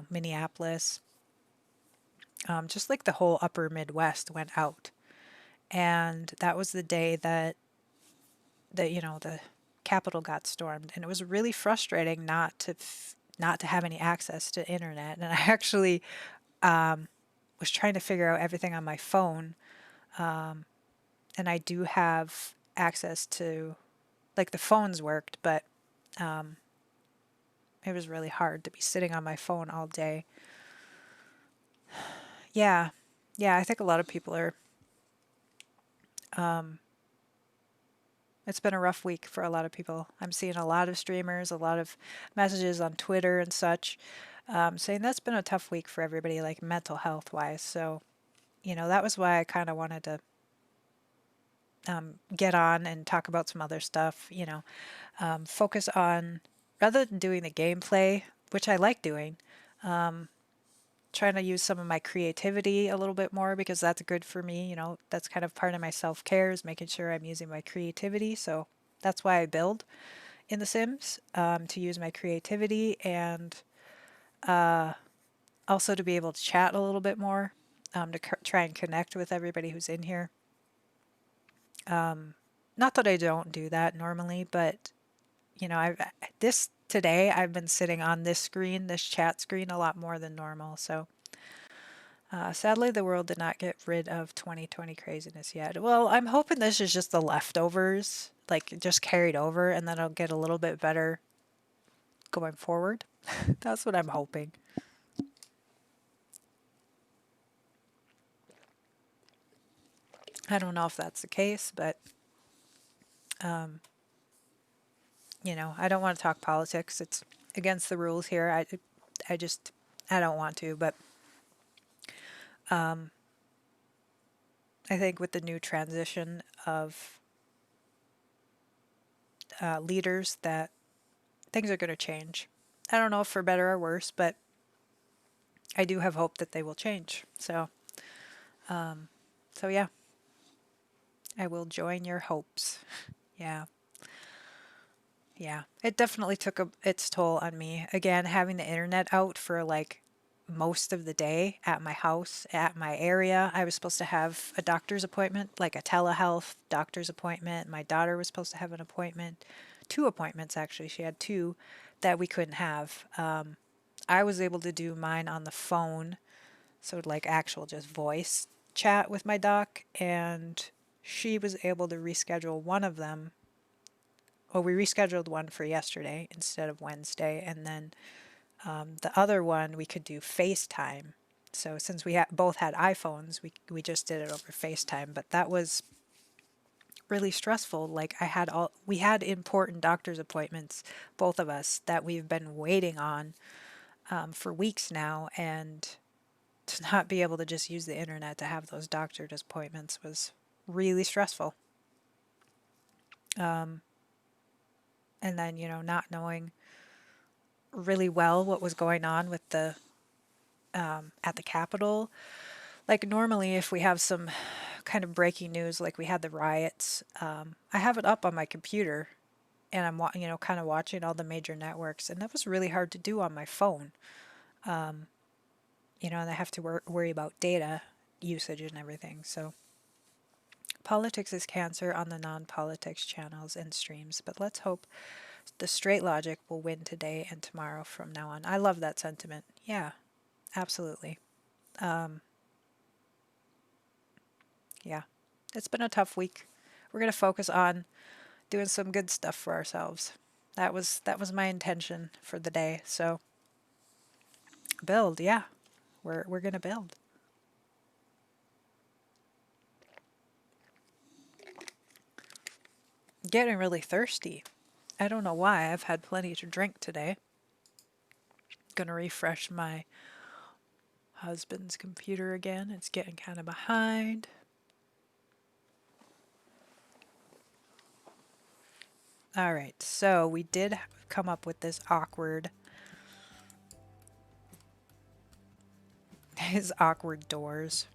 Minneapolis, just like the whole upper Midwest went out. And that was the day that the Capitol got stormed, and it was really frustrating not to have any access to internet. And I actually was trying to figure out everything on my phone, and I do have access to like the phones worked, but it was really hard to be sitting on my phone all day. Yeah, yeah, I think a lot of people are. It's been a rough week for a lot of people. I'm seeing a lot of streamers, a lot of messages on Twitter and such, saying that's been a tough week for everybody, like mental health wise. So, that was why I kind of wanted to get on and talk about some other stuff, focus on, rather than doing the gameplay, which I like doing, trying to use some of my creativity a little bit more because that's good for me. That's kind of part of my self care is making sure I'm using my creativity. So that's why I build in The Sims, to use my creativity and also to be able to chat a little bit more, to try and connect with everybody who's in here. Not that I don't do that normally, but today I've been sitting on this screen, this chat screen, a lot more than normal. So sadly, the world did not get rid of 2020 craziness yet. Well, I'm hoping this is just the leftovers, like just carried over, and then it'll get a little bit better going forward. That's what I'm hoping. I don't know if that's the case, but I don't want to talk politics. It's against the rules here. I just, I don't want to. But I think with the new transition of leaders, that things are going to change. I don't know if for better or worse, but I do have hope that they will change. So yeah, I will join your hopes. Yeah. Yeah, it definitely took its toll on me. Again, having the internet out for like most of the day at my house, at my area. I was supposed to have a doctor's appointment, like a telehealth doctor's appointment. My daughter was supposed to have an appointment, two appointments actually. She had two that we couldn't have. I was able to do mine on the phone, so like actual just voice chat with my doc, and she was able to reschedule one of them. Well, we rescheduled one for yesterday instead of Wednesday, and then the other one we could do FaceTime. So since we both had iPhones, we just did it over FaceTime. But that was really stressful. Like we had important doctor's appointments, both of us, that we've been waiting on for weeks now, and to not be able to just use the internet to have those doctor's appointments was really stressful. And then not knowing really well what was going on with the at the Capitol. Like normally, if we have some kind of breaking news, like we had the riots, I have it up on my computer, and I'm kind of watching all the major networks, and that was really hard to do on my phone. And I have to worry about data usage and everything. So politics is cancer on the non-politics channels and streams, but let's hope The straight logic will win today and tomorrow from now on. I love that sentiment. Yeah, absolutely. Yeah, it's been a tough week. We're going to focus on doing some good stuff for ourselves. That was my intention for the day. So build, yeah. We're going to build. Getting really thirsty. I don't know why. I've had plenty to drink today. Gonna refresh my husband's computer again. It's getting kind of behind. All right, so we did come up with this his awkward doors.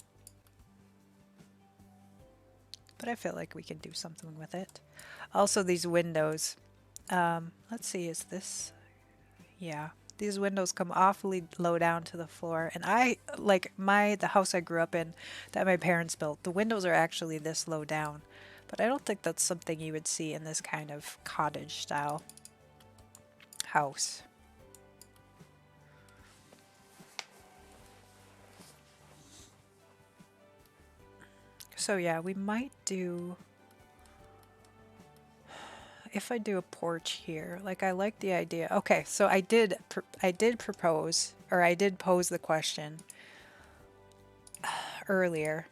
But I feel like we can do something with it. Also, these windows. Let's see, is this? Yeah, these windows come awfully low down to the floor. And I, like the house I grew up in that my parents built, the windows are actually this low down. But I don't think that's something you would see in this kind of cottage style house. So yeah, we might do, if I do a porch here, like I like the idea. Okay, so I did propose, or I did pose the question earlier.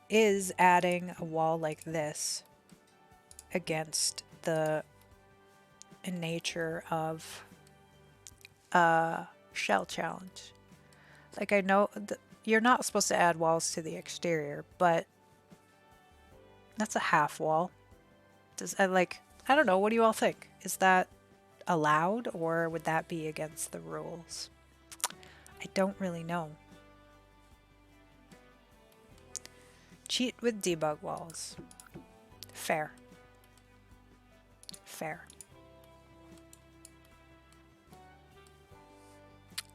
Is adding a wall like this against the nature of a shell challenge? Like I know you're not supposed to add walls to the exterior, but that's a half wall. I don't know, what do you all think? Is that allowed or would that be against the rules? I don't really know. Cheat with debug walls. Fair. Fair.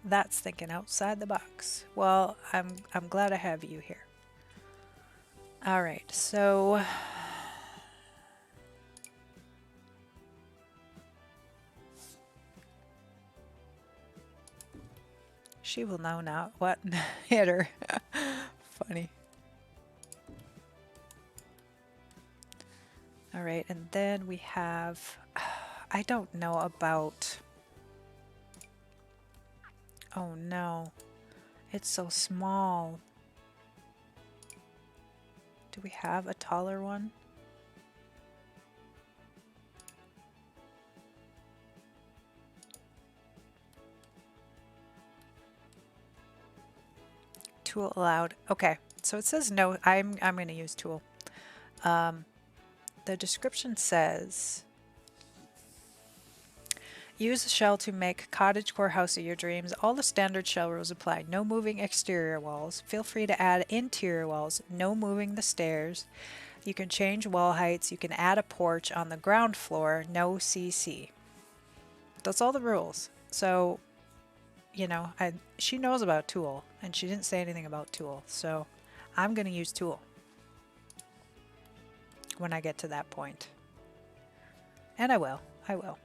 That's thinking outside the box. Well, I'm glad I have you here. All right, so she will know now what hit her. Funny. All right, and then we have, I don't know about, oh no, it's so small. Do we have a taller one? Tool allowed. Okay, so it says no. I'm going to use tool. The description says, use a shell to make cottagecore house of your dreams. All the standard shell rules apply. No moving exterior walls. Feel free to add interior walls. No moving the stairs. You can change wall heights. You can add a porch on the ground floor. No CC. That's all the rules. So, you know, she knows about tool, and she didn't say anything about tool. So I'm going to use tool when I get to that point. And I will. I will.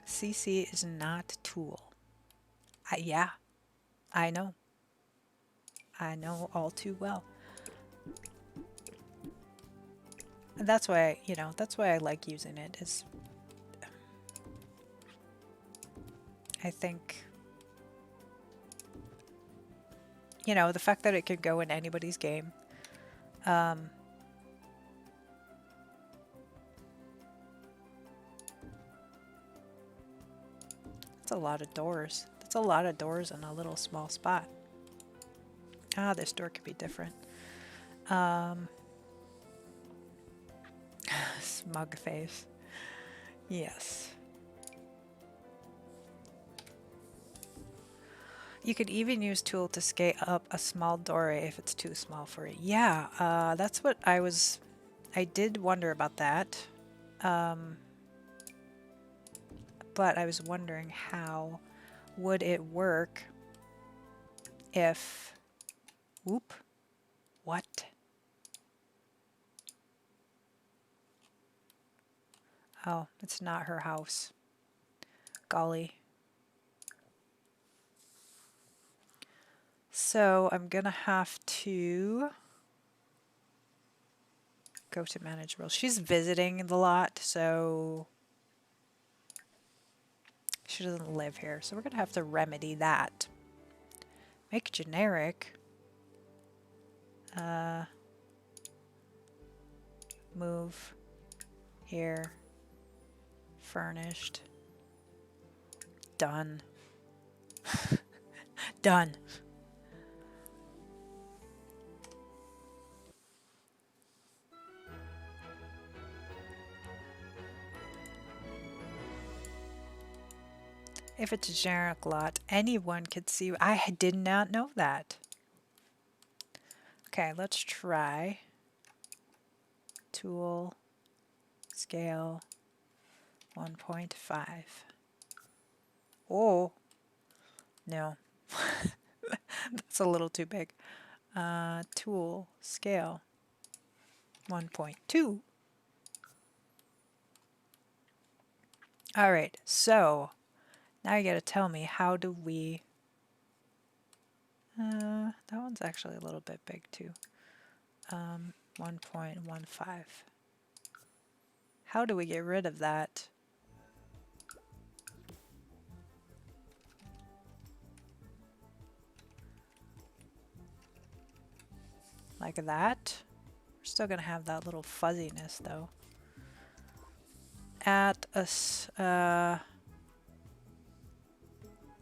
CC is not tool. Yeah, I know. I know all too well. And that's why, you know, that's why I like using it, is I think, you know, the fact that it could go in anybody's game. That's a lot of doors. That's a lot of doors in a little small spot. Ah, this door could be different. Smug face. Yes. You could even use tool to skate up a small doorway if it's too small for it. Yeah, that's what I did wonder about that. but I was wondering how would it work if, whoop, what? Oh, it's not her house. Golly. So I'm gonna have to go to manage rules. She's visiting the lot, so she doesn't live here. So we're gonna have to remedy that. Make generic. Move here. Furnished. Done. Done. If it's a generic lot, anyone could see. I did not know that. Okay, let's try. Tool, scale, 1.5. Oh, no. That's a little too big. Tool, scale, 1.2. All right, so now you gotta tell me, how do we... that one's actually a little bit big too. 1.15. How do we get rid of that? Like that? We're still gonna have that little fuzziness though. At us,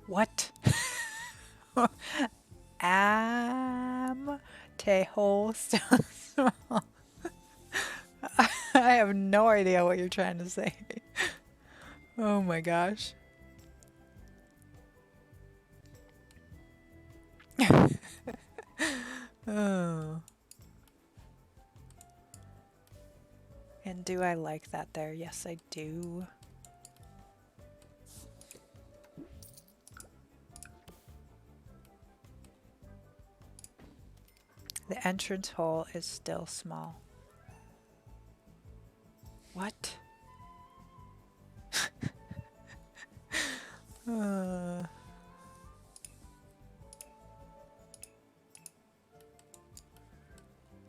what? Am Teho still small? I have no idea what you're trying to say. Oh my gosh. Oh. And do I like that there? Yes, I do. The entrance hole is still small. What?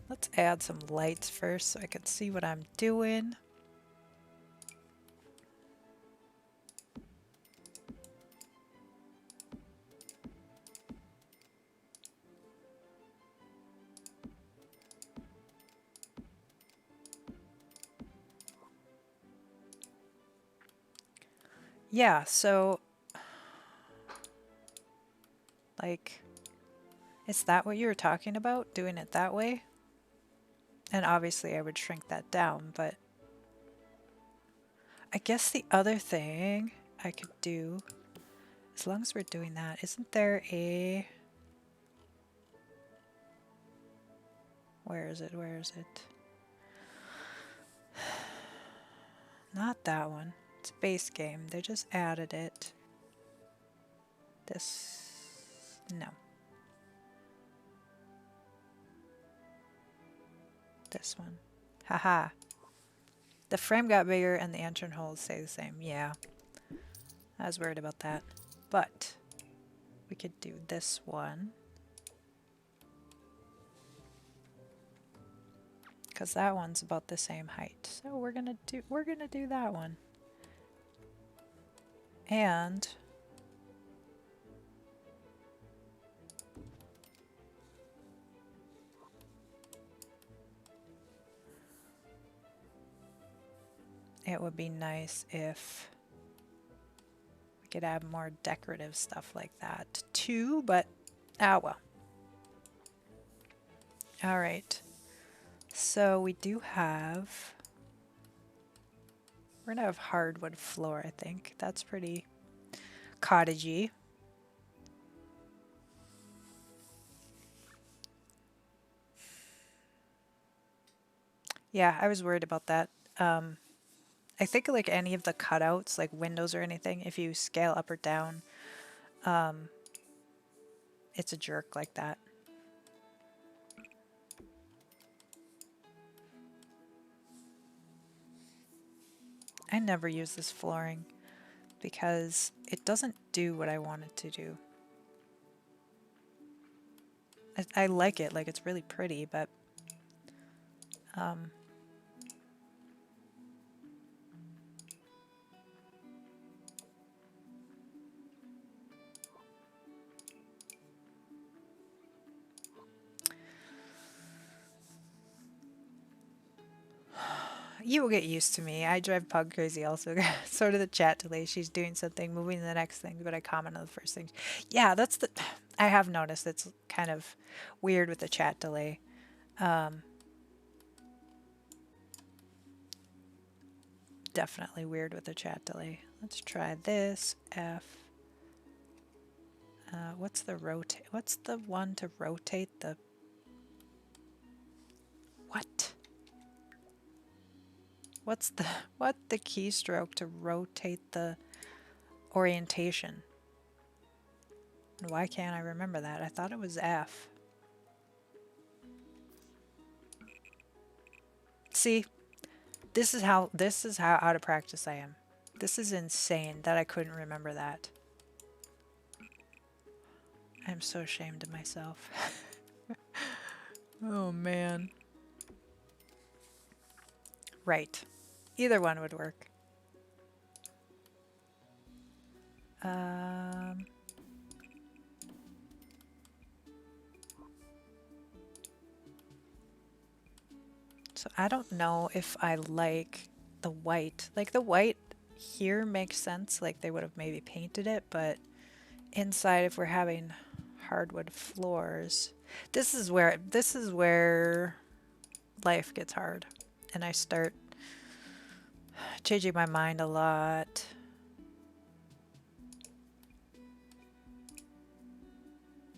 Let's add some lights first so I can see what I'm doing. Yeah, so like, is that what you were talking about? Doing it that way? And obviously I would shrink that down, but I guess the other thing I could do, as long as we're doing that, isn't there a... Where is it? Where is it? Not that one. It's base game. They just added it. This... No. This one. Haha. The frame got bigger and the entrance holes stay the same. Yeah. I was worried about that. But we could do this one. Because that one's about the same height. So we're gonna do that one. And it would be nice if we could add more decorative stuff like that too, but ah well. All right. So we do have, we're gonna have hardwood floor, I think. That's pretty cottagey. Yeah, I was worried about that. I think like any of the cutouts, like windows or anything, if you scale up or down, it's a jerk like that. I never use this flooring because it doesn't do what I want it to do. I like it, like it's really pretty, but you will get used to me. I drive Pug crazy also. Sort of the chat delay. She's doing something, moving to the next thing, but I comment on the first thing. Yeah, that's the. I have noticed it's kind of weird with the chat delay. Definitely weird with the chat delay. Let's try this. F. What's the rotate? What's the one to rotate the? What? What's the keystroke to rotate the orientation? Why can't I remember that? I thought it was F. See, this is how out of practice I am. This is insane that I couldn't remember that. I'm so ashamed of myself. Oh man. Right. Either one would work. So I don't know if I like the white. Like the white here makes sense, like they would have maybe painted it, but inside if we're having hardwood floors, this is where life gets hard and I start changing my mind a lot.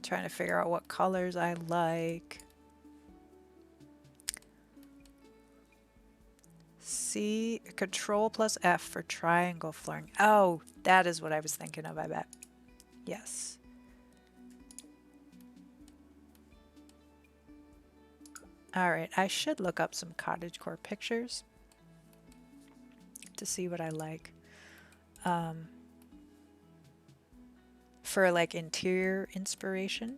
Trying to figure out what colors I like. C, Control plus F for triangle flooring. Oh, that is what I was thinking of, I bet. Yes. All right, I should look up some cottagecore pictures to see what I like. For like interior inspiration.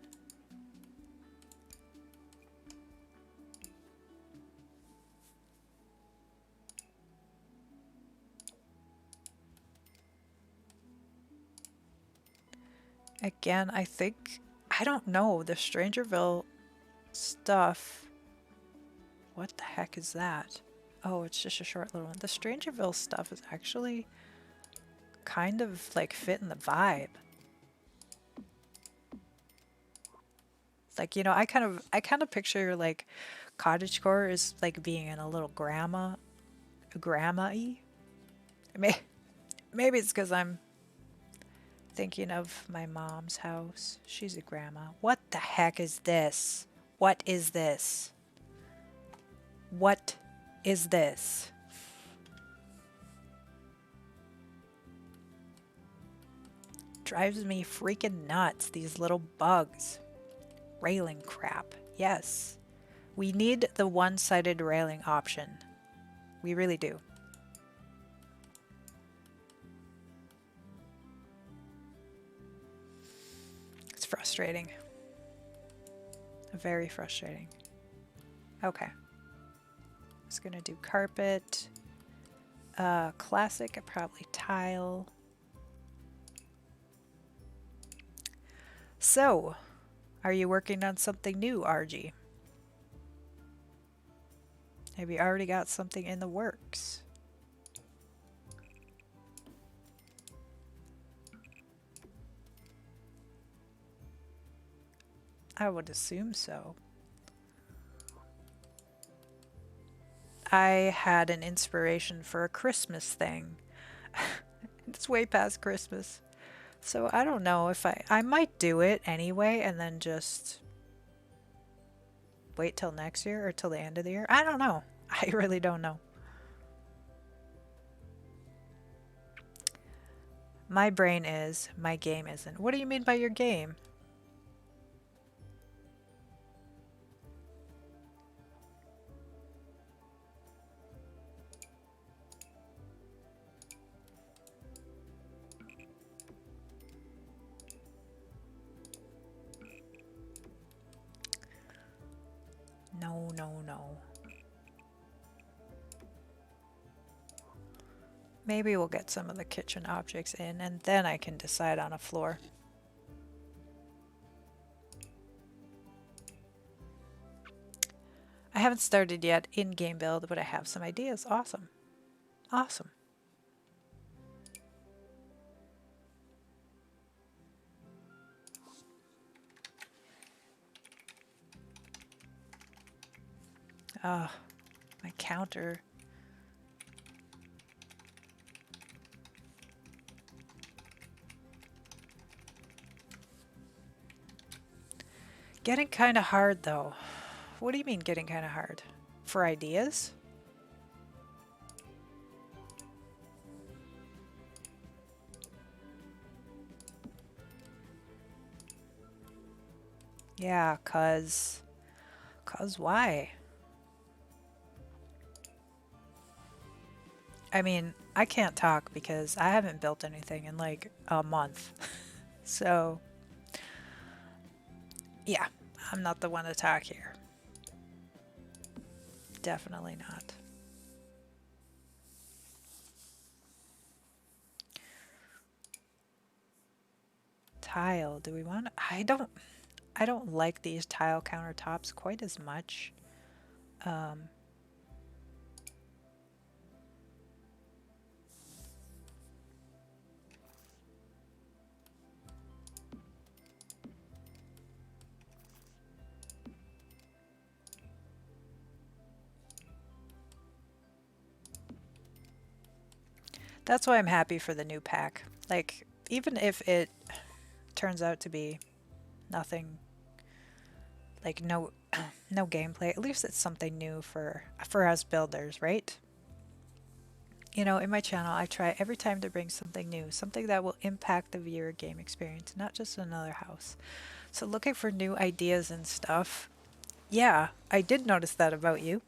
Again, I think, I don't know, the Strangerville stuff. What the heck is that? Oh, it's just a short little one. The Strangerville stuff is actually kind of like fitting the vibe. Like, you know, I kind of picture like cottagecore is like being in a little grandma-y. Maybe it's because I'm thinking of my mom's house. She's a grandma. What the heck is this? What is this? What is this? Drives me freaking nuts, these little bugs. Railing crap. Yes. We need the one-sided railing option. We really do. It's frustrating. Very frustrating. Okay. Just gonna do carpet. Classic, probably tile. So, are you working on something new, RG? Have you already got something in the works? I would assume so. I had an inspiration for a Christmas thing. It's way past Christmas. So I don't know if I might do it anyway and then just wait till next year or till the end of the year. I don't know. I really don't know. My brain is, my game isn't. What do you mean by your game? No, no, no. Maybe we'll get some of the kitchen objects in and then I can decide on a floor. I haven't started yet in-game build, but I have some ideas. Awesome. Awesome. Ah, my counter. Getting kind of hard though. What do you mean getting kind of hard? For ideas? Yeah, cause why? I mean, I can't talk because I haven't built anything in like a month. So, yeah, I'm not the one to talk here. Definitely not. Tile, do we want I don't like these tile countertops quite as much. That's why I'm happy for the new pack. Like, even if it turns out to be nothing, like no gameplay, at least it's something new for us builders, right? You know, in my channel, I try every time to bring something new, something that will impact the viewer game experience, not just another house. So looking for new ideas and stuff. Yeah, I did notice that about you.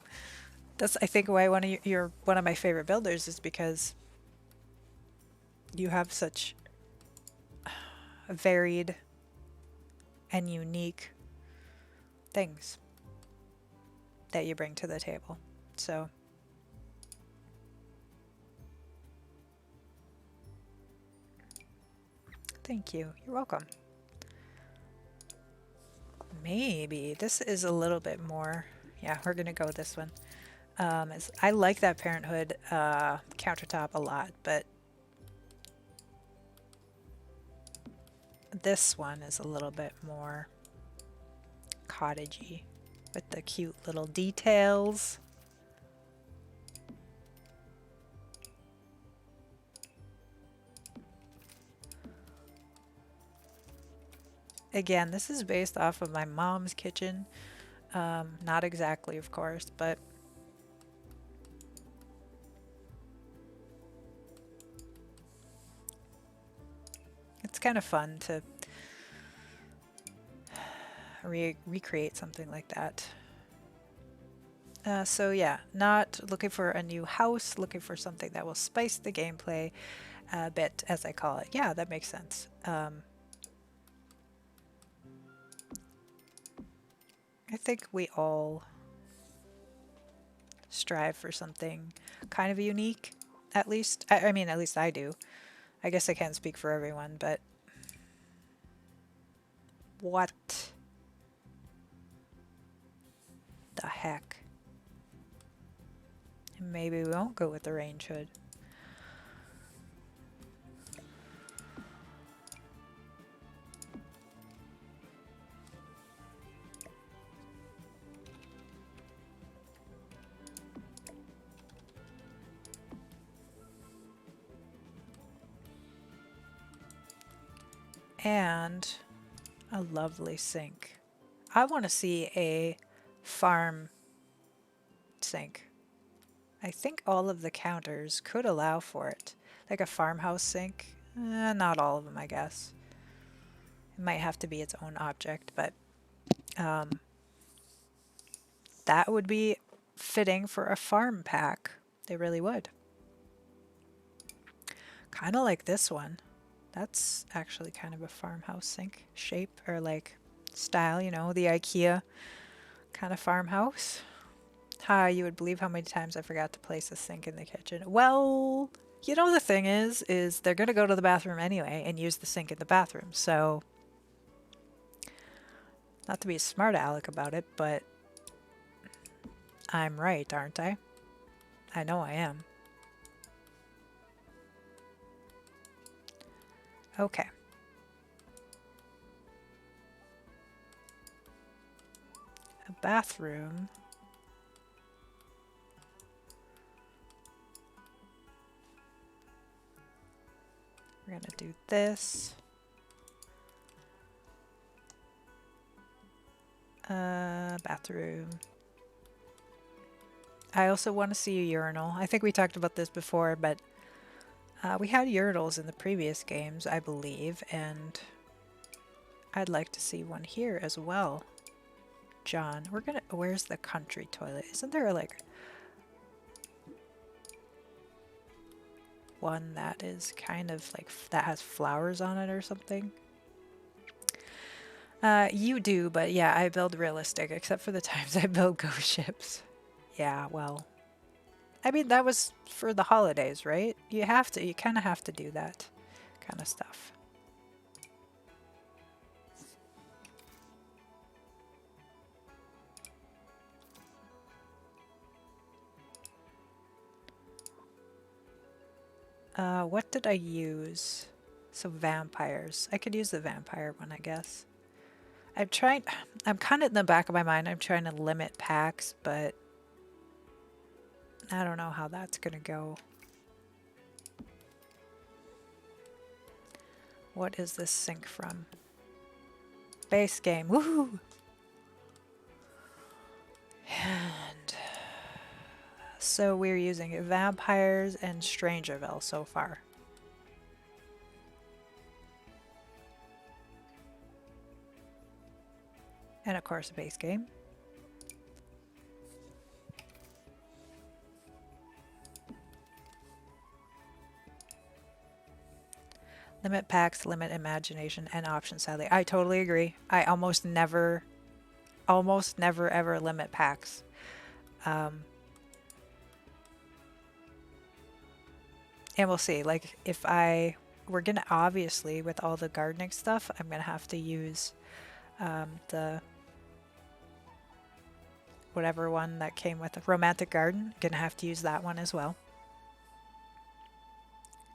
That's I think why you're one of my favorite builders is because you have such varied and unique things that you bring to the table. So thank you. You're welcome. Maybe this is a little bit more. Yeah, we're gonna go with this one. I like that Parenthood countertop a lot, but this one is a little bit more cottagey with the cute little details. Again, this is based off of my mom's kitchen. Not exactly, of course, but it's kind of fun to recreate something like that. So yeah, not looking for a new house, looking for something that will spice the gameplay a bit, as I call it. Yeah, that makes sense. I think we all strive for something kind of unique, at least. I mean, at least I do. I guess I can't speak for everyone, but what the heck? Maybe we won't go with the range hood. And a lovely sink. I want to see a farm sink. I think all of the counters could allow for it. Like a farmhouse sink. Not all of them, I guess. It might have to be its own object, but that would be fitting for a farm pack. They really would. Kind of like this one. That's actually kind of a farmhouse sink shape or like style, you know, the IKEA kind of farmhouse. Ha, you would believe how many times I forgot to place a sink in the kitchen. Well, you know, the thing is they're going to go to the bathroom anyway and use the sink in the bathroom. So, not to be a smart aleck about it, but I'm right, aren't I? I know I am. Okay. A bathroom. We're going to do this. Bathroom. I also want to see a urinal. I think we talked about this before, but we had urinals in the previous games, I believe, and I'd like to see one here as well. John, where's the country toilet? Isn't there like one that is kind of like, that has flowers on it or something? You do, but yeah, I build realistic, except for the times I build ghost ships. Yeah, well, I mean, that was for the holidays, right? You kind of have to do that kind of stuff. What did I use? So vampires. I could use the vampire one, I guess. I'm kind of in the back of my mind, I'm trying to limit packs, but I don't know how that's gonna go. What is this sink from? Base game. Woohoo! And so we're using vampires and Strangerville so far. And of course a base game. Limit packs, limit imagination and options, sadly. I totally agree. I almost never ever limit packs. And we'll see, like we're gonna, obviously with all the gardening stuff, I'm gonna have to use the whatever one that came with the romantic garden. Gonna have to use that one as well.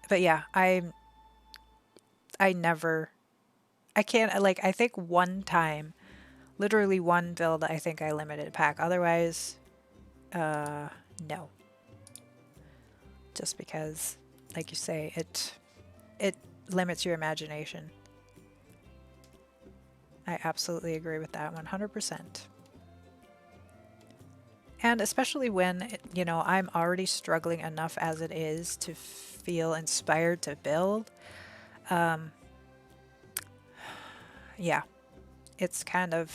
But yeah, I can't, like, I think one time, literally one build, I think I limited pack. Otherwise, no. Just because, like you say, it limits your imagination. I absolutely agree with that 100%. And especially when, you know, I'm already struggling enough as it is to feel inspired to build. Yeah, it's kind of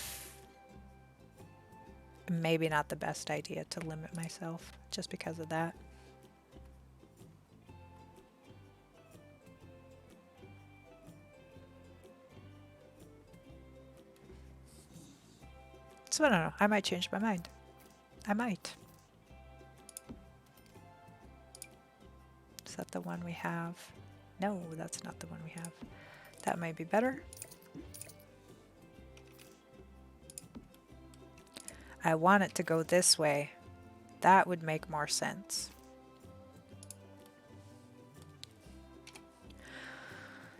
maybe not the best idea to limit myself just because of that. So I don't know, I might change my mind. I might. Is that the one we have? No, that's not the one we have. That might be better. I want it to go this way. That would make more sense.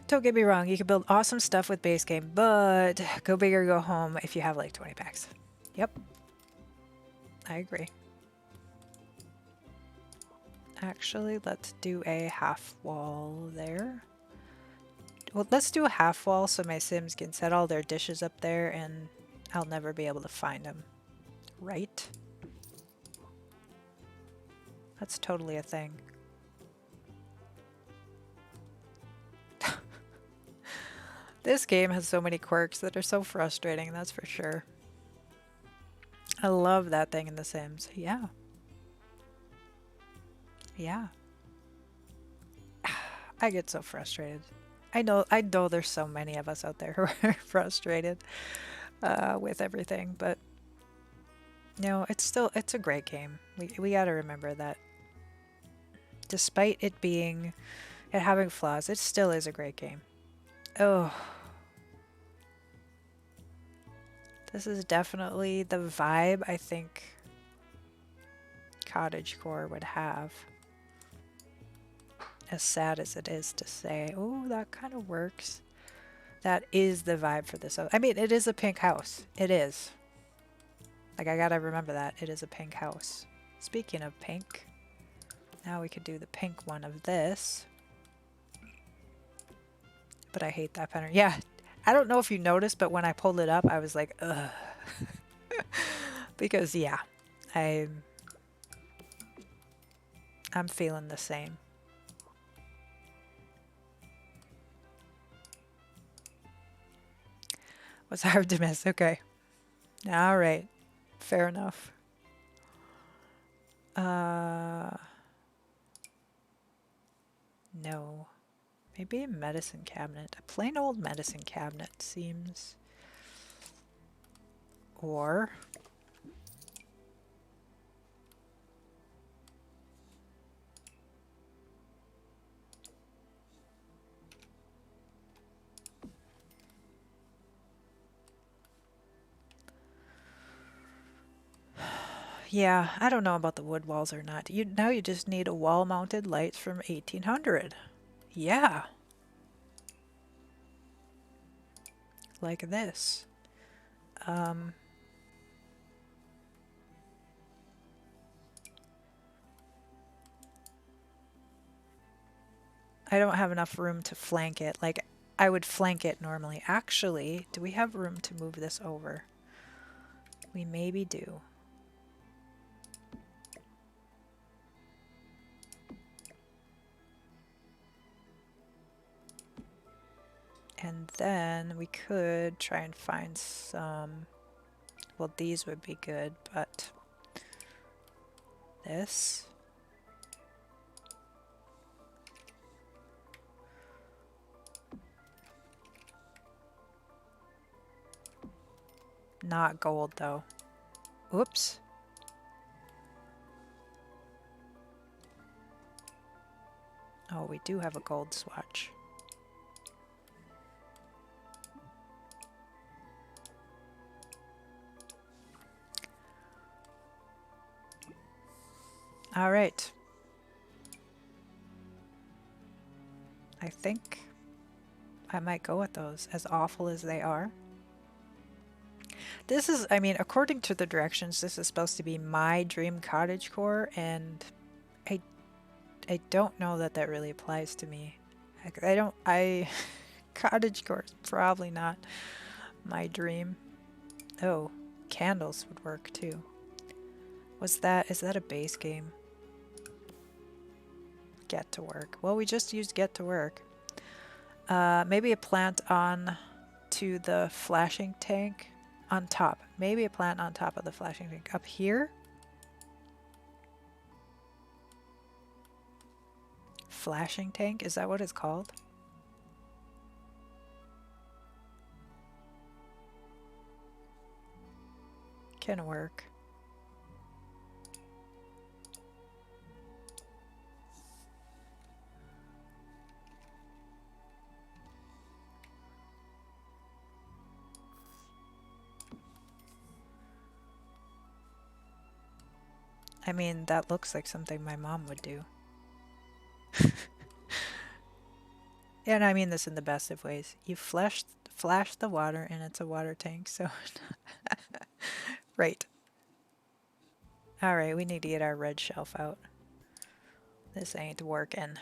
Don't get me wrong, you can build awesome stuff with base game, but go big or go home if you have like 20 packs. Yep. I agree. Actually, let's do a half wall there. Well, let's do a half wall so my Sims can set all their dishes up there and I'll never be able to find them. Right? That's totally a thing. This game has so many quirks that are so frustrating, that's for sure. I love that thing in The Sims. Yeah. Yeah. I get so frustrated. I know there's so many of us out there who are frustrated with everything, but no, it's a great game. We got to remember that despite it having flaws, it still is a great game. Oh, this is definitely the vibe I think cottagecore would have. As sad as it is to say, oh, that kind of works. That is the vibe for this. I mean, it is a pink house. It is. Like, I gotta remember that. It is a pink house. Speaking of pink, now we could do the pink one of this. But I hate that pattern. Yeah, I don't know if you noticed, but when I pulled it up, I was like, ugh. Because, yeah, I'm feeling the same. Was hard to miss. Okay. All right. Fair enough. No. Maybe a medicine cabinet. A plain old medicine cabinet seems... Or... Yeah, I don't know about the wood walls or not. Now you just need a wall-mounted lights from 1800. Yeah. Like this. I don't have enough room to flank it. Like, I would flank it normally. Actually, do we have room to move this over? We maybe do. And then we could try and find some... Well, these would be good, but... This... Not gold, though. Oops. Oh, we do have a gold swatch. All right. I think I might go with those, as awful as they are. This is, I mean, according to the directions, this is supposed to be my dream cottagecore, and I don't know that that really applies to me. Cottagecore is probably not my dream. Oh, candles would work too. Is that a base game? Get to work. Well, we just used get to work. Maybe a plant on to the flashing tank on top. Maybe a plant on top of the flashing tank. Up here? Flashing tank? Is that what it's called? Can work. I mean, that looks like something my mom would do. And I mean this in the best of ways. You flash the water and it's a water tank, so... Right. Alright, we need to get our red shelf out. This ain't working.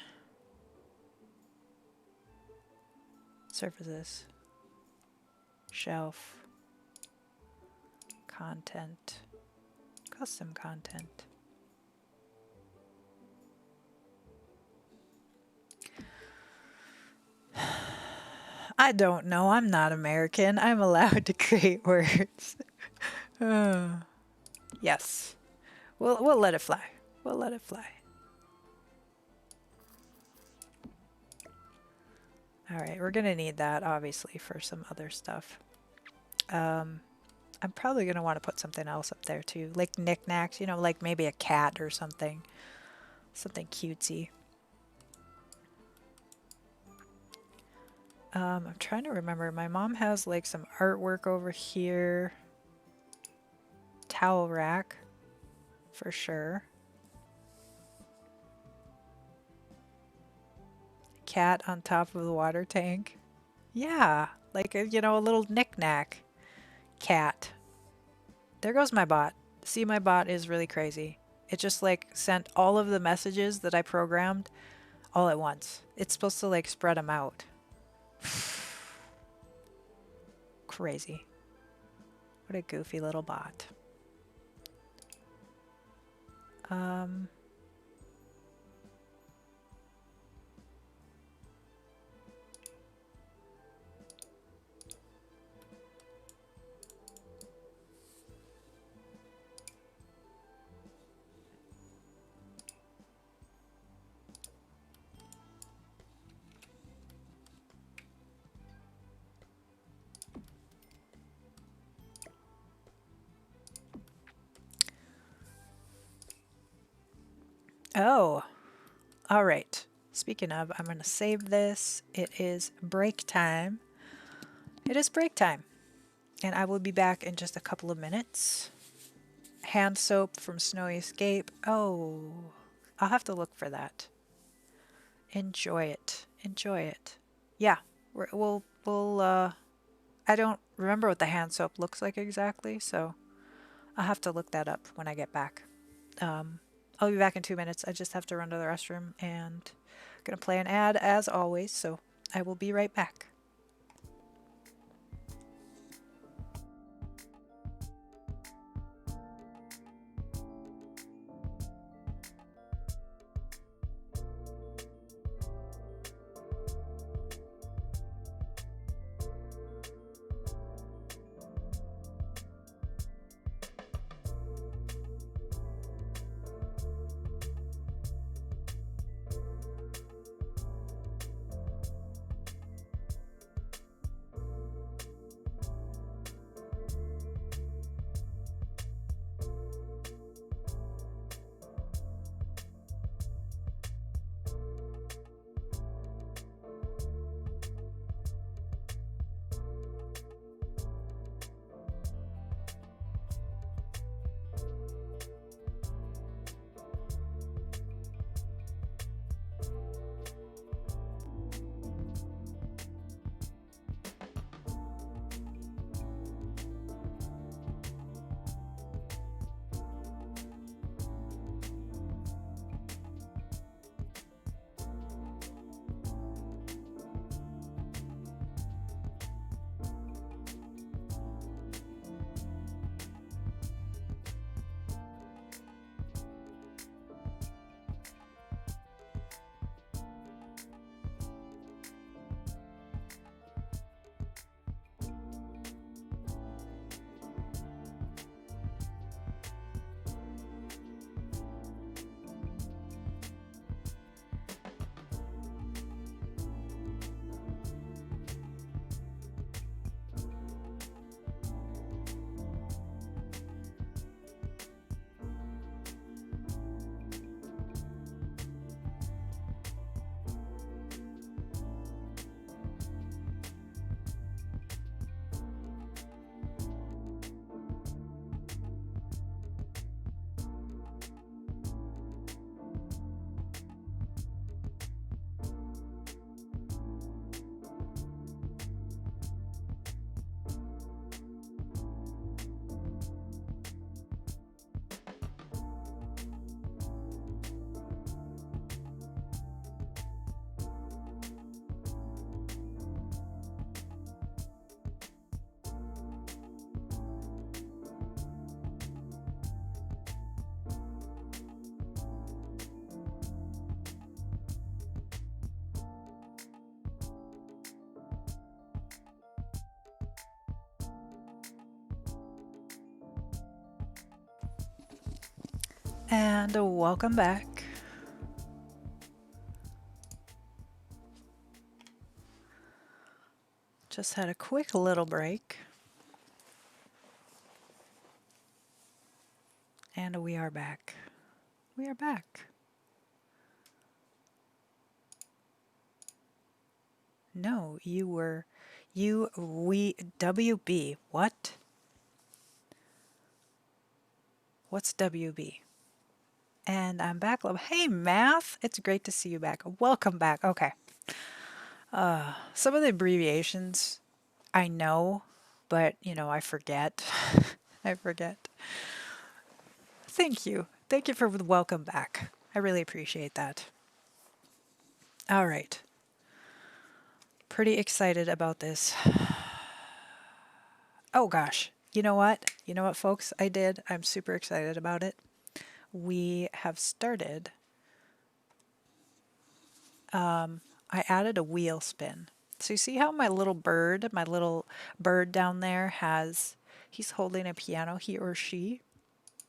Surfaces. Shelf. Content. Custom content. I don't know. I'm not American. I'm allowed to create words. Yes. We'll let it fly. We'll let it fly. All right, we're gonna need that obviously for some other stuff. I'm probably gonna want to put something else up there too, like knickknacks, you know, like maybe a cat or something, something cutesy. I'm trying to remember. My mom has like some artwork over here. Towel rack, for sure. Cat on top of the water tank. Yeah, like a, you know, a little knickknack. Cat. There goes my bot. See, my bot is really crazy. It just like sent all of the messages that I programmed all at once. It's supposed to like spread them out. Crazy. What a goofy little bot. Oh, all right. Speaking of, I'm going to save this. It is break time. It is break time. And I will be back in just a couple of minutes. Hand soap from Snowy Escape. Oh, I'll have to look for that. Enjoy it. Enjoy it. Yeah, I don't remember what the hand soap looks like exactly, so I'll have to look that up when I get back. I'll be back in 2 minutes. I just have to run to the restroom and I'm gonna play an ad as always, so I will be right back. And welcome back. Just had a quick little break. And we are back. We are back. No, we, WB. What? What's WB? And I'm back. Hey, Math. It's great to see you back. Welcome back. Okay. Some of the abbreviations I know, but, you know, I forget. I forget. Thank you. Thank you for the welcome back. I really appreciate that. All right. Pretty excited about this. Oh gosh. You know what? You know what, folks? I'm super excited about it. We have started. I added a wheel spin. So you see how my little bird down there he's holding a piano, he or she.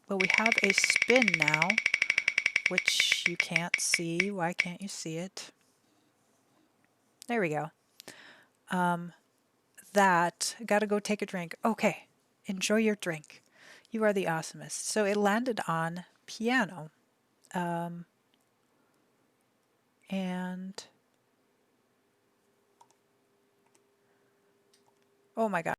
Well, we have a spin now, which you can't see. Why can't you see it? There we go. Gotta go take a drink. Okay, enjoy your drink. You are the awesomest. So it landed on piano. And oh my God.